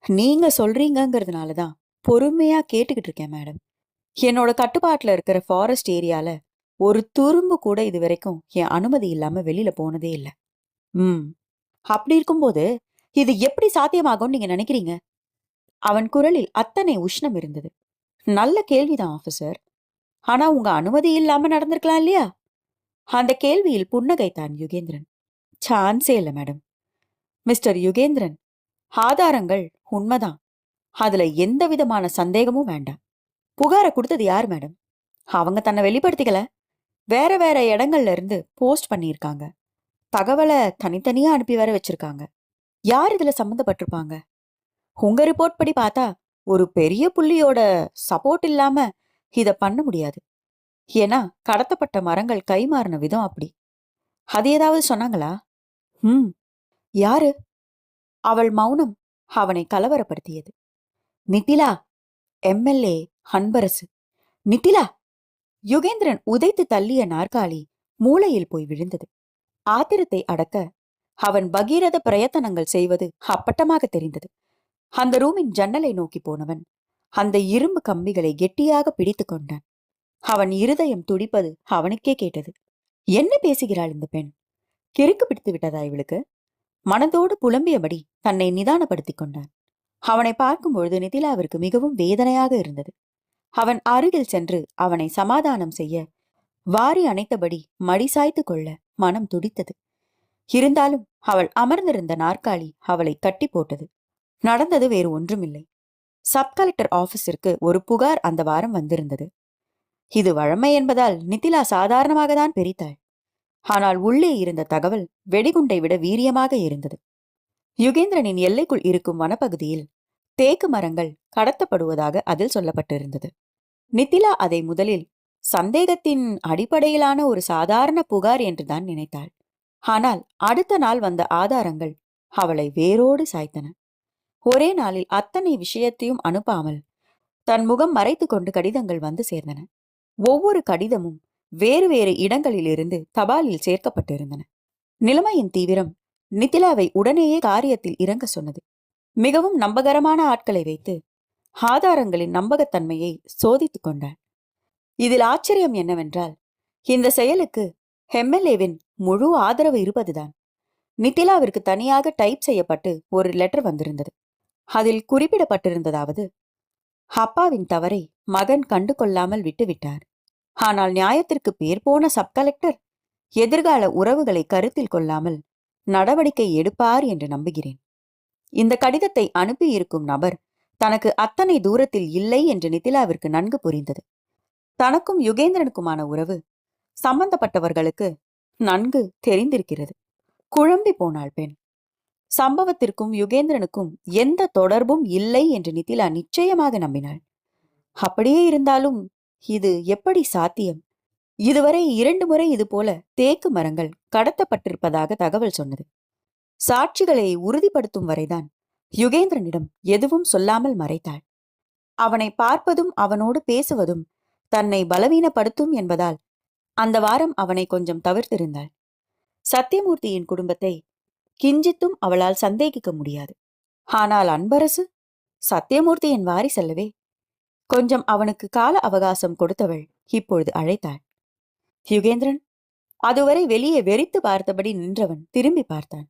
நீங்க சொல்றீங்கங்கிறதுனாலதான் பொறுமையா கேட்டுக்கிட்டு இருக்கேன் மேடம். என்னோட கட்டுப்பாட்டுல இருக்கிற ஃபாரஸ்ட் ஏரியால ஒரு துரும்பு கூட இது வரைக்கும் என் அனுமதி இல்லாம வெளியில போனதே இல்லை. அப்படி இருக்கும்போது இது எப்படி சாத்தியமாகும்னு நீங்க நினைக்கிறீங்க? அவன் குரலில் அத்தனை உஷ்ணம் இருந்தது. நல்ல கேள்விதான் ஆபீசர். ஆனா உங்க அனுமதி இல்லாம நடந்திருக்கலாம் இல்லையா? அந்த கேள்வியில் புன்னகைத்தான் யுகேந்திரன். சான்ஸே இல்ல மேடம். மிஸ்டர் யுகேந்திரன், ஆதாரங்கள் உண்மைதான். அதுல எந்த விதமான சந்தேகமும் வேண்டாம். புகார கொடுத்தது யார் மேடம்? அவங்க தன்னை வெளிப்படுத்திக்கல. வேற வேற இடங்கள்ல இருந்து போஸ்ட் பண்ணியிருக்காங்க. தகவலை தனித்தனியா அனுப்பி வர வச்சிருக்காங்க. யார் இதுல சம்மந்தப்பட்டிருப்பாங்க? உங்க ரிப்போர்ட் படி பார்த்தா ஒரு பெரிய புள்ளியோட சப்போர்ட் இல்லாம இத பண்ண முடியாது. ஏன்னா கடத்தப்பட்ட மரங்கள் கைமாறின விதம் அப்படி. அது ஏதாவது சொன்னாங்களா? யாரு? அவள் மௌனம் அவனை கலவரப்படுத்தியது. நித்திலா, எம்எல்ஏ அன்பரசு. நித்திலா! யுகேந்திரன் உதைத்து தள்ளிய நாற்காலி மூளையில் போய் விழுந்தது. ஆத்திரத்தை அடக்க அவன் பகீரத பிரயத்தனங்கள் செய்வது அப்பட்டமாக தெரிந்தது. அந்த ரூமின் ஜன்னலை நோக்கி போனவன் அந்த இரும்பு கம்பிகளை கெட்டியாக பிடித்து கொண்டான். அவன் இருதயம் துடிப்பது அவனுக்கே கேட்டது. என்ன பேசுகிறாள் இந்த பெண்? கிறுக்கு பிடித்து விட்டதா இவளுக்கு? மனதோடு புலம்பியபடி தன்னை நிதானப்படுத்திக் கொண்டான். அவனை பார்க்கும்பொழுது நிதிலாவிற்கு மிகவும் வேதனையாக இருந்தது. அவன் அருகில் சென்று அவனை சமாதானம் செய்ய வாரி அணைத்தபடி மடி சாய்த்து கொள்ள மனம் துடித்தது. இருந்தாலும் அவள் அமர்ந்திருந்த நாற்காலி அவளை கட்டி போட்டது. நடந்தது வேறு ஒன்றுமில்லை. சப் கலெக்டர் ஆபீஸிற்கு ஒரு புகார் அந்த வாரம் வந்திருந்தது. இது வழமை என்பதால் நித்திலா சாதாரணமாக தான் பிரித்தாள். ஆனால் உள்ளே இருந்த தகவல் வெடிகுண்டை விட வீரியமாக இருந்தது. யுகேந்திரனின் எல்லைக்குள் இருக்கும் வனப்பகுதியில் தேக்கு மரங்கள் கடத்தப்படுவதாக அதில் சொல்லப்பட்டிருந்தது. நித்திலா அதை முதலில் சந்தேகத்தின் அடிப்படையிலான ஒரு சாதாரண புகார் என்றுதான் நினைத்தாள். ஆனால் அடுத்த நாள் வந்த ஆதாரங்கள் அவளை வேரோடு சாய்த்தன. ஒரே நாளில் அத்தனை விஷயத்தையும் அனுப்பாமல் தன் முகம் மறைத்து கொண்டு கடிதங்கள் வந்து சேர்ந்தன. ஒவ்வொரு கடிதமும் வேறு வேறு இடங்களிலிருந்து தபாலில் சேர்க்கப்பட்டிருந்தன. நிலைமையின் தீவிரம் நித்திலாவை உடனேயே காரியத்தில் இறங்க சொன்னது. மிகவும் நம்பகரமான ஆட்களை வைத்து ஆதாரங்களின் நம்பகத்தன்மையை சோதித்துக் கொண்டாள். இதில் ஆச்சரியம் என்னவென்றால், இந்த செயலுக்கு எம்எல்ஏவின் முழு ஆதரவு இருப்பதுதான். நித்திலாவிற்கு தனியாக டைப் செய்யப்பட்டு ஒரு லெட்டர் வந்திருந்தது. அதில் குறிப்பிடப்பட்டிருந்ததாவது: அப்பாவின் தவறை மகன் கண்டு கொள்ளாமல் விட்டுவிட்டார். ஆனால் நியாயத்திற்கு பேர் போன சப் கலெக்டர் எதிர்கால உறவுகளை கருத்தில் கொள்ளாமல் நடவடிக்கை எடுப்பார் என்று நம்புகிறேன். இந்த கடிதத்தை அனுப்பியிருக்கும் நபர் தனக்கு அத்தனை தூரத்தில் இல்லை என்று நித்திலாவிற்கு நன்கு புரிந்தது. தனக்கும் யுகேந்திரனுக்குமான உறவு சம்பந்தப்பட்டவர்களுக்கு நன்கு தெரிந்திருக்கிறது. குழம்பி போனாள் பெண். சம்பவத்திற்கும் யுகேந்திரனுக்கும் எந்த தொடர்பும் இல்லை என்று நித்திலா நிச்சயமாக நம்பினாள். அப்படியே இருந்தாலும் இது எப்படி சாத்தியம்? இதுவரை 2 முறை இதுபோல தேக்கு மரங்கள் கடத்தப்பட்டிருப்பதாக தகவல் சொன்னது. சாட்சிகளை உறுதிப்படுத்தும் வரைதான் யுகேந்திரனிடம் எதுவும் சொல்லாமல் மறைத்தாள். அவனை பார்ப்பதும் அவனோடு பேசுவதும் தன்னை பலவீனப்படுத்தும் என்பதால் அந்த வாரம் அவனை கொஞ்சம் தவிர்த்திருந்தாள். சத்தியமூர்த்தியின் குடும்பத்தை கிஞ்சித்தும் அவளால் சந்தேகிக்க முடியாது. ஆனால் அன்பரசு சத்தியமூர்த்தியின் வாரிசல்லவே. கொஞ்சம் அவனுக்கு கால அவகாசம் கொடுத்தவள் இப்பொழுது அழைத்தாள். யுகேந்திரன் அதுவரை வெளியே வெறித்து பார்த்தபடி நின்றவன் திரும்பி பார்த்தான்.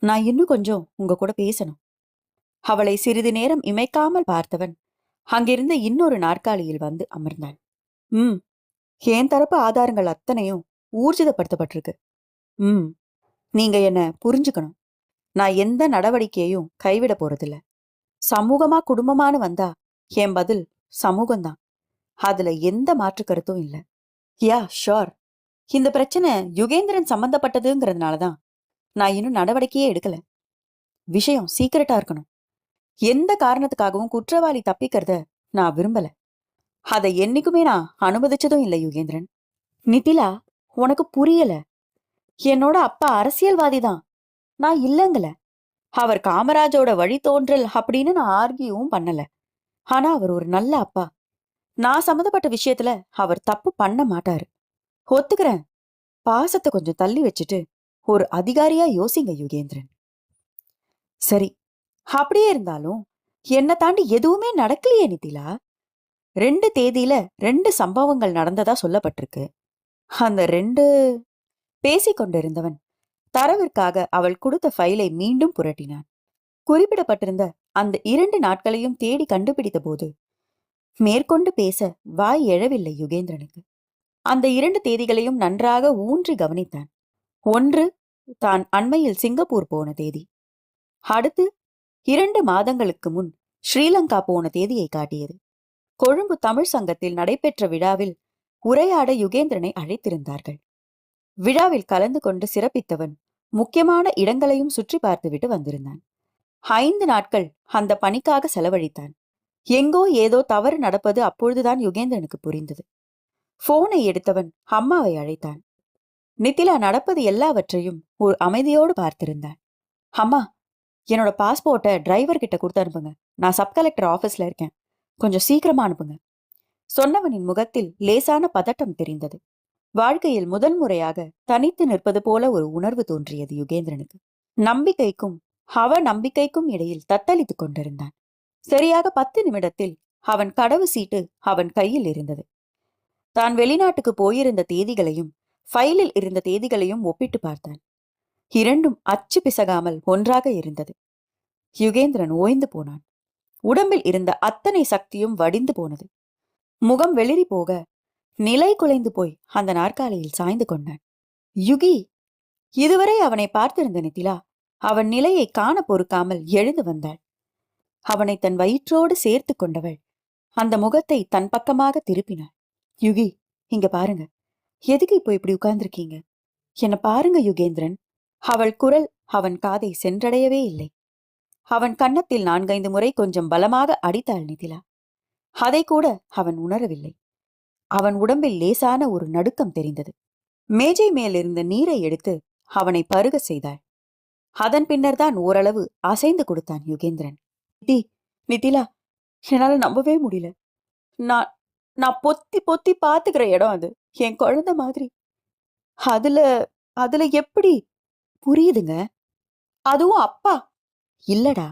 நான் இன்னும் கொஞ்சம் உங்க கூட பேசணும். அவளை சிறிது நேரம் இமைக்காமல் பார்த்தவன் அங்கிருந்த இன்னொரு நாற்காலியில் வந்து அமர்ந்தான். ம் என் தரப்பு ஆதாரங்கள் அத்தனையும் ஊர்ஜிதப்படுத்தப்பட்டிருக்கு. ம் நீங்க என்ன புரிஞ்சுக்கணும். நான் எந்த நடவடிக்கையையும் கைவிட போறதில்ல. சமூகமா குடும்பமானு வந்தா என் பதில் சமூகம்தான். அதுல எந்த மாற்று கருத்தும் இல்ல. யா ஷோர். இந்த பிரச்சனை யுகேந்திரன் சம்பந்தப்பட்டதுங்கிறதுனாலதான் நான் இன்னும் நடவடிக்கையே எடுக்கல. விஷயம் சீக்கிரட்டா இருக்கணும். எந்த காரணத்துக்காகவும் குற்றவாளி தப்பிக்கிறத நான் விரும்பல. அதை என்னைக்குமே நான் அனுமதிச்சதும் இல்லை யுகேந்திரன். நிதிலா, உனக்கு புரியல. என்னோட அப்பா அரசியல்வாதி தான், நான் இல்லங்கல. அவர் காமராஜோட வழித்தோன்றல் அப்படின்னு நான் ஆர்கியும் பண்ணல. ஆனா அவர் ஒரு நல்ல அப்பா. நான் சம்மந்தப்பட்ட விஷயத்துல அவர் தப்பு பண்ண மாட்டாரு. ஒத்துக்கிறேன். பாசத்தை கொஞ்சம் தள்ளி வச்சுட்டு ஒரு அதிகாரியா யோசிங்க யுகேந்திரன். சரி, அப்படியே இருந்தாலும் என்ன தாண்டி எதுவுமே நடக்கலையே நிதிலா. 2 தேதியில 2 சம்பவங்கள் நடந்ததா சொல்லப்பட்டிருக்கு. அந்த 2 பேசிக்கொண்டிருந்தவன் தரவிற்காக அவள் கொடுத்த ஃபைலை மீண்டும் புரட்டினான். குறிப்பிடப்பட்டிருந்த அந்த 2 நாட்களையும் தேடி கண்டுபிடித்த போது மேற்கொண்டு பேச வாய் எழவில்லை யுகேந்திரனுக்கு. அந்த 2 தேதிகளையும் நன்றாக ஊன்றி கவனித்தான். ஒன்று தான் அண்மையில் சிங்கப்பூர் போன தேதி. அடுத்து 2 மாதங்களுக்கு முன் ஸ்ரீலங்கா போன தேதியை காட்டியது. கொழும்பு தமிழ் சங்கத்தில் நடைபெற்ற விழாவில் உரையாட யுகேந்திரனை அழைத்திருந்தார்கள். விழாவில் கலந்து கொண்டு சிறப்பித்தவன் முக்கியமான இடங்களையும் சுற்றி பார்த்துவிட்டு வந்திருந்தான். 5 நாட்கள் அந்த பணிக்காக செலவழித்தான். எங்கோ ஏதோ தவறு நடப்பது அப்பொழுதுதான் யுகேந்திரனுக்கு புரிந்தது. போனை எடுத்தவன் அம்மாவை அழைத்தான். நித்திலா நடப்பது எல்லாவற்றையும் ஒரு அமைதியோடு பார்த்திருந்தான். அம்மா, என்னோட பாஸ்போர்ட்டை டிரைவர் கிட்ட கொடுத்து அனுப்புங்க. நான் சப் கலெக்டர் ஆபீஸ்ல இருக்கேன். கொஞ்சம் சீக்கிரமா அனுப்புங்க. சொன்னவனின் முகத்தில் லேசான பதட்டம் தெரிந்தது. வாழ்க்கையில் முதன்முறையாக தனித்து நிற்பது போல ஒரு உணர்வு தோன்றியது யுகேந்திரனுக்கு. நம்பிக்கைக்கும் நம்பிக்கைக்கும் இடையில் தத்தளித்துக் கொண்டிருந்தான். சரியாக 10 நிமிடத்தில் அவன் கடவு சீட்டு அவன் கையில் இருந்தது. தான் வெளிநாட்டுக்கு போயிருந்த தேதிகளையும் ஃபைலில் இருந்த தேதிகளையும் ஒப்பிட்டு பார்த்தான். 2ம் அச்சு பிசகாமல் ஒன்றாக இருந்தது. யுகேந்திரன் ஓய்ந்து போனான். உடம்பில் இருந்த அத்தனை சக்தியும் வடிந்து போனது. முகம் வெளிரி போக நிலை குலைந்து போய் அந்த நாற்காலியில் சாய்ந்து கொண்டான். யுகி! இதுவரை அவனை பார்த்திருந்த நிதிலா அவன் நிலையை காண பொறுக்காமல் எழுந்து வந்தாள். அவனை தன் வயிற்றோடு சேர்த்து கொண்டவள் அந்த முகத்தை தன் பக்கமாக திருப்பினாள். யுகி, இங்க பாருங்க. எதுக்கு இப்போ இப்படி உட்கார்ந்திருக்கீங்க? என்ன பாருங்க யுகேந்திரன். அவள் குரல் அவன் காதை சென்றடையவே இல்லை. அவன் கன்னத்தில் 4-5 முறை கொஞ்சம் பலமாக அடித்தாள் நிதிலா. அதை கூட அவன் உணரவில்லை. அவன் உடம்பில் லேசான ஒரு நடுக்கம் தெரிந்தது. மேஜை மேலிருந்த நீரை எடுத்து அவனை பருக செய்தாள். அதன் பின்னர் தான் ஓரளவு அசைந்து கொடுத்தான் யுகேந்திரன். நிதிலா, என்னால நம்பவே முடியல. நான் நான் பொத்தி பொத்தி பாத்துக்கிற இடம் அது. என் குழந்தை மாதிரி. அதுல அதுல எப்படி? புரியுதுங்க. அதுவும் அப்பா. இல்லடா,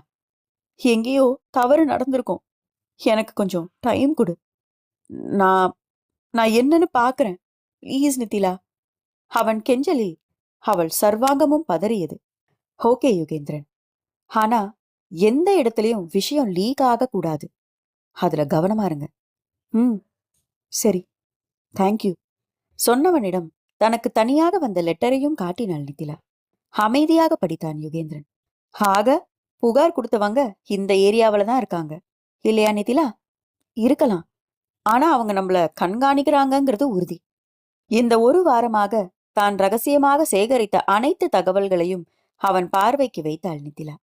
எங்கேயோ தவறு நடந்திருக்கும். எனக்கு கொஞ்சம் டைம் கொடு. நான் நான் என்னன்னு பாக்குறேன். ப்ளீஸ் நிதிலா. அவன் கெஞ்சலில் அவள் சர்வாங்கமும் பதறியது. ஓகே யுகேந்திரன், ஆனா எந்த இடத்துலயும் விஷயம் லீக் ஆக கூடாது. அதுல கவனமா இருங்க. சரி, தேங்க்யூ. சொன்னவனிடம் தனக்கு தனியாக வந்த லெட்டரையும் காட்டினாள் நிதிலா. அமைதியாக படித்தான் யுகேந்திரன். ஆக புகார் கொடுத்தவங்க இந்த ஏரியாவில தான் இருக்காங்க இல்லையா நிதிலா? இருக்கலாம். ஆனா அவங்க நம்மள கண்காணிக்கிறாங்கிறது உறுதி. இந்த 1 வாரமாக தான் ரகசியமாக சேகரித்த அனைத்து தகவல்களையும் அவன் பார்வைக்கு வைத்தாள் நிதிலா.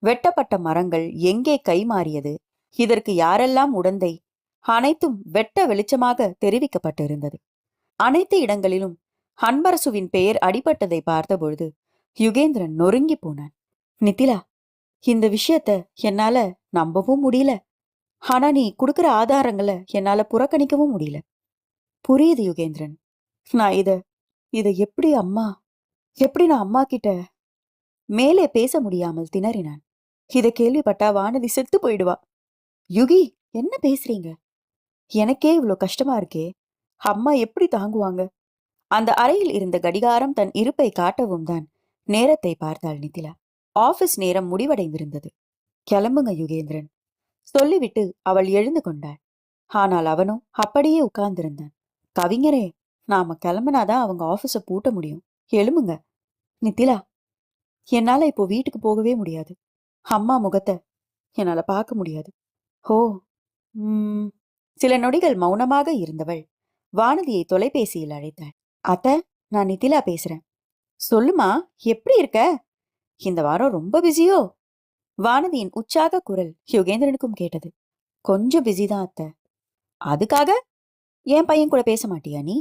வெட்டப்பட்ட மரங்கள் எங்கே கைமாறியது, இதற்கு யாரெல்லாம் உடந்தை, அனைத்தும் வெட்ட வெளிச்சமாக தெரிவிக்கப்பட்டிருந்தது. அனைத்து இடங்களிலும் அன்பரசுவின் பெயர் அடிபட்டதை பார்த்தபொழுது யுகேந்திரன் நொறுங்கி போனான். நிதிலா, இந்த விஷயத்த என்னால நம்பவும் முடியல. ஆனா நீ கொடுக்கிற ஆதாரங்களை என்னால புறக்கணிக்கவும் முடியல. புரியுது யுகேந்திரன். நான் இத எப்படி நான் அம்மா கிட்ட? மேலே பேச முடியாமல் திணறினான். இத கேள்விப்பட்டா வானதி செத்து போயிடுவா. யுகி, என்ன பேசுறீங்க? எனக்கே இவ்வளவு கஷ்டமா இருக்கே. அம்மா எப்படி தாங்குவாங்க? அந்த அறையில் இருந்த கடிகாரம் தன் இருப்பை காட்டவும் தான் நேரத்தை பார்த்தாள் நித்திலா. ஆபீஸ் நேரம் முடிவடைந்திருந்தது. கிளம்புங்க யுகேந்திரன் சொல்லிவிட்டு அவள் எழுந்து கொண்டாள். ஆனால் அவனோ அப்படியே உட்கார்ந்திருந்தான். கவிஞரே, நாம கிளம்புனாதான் அவங்க ஆபீஸ பூட்ட முடியும். எழும்புங்க. நித்திலா, என்னால இப்போ வீட்டுக்கு போகவே முடியாது. அம்மா முகத்தை என்னால பார்க்க முடியாது. ஹோ. சில நொடிகள் மௌனமாக இருந்தவள் வானதியை தொலைபேசியில் அழைத்தாள். அத்த, நான் நித்திலா பேசுறேன். சொல்லுமா, எப்படி இருக்க? இந்த வாரம் ரொம்ப பிஸியோ? வானதியின் உற்சாக குரல் யுகேந்திரனுக்கும் கேட்டது. கொஞ்சம் பிஸிதான் அத்த. அதுக்காக என் பையன் கூட பேச மாட்டியா நீ?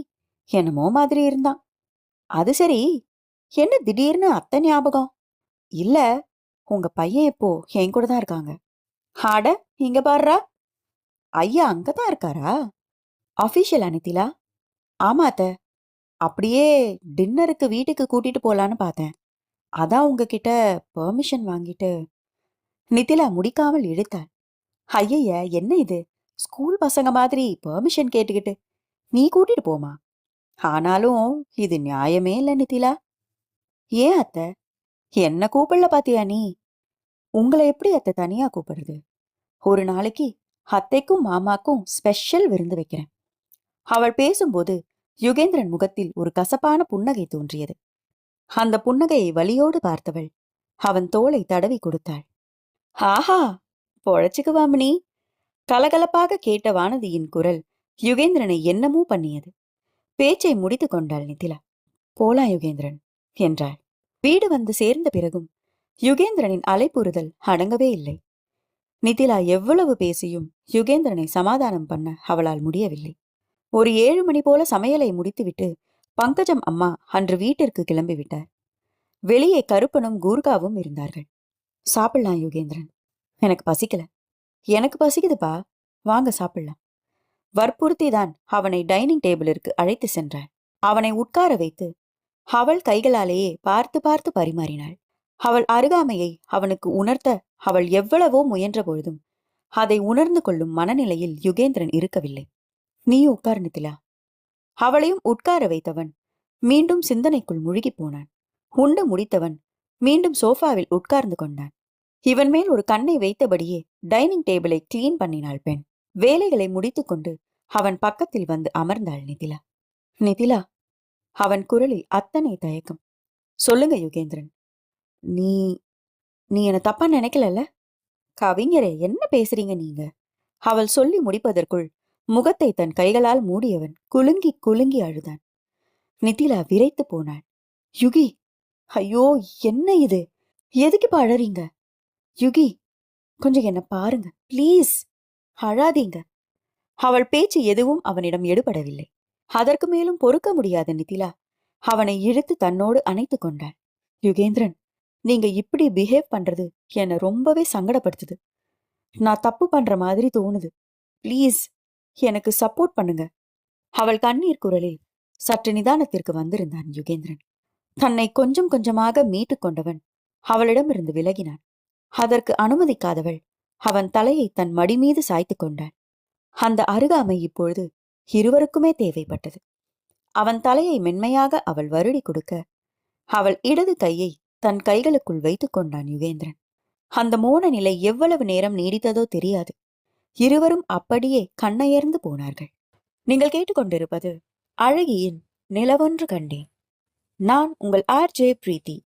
என்னமோ மாதிரி இருந்தான். அது சரி, என்ன திடீர்னு அத்தை ஞாபகம்? இல்ல, உங்க பையன் இப்போ என் கூட தான் இருக்காங்க. ஆட, இங்க பாருடா. ஐயா அங்கதான் இருக்காரா? அபிஷியல் நித்திலா? ஆமா அத்த. அப்படியே டின்னருக்கு வீட்டுக்கு கூட்டிட்டு போலான்னு பார்த்தேன். அதான் உங்ககிட்ட பெர்மிஷன் வாங்கிட்டு. நித்திலா முடிக்காமல் இழுத்தாள். ஐய, என்ன இது? ஸ்கூல் பசங்க மாதிரி பெர்மிஷன் கேட்டுக்கிட்டு நீ கூட்டிட்டு போமா? ஆனாலும் இது நியாயமே இல்ல நித்திலா. ஏன் அத்த? என்ன கூப்பிடல பாத்தியா நீ? உங்களை எப்படி அத்தை தனியா கூப்பிடுறது? ஒரு நாளைக்கு அத்தைக்கும் மாமாக்கும் ஸ்பெஷல் விருந்து வைக்கிறேன். அவள் பேசும்போது யுகேந்திரன் முகத்தில் ஒரு கசப்பான புன்னகை தோன்றியது. அந்த புன்னகையை வலியோடு பார்த்தவள் அவன் தோளை தடவி கொடுத்தாள். ஆஹா, பொழைச்சுக்குவாமினி. கலகலப்பாக கேட்ட வானதியின் குரல் யுகேந்திரனை என்னமோ பண்ணியது. பேச்சை முடித்து கொண்டாள் நித்திலா. போலாம் யுகேந்திரன் என்றாள். வீடு வந்து சேர்ந்த பிறகும் யுகேந்திரனின் அலைப்புறுதல் அடங்கவே இல்லை. நித்திலா எவ்வளவு பேசியும் யுகேந்திரனை சமாதானம் பண்ண அவளால் முடியவில்லை. ஒரு 7 மணி போல சமையலை முடித்துவிட்டு பங்கஜம் அம்மா அன்று வீட்டிற்கு கிளம்பிவிட்டார். வெளியே கருப்பனும் கூர்காவும் இருந்தார்கள். சாப்பிடலாம் யுகேந்திரன். எனக்கு பசிக்கல. எனக்கு பசிக்குதுப்பா, வாங்க சாப்பிடலாம். வற்புறுத்தி தான் அவனை டைனிங் டேபிளிற்கு அழைத்து சென்றாள். அவனை உட்கார வைத்து அவள் கைகளாலேயே பார்த்து பார்த்து பரிமாறினாள். அவள் அருகாமையை அவனுக்கு உணர்த்த அவள் எவ்வளவோ முயன்ற பொழுதும் அதை உணர்ந்து கொள்ளும் மனநிலையில் யுகேந்திரன் இருக்கவில்லை. நீ உட்கார் நித்திலா. அவளையும் உட்கார வைத்தவன் மீண்டும் சிந்தனைக்குள் முழுகி போனான். உண்டு முடித்தவன் மீண்டும் சோஃபாவில் உட்கார்ந்து கொண்டான். இவன் மேல் ஒரு கண்ணை வைத்தபடியே டைனிங் டேபிளை கிளீன் பண்ணினாள் பெண். வேலைகளை முடித்துக்கொண்டு அவன் பக்கத்தில் வந்து அமர்ந்தாள் நித்திலா. நித்திலா, அவன் குரலில் அத்தனை தயக்கம். சொல்லுங்க யுகேந்திரன். நீ நீ என்ன தப்பா நினைக்கலல்ல? கவிஞரே, என்ன பேசுறீங்க நீங்க? அவள் சொல்லி முடிப்பதற்குள் முகத்தை தன் கைகளால் மூடியவன் குலுங்கி குலுங்கி அழுதான். நித்திலா விரைத்து போனாள். யுகி, ஐயோ, என்ன இது? எதுக்கு இப்ப அழறீங்க? யுகி, கொஞ்சம் என்ன பாருங்க பிளீஸ். அழாதீங்க. அவள் பேச்சு எதுவும் அவனிடம் எடுபடவில்லை. அதற்கு மேலும் பொறுக்க முடியாத நித்திலா அவனை இழுத்து தன்னோடு அணைத்து கொண்டாள். யுகேந்திரன், நீங்க இப்படி பிஹேவ் பண்றது என்னை ரொம்பவே சங்கடப்படுத்துது. நான் தப்பு பண்ற மாதிரி தோணுது. பிளீஸ் எனக்கு சப்போர்ட் பண்ணுங்க. அவள் கண்ணீர் குரலில் சற்று நிதானத்திற்கு வந்திருந்தான் யுகேந்திரன். தன்னை கொஞ்சம் கொஞ்சமாக மீட்டு கொண்டவன் அவளிடமிருந்து விலகினான். அதற்கு அனுமதிக்காதவள் அவன் தலையை தன் மடி மீது சாய்த்து கொண்டாள். அந்த அருகாமை இப்பொழுது இருவருக்குமே தேவைப்பட்டது. அவன் தலையை மென்மையாக அவள் வருடி கொடுக்க அவள் இடது கையை தன் கைகளுக்குள் வைத்துக் கொண்டான் யுகேந்திரன். அந்த மோன நிலை எவ்வளவு நேரம் நீடித்ததோ தெரியாது. இருவரும் அப்படியே கண்ணயர்ந்து போனார்கள். நீங்கள் கேட்டுக்கொண்டிருப்பது அழகியின் நிலவொன்று கண்டேன். நான் உங்கள் RJ பிரீத்தி.